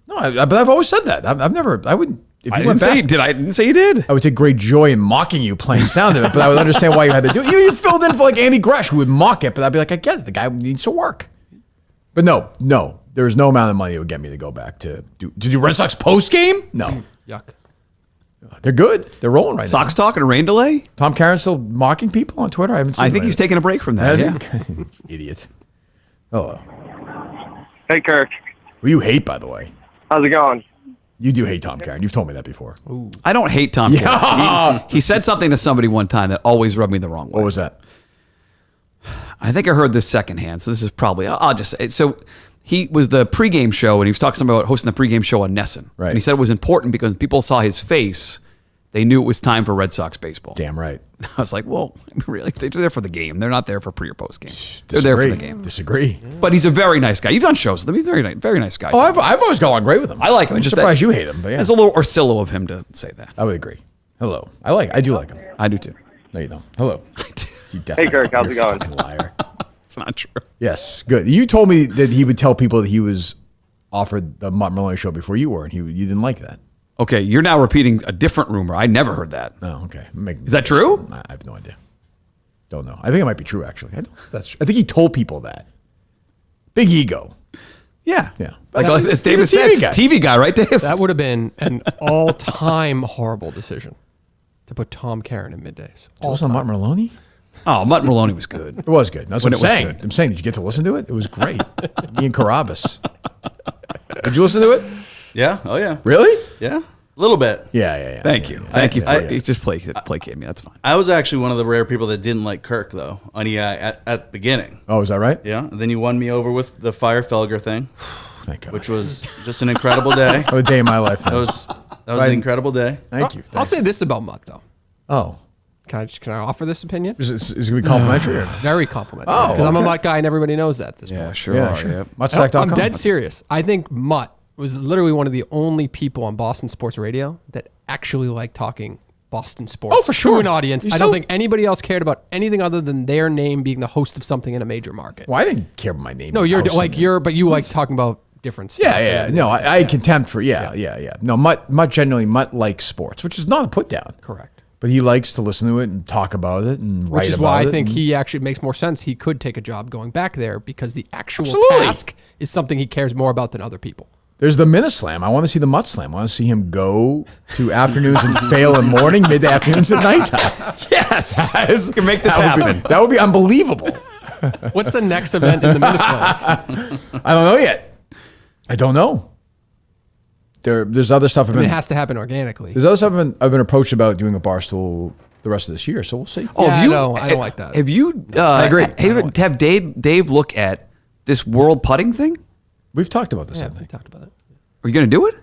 No, but I've always said that. I've never. I would. If you went back, I didn't say you did. I would take great joy in mocking you playing sound of it, but I would understand why you had to do it. You filled in for like Andy Gresh, who would mock it, but I'd be like, I get it. The guy needs to work. But no, there's no amount of money that would get me to go back to do Red Sox post game. No, Yuck. They're good. They're rolling right now. Sox talk and a rain delay. Tom Caron's still mocking people on Twitter. I haven't seen. I think he's taking a break from that. Has Yeah. he? Idiot. Hello. Hey, Kirk. Who you hate, by the way? How's it going? You do hate Tom Caron. You've told me that before. I don't hate Tom Yeah. Caron. He said something to somebody one time that always rubbed me the wrong way. What was that? I think I heard this secondhand, so this is probably, I'll just say, so he was the pregame show, and he was talking to somebody about hosting the pregame show on Nesson. Right. And he said it was important because people saw his face, they knew it was time for Red Sox baseball. Damn right. And I was like, well, really? They're there for the game. They're not there for pre or post game. They're there for the game. Disagree. But he's a very nice guy. You've done shows with him. He's a very nice guy. Oh, I've always got along great with him. I like him. I'm Just surprised that- you hate him, but yeah. It's a little Orsillo of him to say that. I would agree. Hello. I do like him. I do too. No, you don't. Hello. You Hey, Kirk, how's it you're a going? fucking liar. It's not true. Yes, good. You told me that he would tell people that he was offered the Mutt Maloney show before you were, and you didn't like that. Okay, you're now repeating a different rumor. I never heard that. Oh, okay. Is that true? I have no idea. Don't know. I think it might be true, actually. I think he told people that. Big ego. Yeah. Yeah. Like He's as a David said, TV guy. TV guy, right, Dave? That would have been an all-time horrible decision to put Tom Caron in middays. It was on Mutt Maloney? Oh, Mutt Maloney was good. It was good. That's When what I'm it was saying. good. I'm saying, did you get to listen to it? It was great. Me and Carabas. Did you listen to it? Yeah. Oh yeah. Really? Yeah. A little bit. Yeah. Thank you. Thank you. It's just placate me. That's fine. I was actually one of the rare people that didn't like Kirk though on EI at the beginning. Oh, is that right? Yeah. And then you won me over with the Fire Felger thing. Thank God. Which was just an incredible day. A day in my life. That was an incredible day. Thank you. I'll say this about Mutt though. Oh. Can I offer this opinion? Is it going to be complimentary? Or? Very complimentary. Oh, because I'm a okay. Mutt guy and everybody knows that at this point. Sure Yeah, are. sure. Yep. Muttstack.com. I'm dead serious. I think Mutt was literally one of the only people on Boston sports radio that actually liked talking Boston sports Oh, for sure. to an audience. He's I don't so- think anybody else cared about anything other than their name being the host of something in a major market. Well, I didn't care about my name. No, but you like talking about different stuff. Yeah. No, I had contempt for, yeah. No, Mutt likes sports, which is not a put down. Correct. But he likes to listen to it and talk about it and write Which is about why I it think and- he actually makes more sense. He could take a job going back there because the actual Absolutely. task is something he cares more about than other people. There's the Minute Slam. I want to see the Mutt Slam. I want to see him go to afternoons and fail in morning, mid-afternoons at nighttime. Yes. You can make this That would be- happen. that would be unbelievable. What's the next event in the Minute Slam? I don't know yet. I don't know. There's other stuff. I mean, it has to happen organically. There's other stuff I've been approached about doing a Barstool the rest of this year, so we'll see. Oh, Yeah, have you? no, I don't like that. Have you? I agree. Have Dave look at this world putting thing? We've talked about this, Yeah, I we think. talked about it. Are you going to do it?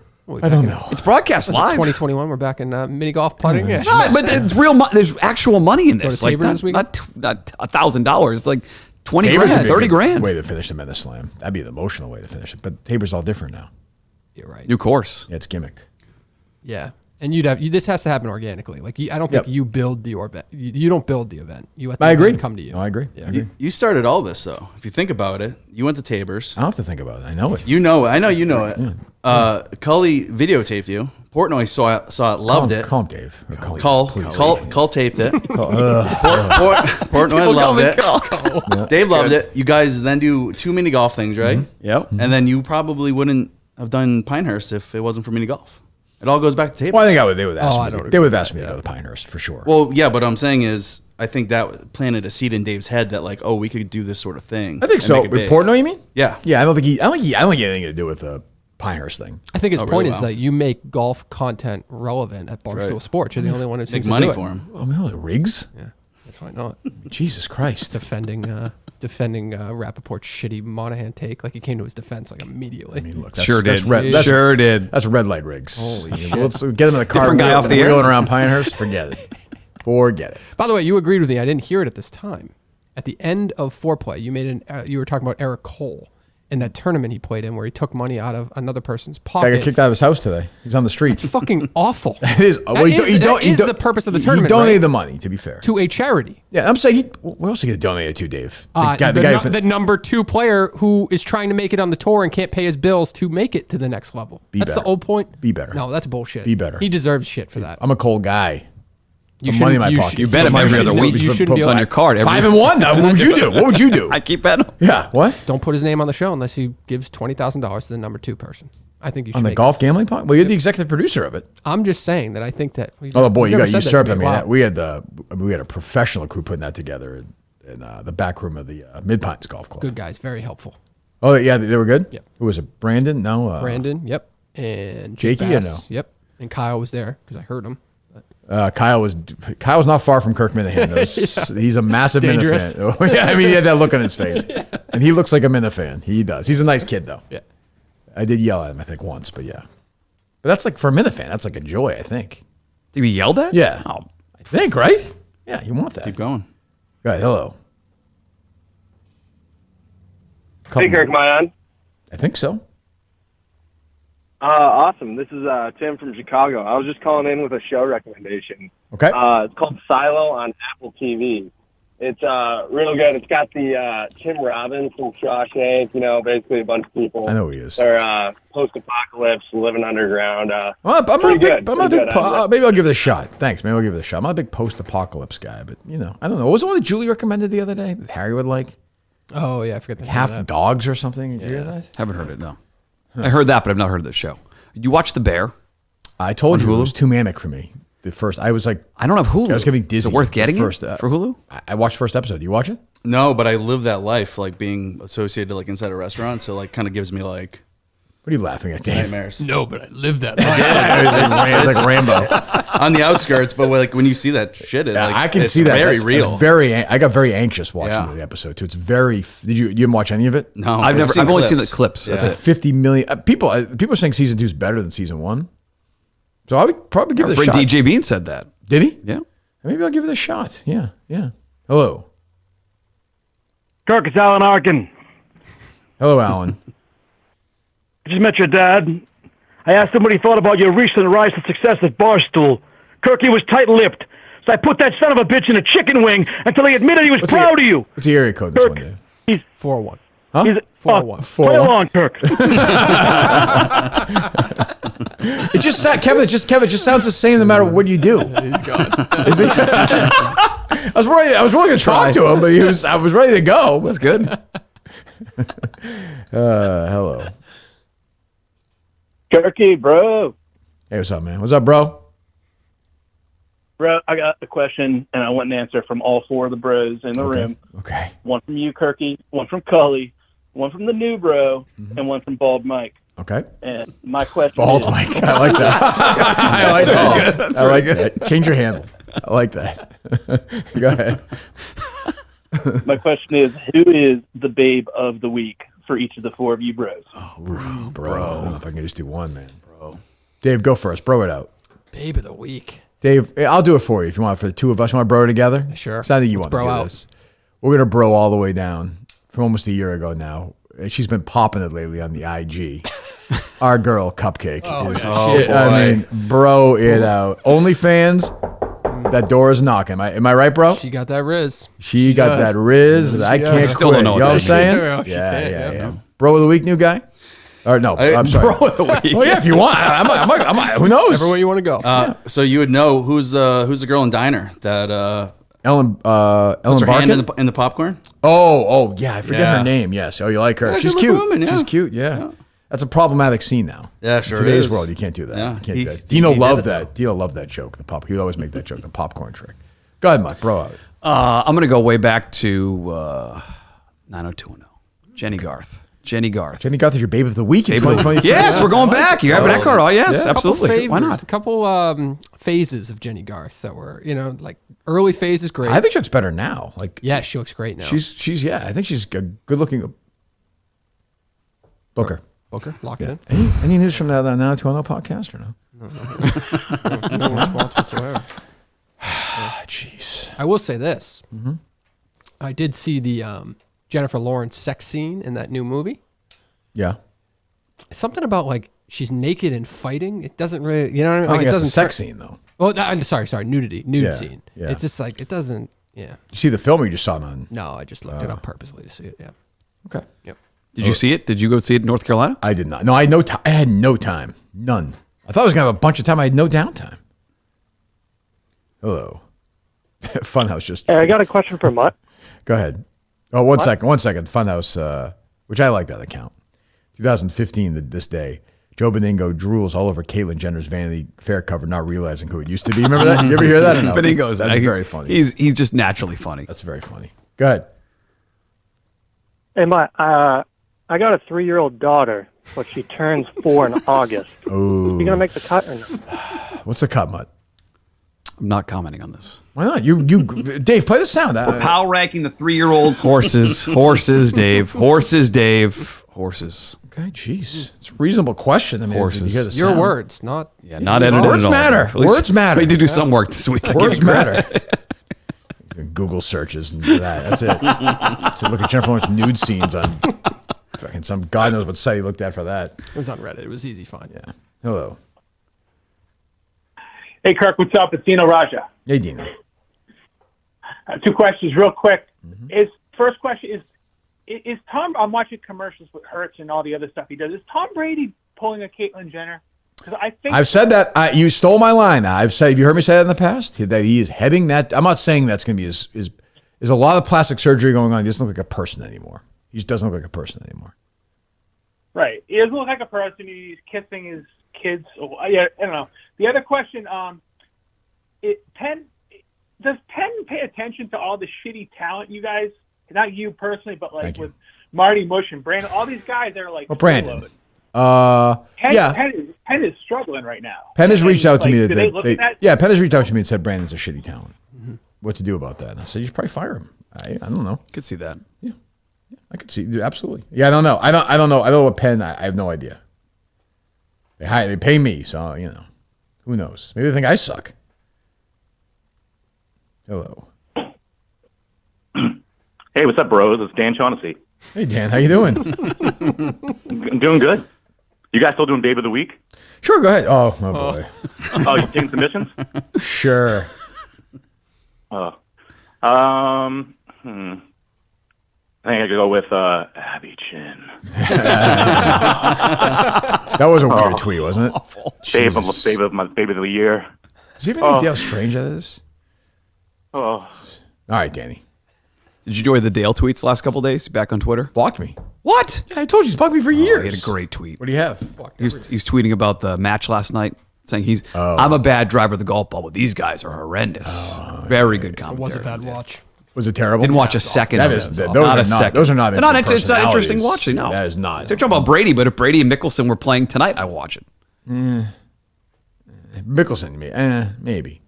I don't know. It's broadcast live. 2021, we're back in mini golf putting. Yeah. No, but it's real. There's actual money in Go to this. Like Tabor this weekend? not $1,000. Like 20 Tabor's grand, would be a 30 good grand. way to finish the Minute Slam. That'd be the emotional way to finish it. But Tabor's all different now. You're right. New course. Yeah, it's gimmicked. Yeah. And this has to happen organically. Like I don't think you build the event. You don't build the event. You let the I agree. event come to you. No, I agree. Yeah. I agree. You started all this though. If you think about it, you went to Tabor's. I don't have to think about it. I know it. You know it. I know you know it. Cully videotaped you. Portnoy saw it, loved it. Calm Dave. Or Cully, Cull please. taped it. Portnoy Portnoy loved it. Dave loved it. You guys then do 2 mini golf things, right? Yep. And then you probably wouldn't have done Pinehurst if it wasn't for mini golf. It all goes back to Tabor's. Well, I think they would ask I me. don't They would have agree asked me with to go to Pinehurst for sure. Well, yeah, but what I'm saying is, I think that planted a seed in Dave's head that like, oh, we could do this sort of thing. I think and so. make it With big. Portnoy, you mean? Yeah. Yeah, I don't think he anything to do with the Pinehurst thing. I think his Oh, point really? is Wow. that you make golf content relevant at Barstool Right. Sports. You're the only one who Make seems money to do for it. him. Oh, man, Riggs? Yeah, that's why not Jesus Christ. defending defending Rappaport's shitty Monahan take. Like he came to his defense like immediately. I mean, look, Sure did. That's red light rigs. Holy shit. Let's get him in the car. Different guy off the air. Wheeling around Pinehurst. Forget it. Forget it. By the way, you agreed with me. I didn't hear it at this time. At the end of foreplay, you were talking about Eric Cole in that tournament he played in where he took money out of another person's I pocket. got kicked out of his house today. He's on the streets. It's fucking awful. It is. That is the purpose of the tournament. He donated right? the money, to be fair. To a charity. Yeah, I'm saying, what else are you going to donate it to, Dave? The number 2 player who is trying to make it on the tour and can't pay his bills to make it to the next level. That's better. the old point. Be better. No, that's bullshit. Be better. He deserves shit for that. I'm a cold guy. You Put money in my pocket. You bet him every other week. You shouldn't be on your card. 5-1. Now, what would you do? What would you do? I keep betting him. Yeah. What? Don't put his name on the show unless he gives $20,000 to the number 2 person. I think you should. On the make golf gambling pot? Well, you're the executive producer of it. I'm just saying that I think that. Oh boy, you got never said usurped. that to me. Wow. We had a professional crew putting that together in the back room of the Mid Pines Golf Club. Good guys, very helpful. Oh yeah, they were good. Yep. Who was it? Brandon? No. Brandon. Yep. And Jakey or no? Yep. And Kyle was there because I heard him. Kyle's not far from Kirk Minahan. He's a massive Mina Dangerous. fan. Yeah, I mean, he had that look on his face, and he looks like a Mina fan. He does. He's a nice kid, though. Yeah. I did yell at him, I think, once, but yeah. But that's like for a Mina fan. That's like a joy, I think. Did we yelled at? Yeah. Oh. I think, right? Yeah, you want that. Keep going. Go ahead. Hello. Hey, Kirk, am I on? I think so. Awesome. This is Tim from Chicago. I was just calling in with a show recommendation. Okay. It's called Silo on Apple TV. It's real good. It's got the Tim Robbins from Shawshank, basically a bunch of people. I know who he is. They're post-apocalypse, living underground. Maybe I'll give it a shot. Thanks. Maybe I'll give it a shot. I'm not a big post-apocalypse guy, but, I don't know. What was the one that Julie recommended the other day that Harry would like? Oh, yeah, I forget the name Half of that. dogs or something? Did you hear that? Haven't heard it, no. I heard that, but I've not heard of this show. You watch The Bear? I told On you it Hulu? was too manic for me. The first, I was like, I don't have Hulu. I was gonna be dizzy. Is it worth getting first, it for Hulu? I watched the first episode. Do you watch it? No, but I live that life, like being associated like inside a restaurant. So like, kind of gives me like. What are you laughing at, Dave? Nightmares. No, but I live that It's like Rambo on the outskirts, but like when you see that shit, I can it's see that. Very That's real. I got very anxious watching the episode too. It's very. You didn't watch any of it? No, I've only seen the clips. It's That's like 50 million people. People are saying season 2 is better than season 1. So I would probably give it a Our shot. friend DJ Bean said that. Did he? Yeah. Maybe I'll give it a shot. Yeah. Hello. Kirk, it's Alan Arkin. Hello, Alan. I just met your dad. I asked him what he thought about your recent rise to success at Barstool. Kirk, he was tight-lipped. So I put that son of a bitch in a chicken wing until he admitted he was proud of you. What's the area code this Kirk, one, Dave? He's 401. Huh? He's 401. Play along, Kirk. It just Kevin. It just sounds the same no matter what you do. He's gone. Is it? I was willing to talk to him, but I was ready to go. That's good. Hello. Kirky, bro. Hey, what's up, man? What's up, bro? Bro, I got a question, and I want an answer from all 4 of the bros in the room. Okay. One from you, Kirky, one from Cully, one from the new bro, and one from Bald Mike. Okay. And my question Bald is... Mike. I like that. I like that. I like that. Change your handle. I like that. Go ahead. My question is, who is the babe of the week for each of the 4 of you bros? Oh, bro. I don't know if I can just do one, man. Bro. Dave, go first. Bro it out. Babe of the week. Dave, I'll do it for you if you want. For the 2 of us, you want to bro together? Sure. So I think you Let's want to bro do out. this. We're gonna bro all the way down from almost a year ago now. She's been popping it lately on the IG. Our girl Cupcake is shit. I mean, bro it out. OnlyFans. That door is knocking. Am I right, bro? She got that Riz. She got that Riz. I can't Still quit. don't know You know what I'm what saying? that means. Yeah. Bro of the week, new guy. Or no, I'm sorry. Bro of the week. Well, yeah, if you want. Who knows? Everywhere you want to go. So you would know who's the girl in Diner that Ellen puts her Barkin? hand in the popcorn. Oh, yeah. I forget Yeah. her name. Yes. Oh, you like her? Yeah, She's good-looking cute. woman, yeah. She's cute. Yeah. That's a problematic scene now. Yeah, sure In today's is. world, you can't do that. Yeah. You can't do that. He Dino did loved it, that. Dino loved that joke. He would always make that joke, the popcorn trick. Go ahead, Mike. Bro out. I'm going to go way back to 90210. Jenny Garth. Jenny Garth. Jenny Garth is your babe of the week in 2023. Yes, we're going back. You have an Eckhart. Oh, yes, absolutely. Why not? A couple phases of Jenny Garth that were, like early phases, great. I think she looks better now. Yeah, she looks great now. She's I think she's a good looking. Booker, lock it in. Any news from that Now 210 podcast or no? No response whatsoever. Jeez. I will say this. Mm-hmm. I did see the Jennifer Lawrence sex scene in that new movie. Yeah. Something about she's naked and fighting. It doesn't really, you know what I mean? I think it that's doesn't a sex scene though. Oh, I'm sorry, nude Yeah, scene. yeah. It's just it doesn't. Yeah. You see the film or you just saw it on? No, I just looked it up purposely to see it. Yeah. Okay. Yep. Did you see it? Did you go see it in North Carolina? I did not. No, I had no time. I had no time. None. I thought I was gonna have a bunch of time. I had no downtime. Hello. Funhouse just. Hey, I got a question for Mutt. Go ahead. Oh, one second. Funhouse, which I like that account. 2015, this day, Joe Beningo drools all over Caitlyn Jenner's Vanity Fair cover, not realizing who it used to be. Remember that? You ever hear that? Or no? Beningo's That's very funny. He's just naturally funny. That's very funny. Go ahead. Hey, Mutt, I got a 3-year-old daughter, but she turns 4 in August. Ooh. You gonna make the cut or no? What's the cut, Mutt? I'm not commenting on this. Why not? You, Dave, play the sound. We're power ranking the 3-year-olds. Horses, Dave. Horses. Okay, jeez. It's a reasonable question. I mean, Horses. you hear the Your sound. words, not. Yeah, not edited Words at all. matter. At least Words matter. We did do some work this week. Words matter. Google searches and that. That's it. So look at Jennifer Lawrence nude scenes on fucking some God knows what site he looked at for that. It was on Reddit. It was easy find. Yeah. Hello. Hey, Kirk, what's up? It's Dino Raja. Hey, Dino. 2 questions real quick. Mm-hmm. First question is Tom, I'm watching commercials with Hurts and all the other stuff he does. Is Tom Brady pulling a Caitlyn Jenner? Because I think I've said that. You stole my line. I've said, have you heard me say that in the past? That he is heading that. I'm not saying that's going to be his. There's a lot of plastic surgery going on. He doesn't look like a person anymore. He just doesn't look like a person anymore. right. He doesn't look like a person. He's kissing his kids. Yeah, I don't know. The other question, does Penn pay attention to all the shitty talent you guys, not you personally, but with Marty Mush and Brandon, all these guys that are like, Well, Brandon. Penn is struggling right now. Penn has reached out to me. Penn has reached out to me and said Brandon's a shitty talent. What to do about that? And I said you should probably fire him. I don't know. Could see that. Yeah, I could see absolutely. Yeah, I don't know. I don't know. I don't know what Penn. I have no idea. They pay me, so who knows? Maybe they think I suck. Hello. Hey, what's up, bros? It's Dan Shaughnessy. Hey, Dan, how you doing? I'm doing good. You guys still doing Babe of the Week? Sure, go ahead. Oh, my boy. Oh, you taking submissions? Sure. I think I could go with Abby Chin. That was a weird tweet, wasn't it? Babe of the year. Does he have any idea how strange that is? Oh. All right, Danny. Did you enjoy the Dale tweets the last couple of days? Back on Twitter? Blocked me. What? Yeah, I told you he's blocked me for years. He had a great tweet. What do you have? He's tweeting about the match last night, saying I'm a bad driver of the golf ball, but these guys are horrendous. Very good commentary. It was a bad watch. Was it terrible? Didn't watch a second. That of is, it. those Not are a second. Those are not. They're not. It's not interesting personalities. watching. No, that is not. They're talking about Brady, but if Brady and Mickelson were playing tonight, I watch it. Mickelson, maybe.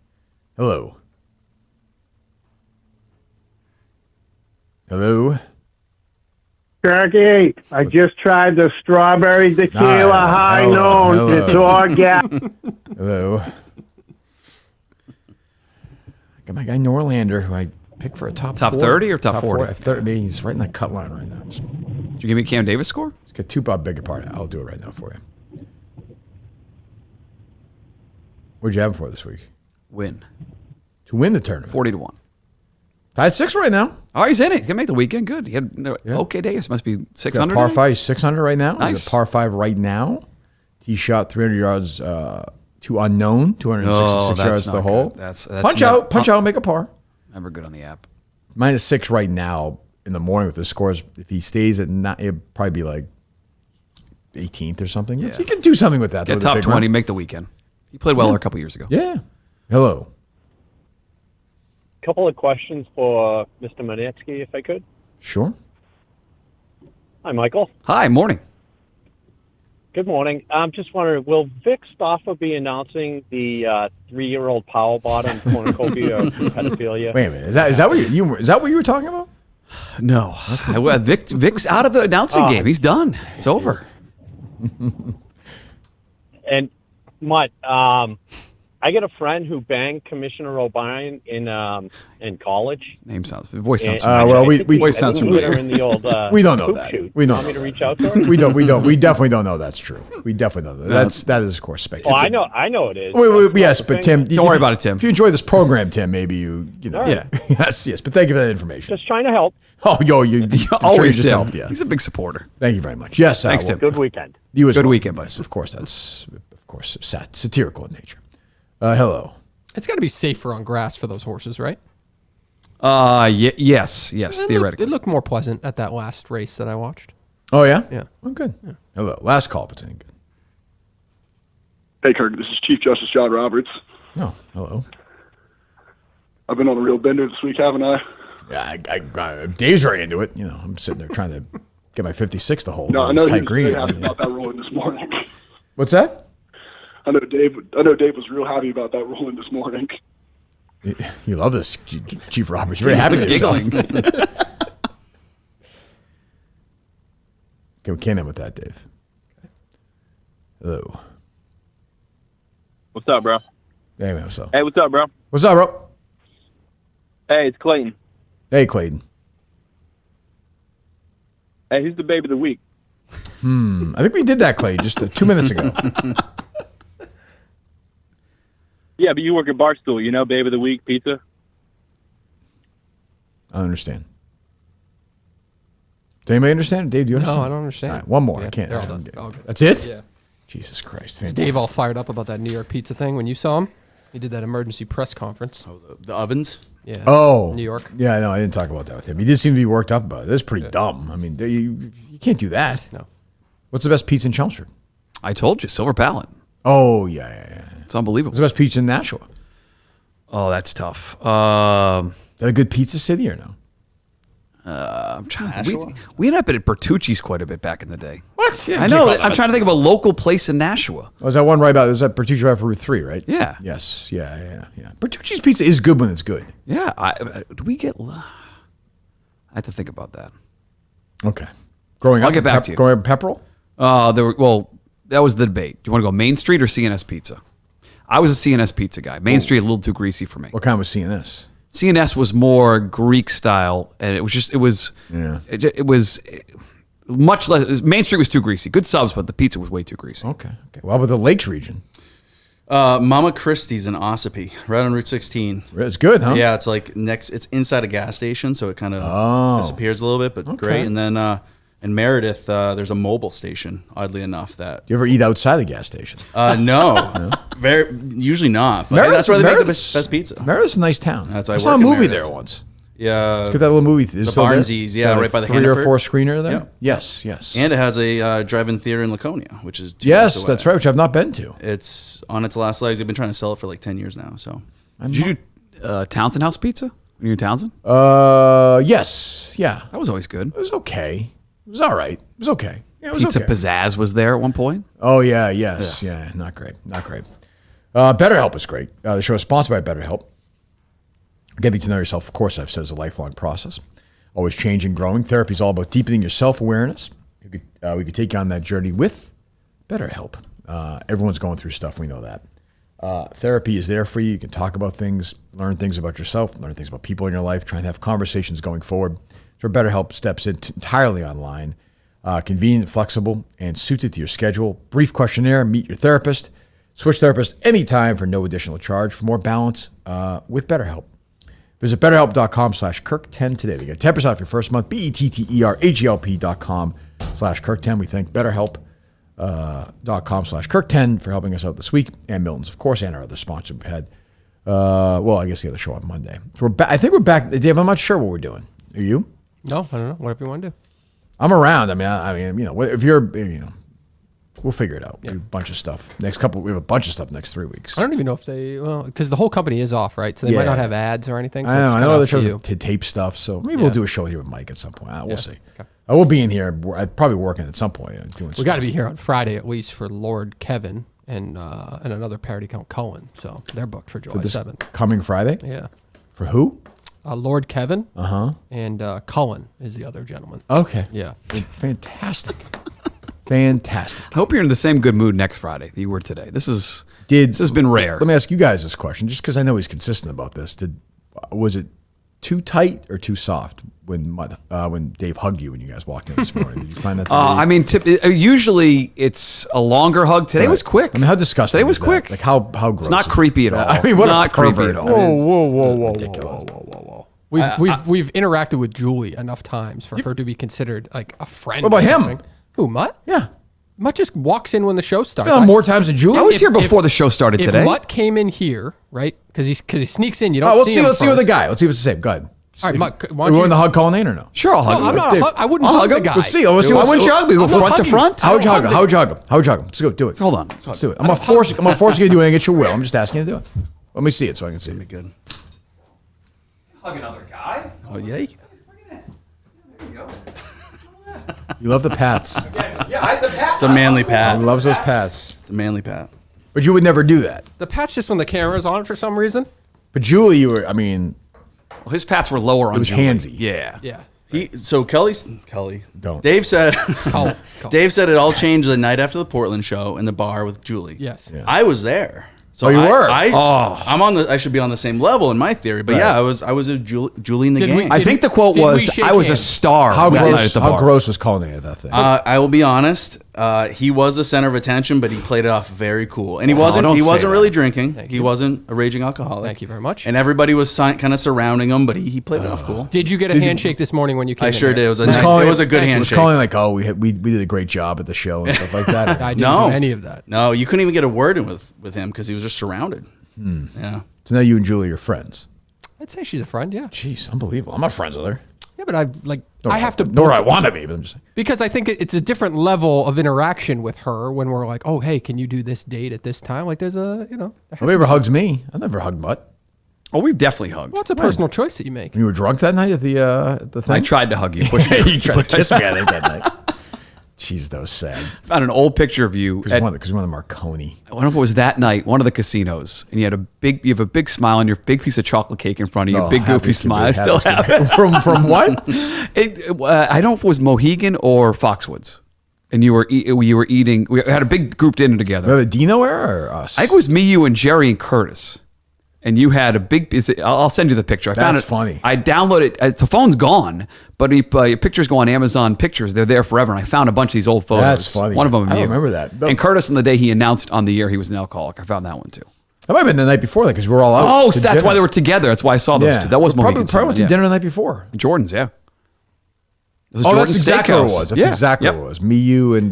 Hello. Hello. Turkey, I just tried the strawberry tequila high noon. Hello. It's organic. Hello. Got my guy Norlander, who I picked for a top 30 or top 40? 30. He's right in the cut line right now. Did you give me Cam Davis score? He's got 2 big apart. I'll do it right now for you. What'd you have him for this week? Win. To win the tournament. 40-1. Tied 6 right now. Oh, he's in it. He's gonna make the weekend good. He had okay days. Must be 600. Par 5, 600 right now. Nice. He's a par 5 right now. He shot 300 yards to unknown, 266 yards to the hole. That's punch out, make a par. Never good on the app. -6 right now in the morning with the scores. If he stays at 9, it'd probably be like 18th or something. Yeah. He can do something with that. Get top 20, make the weekend. He played well a couple years ago. Yeah. Hello. Couple of questions for Mr. Monetsky, if I could. Sure. Hi, Michael. Hi, morning. Good morning. I'm just wondering, will Vic Stoffa be announcing the 3-year-old power bottom cornucopia of pedophilia? Wait a minute. Is that what you were talking about? No. Vic's out of the announcing game. He's done. It's over. And Mutt, I get a friend who banged Commissioner O'Brien in college. Voice sounds familiar. Voice sounds familiar. In the old, we don't know hoop that. shoot. We don't. Want me to reach out to her? We definitely don't know that's true. We definitely don't know that is of course speculation. Oh, I know it is. Yes, but Tim, don't worry about it, Tim. If you enjoy this program, Tim, maybe you know. Right. Yeah. yes. But thank you for that information. Just trying to help. Oh, you always just Tim. helped. Yeah. He's a big supporter. Thank you very much. Yes. Thanks, Tim. Good weekend. You as Good well. weekend, buddy. Yes, of course, that's satirical in nature. Hello. It's got to be safer on grass for those horses, right? Yes, theoretically. It looked more pleasant at that last race that I watched. Oh, yeah? Yeah. Oh, good. Yeah. Hello. Last call, if it's any good. Hey, Kirk, this is Chief Justice John Roberts. Oh, hello. I've been on a real bender this week, haven't I? Yeah, Dave's very into it. You know, I'm sitting there trying to get my 56 to hold. No, I on know these he tight was greens. very happy about that ruling this morning. What's that? I know Dave was real happy about that ruling this morning. You love this, Chief Roberts. You're very happy with yourself. Okay, we can't end with that, Dave. Hello. What's up, bro? Hey, man, what's up? Hey, what's up, bro? What's up, bro? Hey, it's Clayton. Hey, Clayton. Hey, who's the babe of the week? I think we did that, Clayton, just 2 minutes ago. Yeah, but you work at Barstool, you know, babe of the week pizza. I don't understand. Does anybody understand? Dave, do you understand? No, I don't understand. All right, one more. Yeah, I can't. they're all done. All good. That's it? Yeah. Jesus Christ. Is Dave all fired up about that New York pizza thing when you saw him? He did that emergency press conference. Oh, the ovens? Yeah. Oh. New York. Yeah, no, I didn't talk about that with him. He did seem to be worked up about it. That's pretty dumb. I mean, you can't do that. No. What's the best pizza in Chelmsford? I told you, Silver Palette. Oh, yeah. It's unbelievable. What's the best pizza in Nashua? Oh, that's tough. Is that a good pizza city or no? I'm trying to think. We ended up at Bertucci's quite a bit back in the day. What? Yeah, I know. I'm trying to think of a local place in Nashua. Oh, is that one right about? Is that Bertucci right for Route 3, right? Yeah. Yes. Yeah. Bertucci's pizza is good when it's good. Yeah. Do we get? I have to think about that. Okay. Growing I'll up, get back to you. Growing up in Pepperell? That was the debate. Do you want to go Main Street or CNS Pizza? I was a CNS Pizza guy. Main Street a little too greasy for me. What kind was CNS? CNS was more Greek style, and it was much less. Main Street was too greasy. Good subs, but the pizza was way too greasy. Okay. Well, about the Lakes region? Mama Christie's in Ossipee, right on Route 16. It's good, huh? Yeah, it's like it's inside a gas station, so it kind of disappears a little bit, but great. And then in Meredith, there's a mobile station, oddly enough. That Do you ever eat outside the gas station? No. Usually not. But that's where they make the best pizza. Meredith's a nice town. I saw a work in movie Meredith. there once. Yeah. Let's get that little movie. The Barnsies, right by the 3 or Hannaford. 4 screener there? Yeah. Yes. And it has a drive-in theater in Laconia, which is 2 Yes, minutes away. that's right, which I've not been to. It's on its last legs. They've been trying to sell it for like 10 years now. So, Did you do Townsend House Pizza? Were you in Townsend? Yes. Yeah. That was always good. It was okay. It was all right. It was okay. Yeah, it was Pizza okay. Pizzazz was there at one point. Oh, yeah. Yes. Yeah. Not great. BetterHelp is great. The show is sponsored by BetterHelp. Getting to know yourself, of course, I've said, is a lifelong process. Always changing, growing. Therapy is all about deepening your self-awareness. We could take you on that journey with BetterHelp. Everyone's going through stuff. We know that. Therapy is there for you. You can talk about things, learn things about yourself, learn things about people in your life, try and have conversations going forward. So BetterHelp steps in entirely online, convenient, flexible, and suited to your schedule. Brief questionnaire, meet your therapist. Switch therapist anytime for no additional charge. For more balance with BetterHelp, visit BetterHelp.com/Kirk10 today to get 10% off your first month. BetterHelp.com/Kirk10. We thank BetterHelp.com/Kirk10 for helping us out this week, and Miltons, of course, and our other sponsor we've had. I guess the other show on Monday. So I think we're back. Dave, I'm not sure what we're doing. Are you? No, I don't know. Whatever you want to do. I'm around. I mean, if you're, We'll figure it out. We have a bunch of stuff. We have a bunch of stuff next 3 weeks. I don't even know if because the whole company is off, right? So they might not have ads or anything. So I know they're trying to tape stuff, so maybe we'll do a show here with Mike at some point. We'll see. Okay. I will be in here. I'd probably working at some point doing stuff. We got to be here on Friday at least for Lord Kevin and another parody count Cullen. So they're booked for July 7th. Coming Friday? Yeah. For who? Lord Kevin. And Cullen is the other gentleman. Okay. Yeah. Fantastic. Fantastic. I hope you're in the same good mood next Friday that you were today. This has been rare. Let me ask you guys this question, just because I know he's consistent about this. Was it too tight or too soft when Dave hugged you when you guys walked in this morning? Did you find that? I mean, usually it's a longer hug. Today was quick. I mean, how disgusting? Today was quick. Like how gross? It's not creepy at all. I mean, what not a pervert. creepy at all. Whoa. We've interacted with Julie enough times for her to be considered like a friend. What about him? Something. Who, Mutt? Yeah. Mutt just walks in when the show starts. More times than Julie. I was here before the show started today. If Mutt came in here, right? Because he sneaks in. You don't let's see him. Let's see what the guy. Let's see what's the same. Go ahead. All right, Mutt, you want the hug Colin in or no? Sure, I'll hug him. I wouldn't hug the guy. Let's see. Let's see. Why wouldn't you hug me? Go front to front. How would you hug him? How would you hug him? How would you hug him? Let's go. Do it. Hold on. Let's do it. I'm gonna force you to do anything at your will. I'm just asking you to do it. Let me see it so I can see it. Good. Hug another guy. Oh yeah. There you go. You love the pats. Yeah, I had the pat. It's a manly pat. He loves those pats. It's a manly pat. But you would never do that. The pat's just when the camera's on for some reason. But Julie, Well, his pats were lower on. It was Julie. handsy. Yeah. Kelly. Don't. Dave said. Call. Dave said it all changed the night after the Portland show in the bar with Julie. Yes. Yeah. I was there. So you were. I should be on the same level in my theory. But yeah, I was a Julie in the game. I think the quote was, "I was a star." How that night at the bar. gross was Colin at that thing? I will be honest. He was the center of attention, but he played it off very cool, and he wasn't really drinking. He wasn't a raging alcoholic. Thank you very much. And everybody was kind of surrounding him, but he played it off cool. Did you get a handshake this morning when you came? I in sure here? did. It was a good handshake. Was Colin like, we did a great job at the show and stuff like that? I didn't do any of that. No, you couldn't even get a word in with him because he was just surrounded. Yeah. So now you and Julie are friends. I'd say she's a friend. Yeah. Jeez, unbelievable. I'm not friends with her. Yeah, but I have to. Nor I want to be, but I'm just saying. Because I think it's a different level of interaction with her when we're like, oh, hey, can you do this date at this time? Like, there's Nobody ever hugs me. I've never hugged Mutt. Oh, we've definitely hugged. Well, it's a personal choice that you make. When you were drunk that night at the thing? I tried to hug you. You tried to kiss me, I think, that night. Jeez, that was sad. Found an old picture of you because one of the Marconi. I don't know if it was that night, one of the casinos, and you have a big smile and your big piece of chocolate cake in front of you, big goofy smile. I still have it. From what? I don't know if it was Mohegan or Foxwoods, and you were eating. We had a big group dinner together. The Dino era or us? I think it was me, you, and Jerry and Curtis. And you had a big. I'll send you the picture. I found it funny. I downloaded it. The phone's gone, but your pictures go on Amazon Pictures. They're there forever. And I found a bunch of these old photos. That's funny. One of them. I don't remember that. And Curtis, on the day he announced on the air he was an alcoholic, I found that one too. That might have been the night before that because we were all out. Oh, so that's why they were together. That's why I saw those two. That was Mohegan. Probably went to dinner the night before. Jordan's, yeah. That's exactly what it was. That's exactly what it was. Me, you, and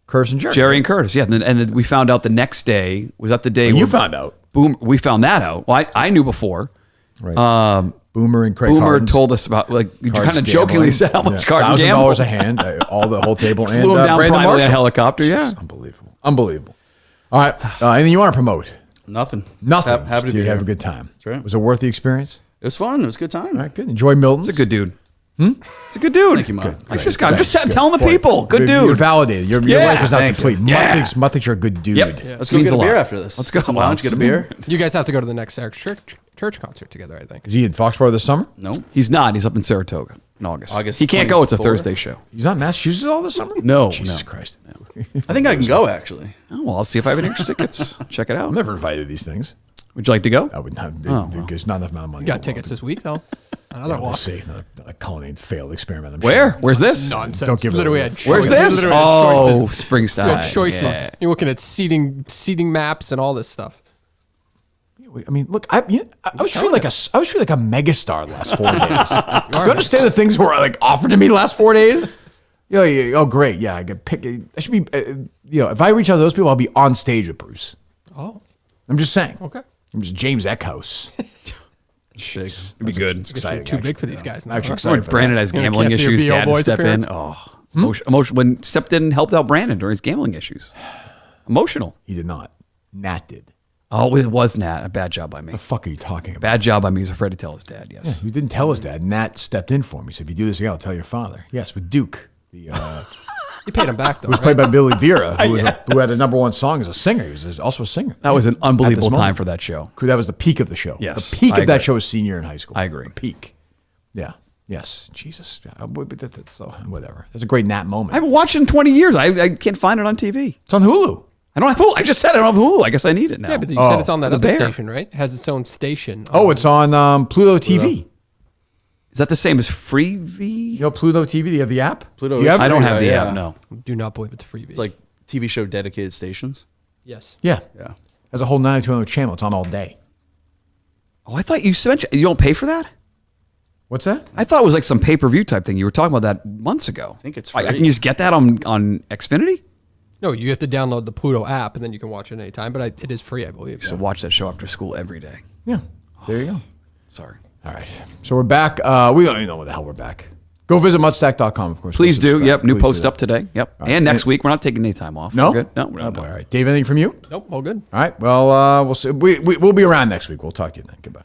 Curtis and Jerry. Jerry and Curtis, yeah. And then we found out the next day. Was that the day you found out? Boom! We found that out. Well, I knew before. Right. Boomer and Craig. Boomer told us about you kind of jokingly said how much card gamble. $1,000 a hand, the whole table, and flew him down Brandon privately Marshall. in a helicopter. Yeah, unbelievable. All right, anything you want to promote? Nothing. Happy to be here. Have a good time. That's right. Was it worth the experience? It was fun. It was a good time. All right, good. Enjoy Miltons. It's a good dude. It's a good dude. Thank you, Mom. I like this guy. I'm just telling the people. Good dude. You're validated. Your life is not complete. Yeah. Mutt thinks you're a good dude. Yep. Let's go get a beer after this. Let's go. Some lounge, get a beer. You guys have to go to the next Eric's church concert together, I think. Is he in Foxborough this summer? No. He's not. He's up in Saratoga in August. August he can't go. It's a 24. Thursday show. He's not in Massachusetts all this summer? No. Jesus Christ. I think I can go, actually. Oh, well, I'll see if I have any extra tickets. Check it out. I'm never invited to these things. Would you like to go? I would not. Well. There's not enough amount of money. You got tickets this week, though. Another one. We'll see. Another culinary failed experiment. I'm Where? Sure. Where's this? Nonsense. Don't give it literally away. had Where's choices. this? Literally had Oh, choices. Springside. You had choices. Yeah. You're looking at seating maps and all this stuff. I mean, look, I was treated like a megastar the last 4 days. Do you understand the things were like offered to me the last 4 days? Oh, great. Yeah, I could pick. I should be. If I reach out to those people, I'll be on stage with Bruce. Oh, I'm just saying. okay. I'm just James Eckhouse. It'd be good. It's exciting. Too big for these guys now. Actually Or excited for Brandon that. has gambling Can't see your issues. BO Dad to boys step appearance. in. Oh, Emotional when stepped in and helped out Brandon during his gambling issues. Emotional. He did not. Nat did. Oh, it was Nat. A bad job by me. The fuck are you talking about? Bad job by me. He's afraid to tell his dad. Yes. Yeah, he didn't tell his dad. Nat stepped in for him. He said, if you do this again, I'll tell your father. Yes, with Duke. You paid him back, though. Who was played by Billy Vera, who had the number one song as a singer. He was also a singer. That was an unbelievable At this time moment. for that show. That was the peak of the show. Yes, The peak I of that agree. show was senior in high school. I agree. The peak. Yeah. Yes. Jesus. Yeah, whatever. That's a great Nat moment. I haven't watched it in 20 years. I can't find it on TV. It's on Hulu. I don't have Hulu. I just said I don't have Hulu. I guess I need it now. Yeah, but you said it's on that The other Bear. station, right? It has its own station. It's on Pluto TV. Is that the same as Freevee? You know Pluto TV? Do you have the app? Pluto. Do you have I it? don't have the app, no. Do not believe it's free. It's like TV show dedicated stations. Yes. Yeah. Yeah. There's a whole 92 channel. It's on all day. Oh, I thought you said you don't pay for that? What's that? I thought it was like some pay-per-view type thing. You were talking about that months ago. I think it's Like, free. I can just get that on Xfinity? No, you have to download the Pluto app and then you can watch it anytime. But it is free, I believe. So watch that show after school every day. Yeah. There you go. Sorry. All right. So we're back. We don't even know what the hell we're back. Go visit Mutstack.com, of course. Please Go do. subscribe. Yep. New Please post do up today. Yep. All right. And next week, we're not taking any time off. No? We're good? No, we're Oh, not. boy. All right. Dave, anything from you? Nope, all good. All right. Well, we'll see. We'll be around next week. We'll talk to you then. Goodbye.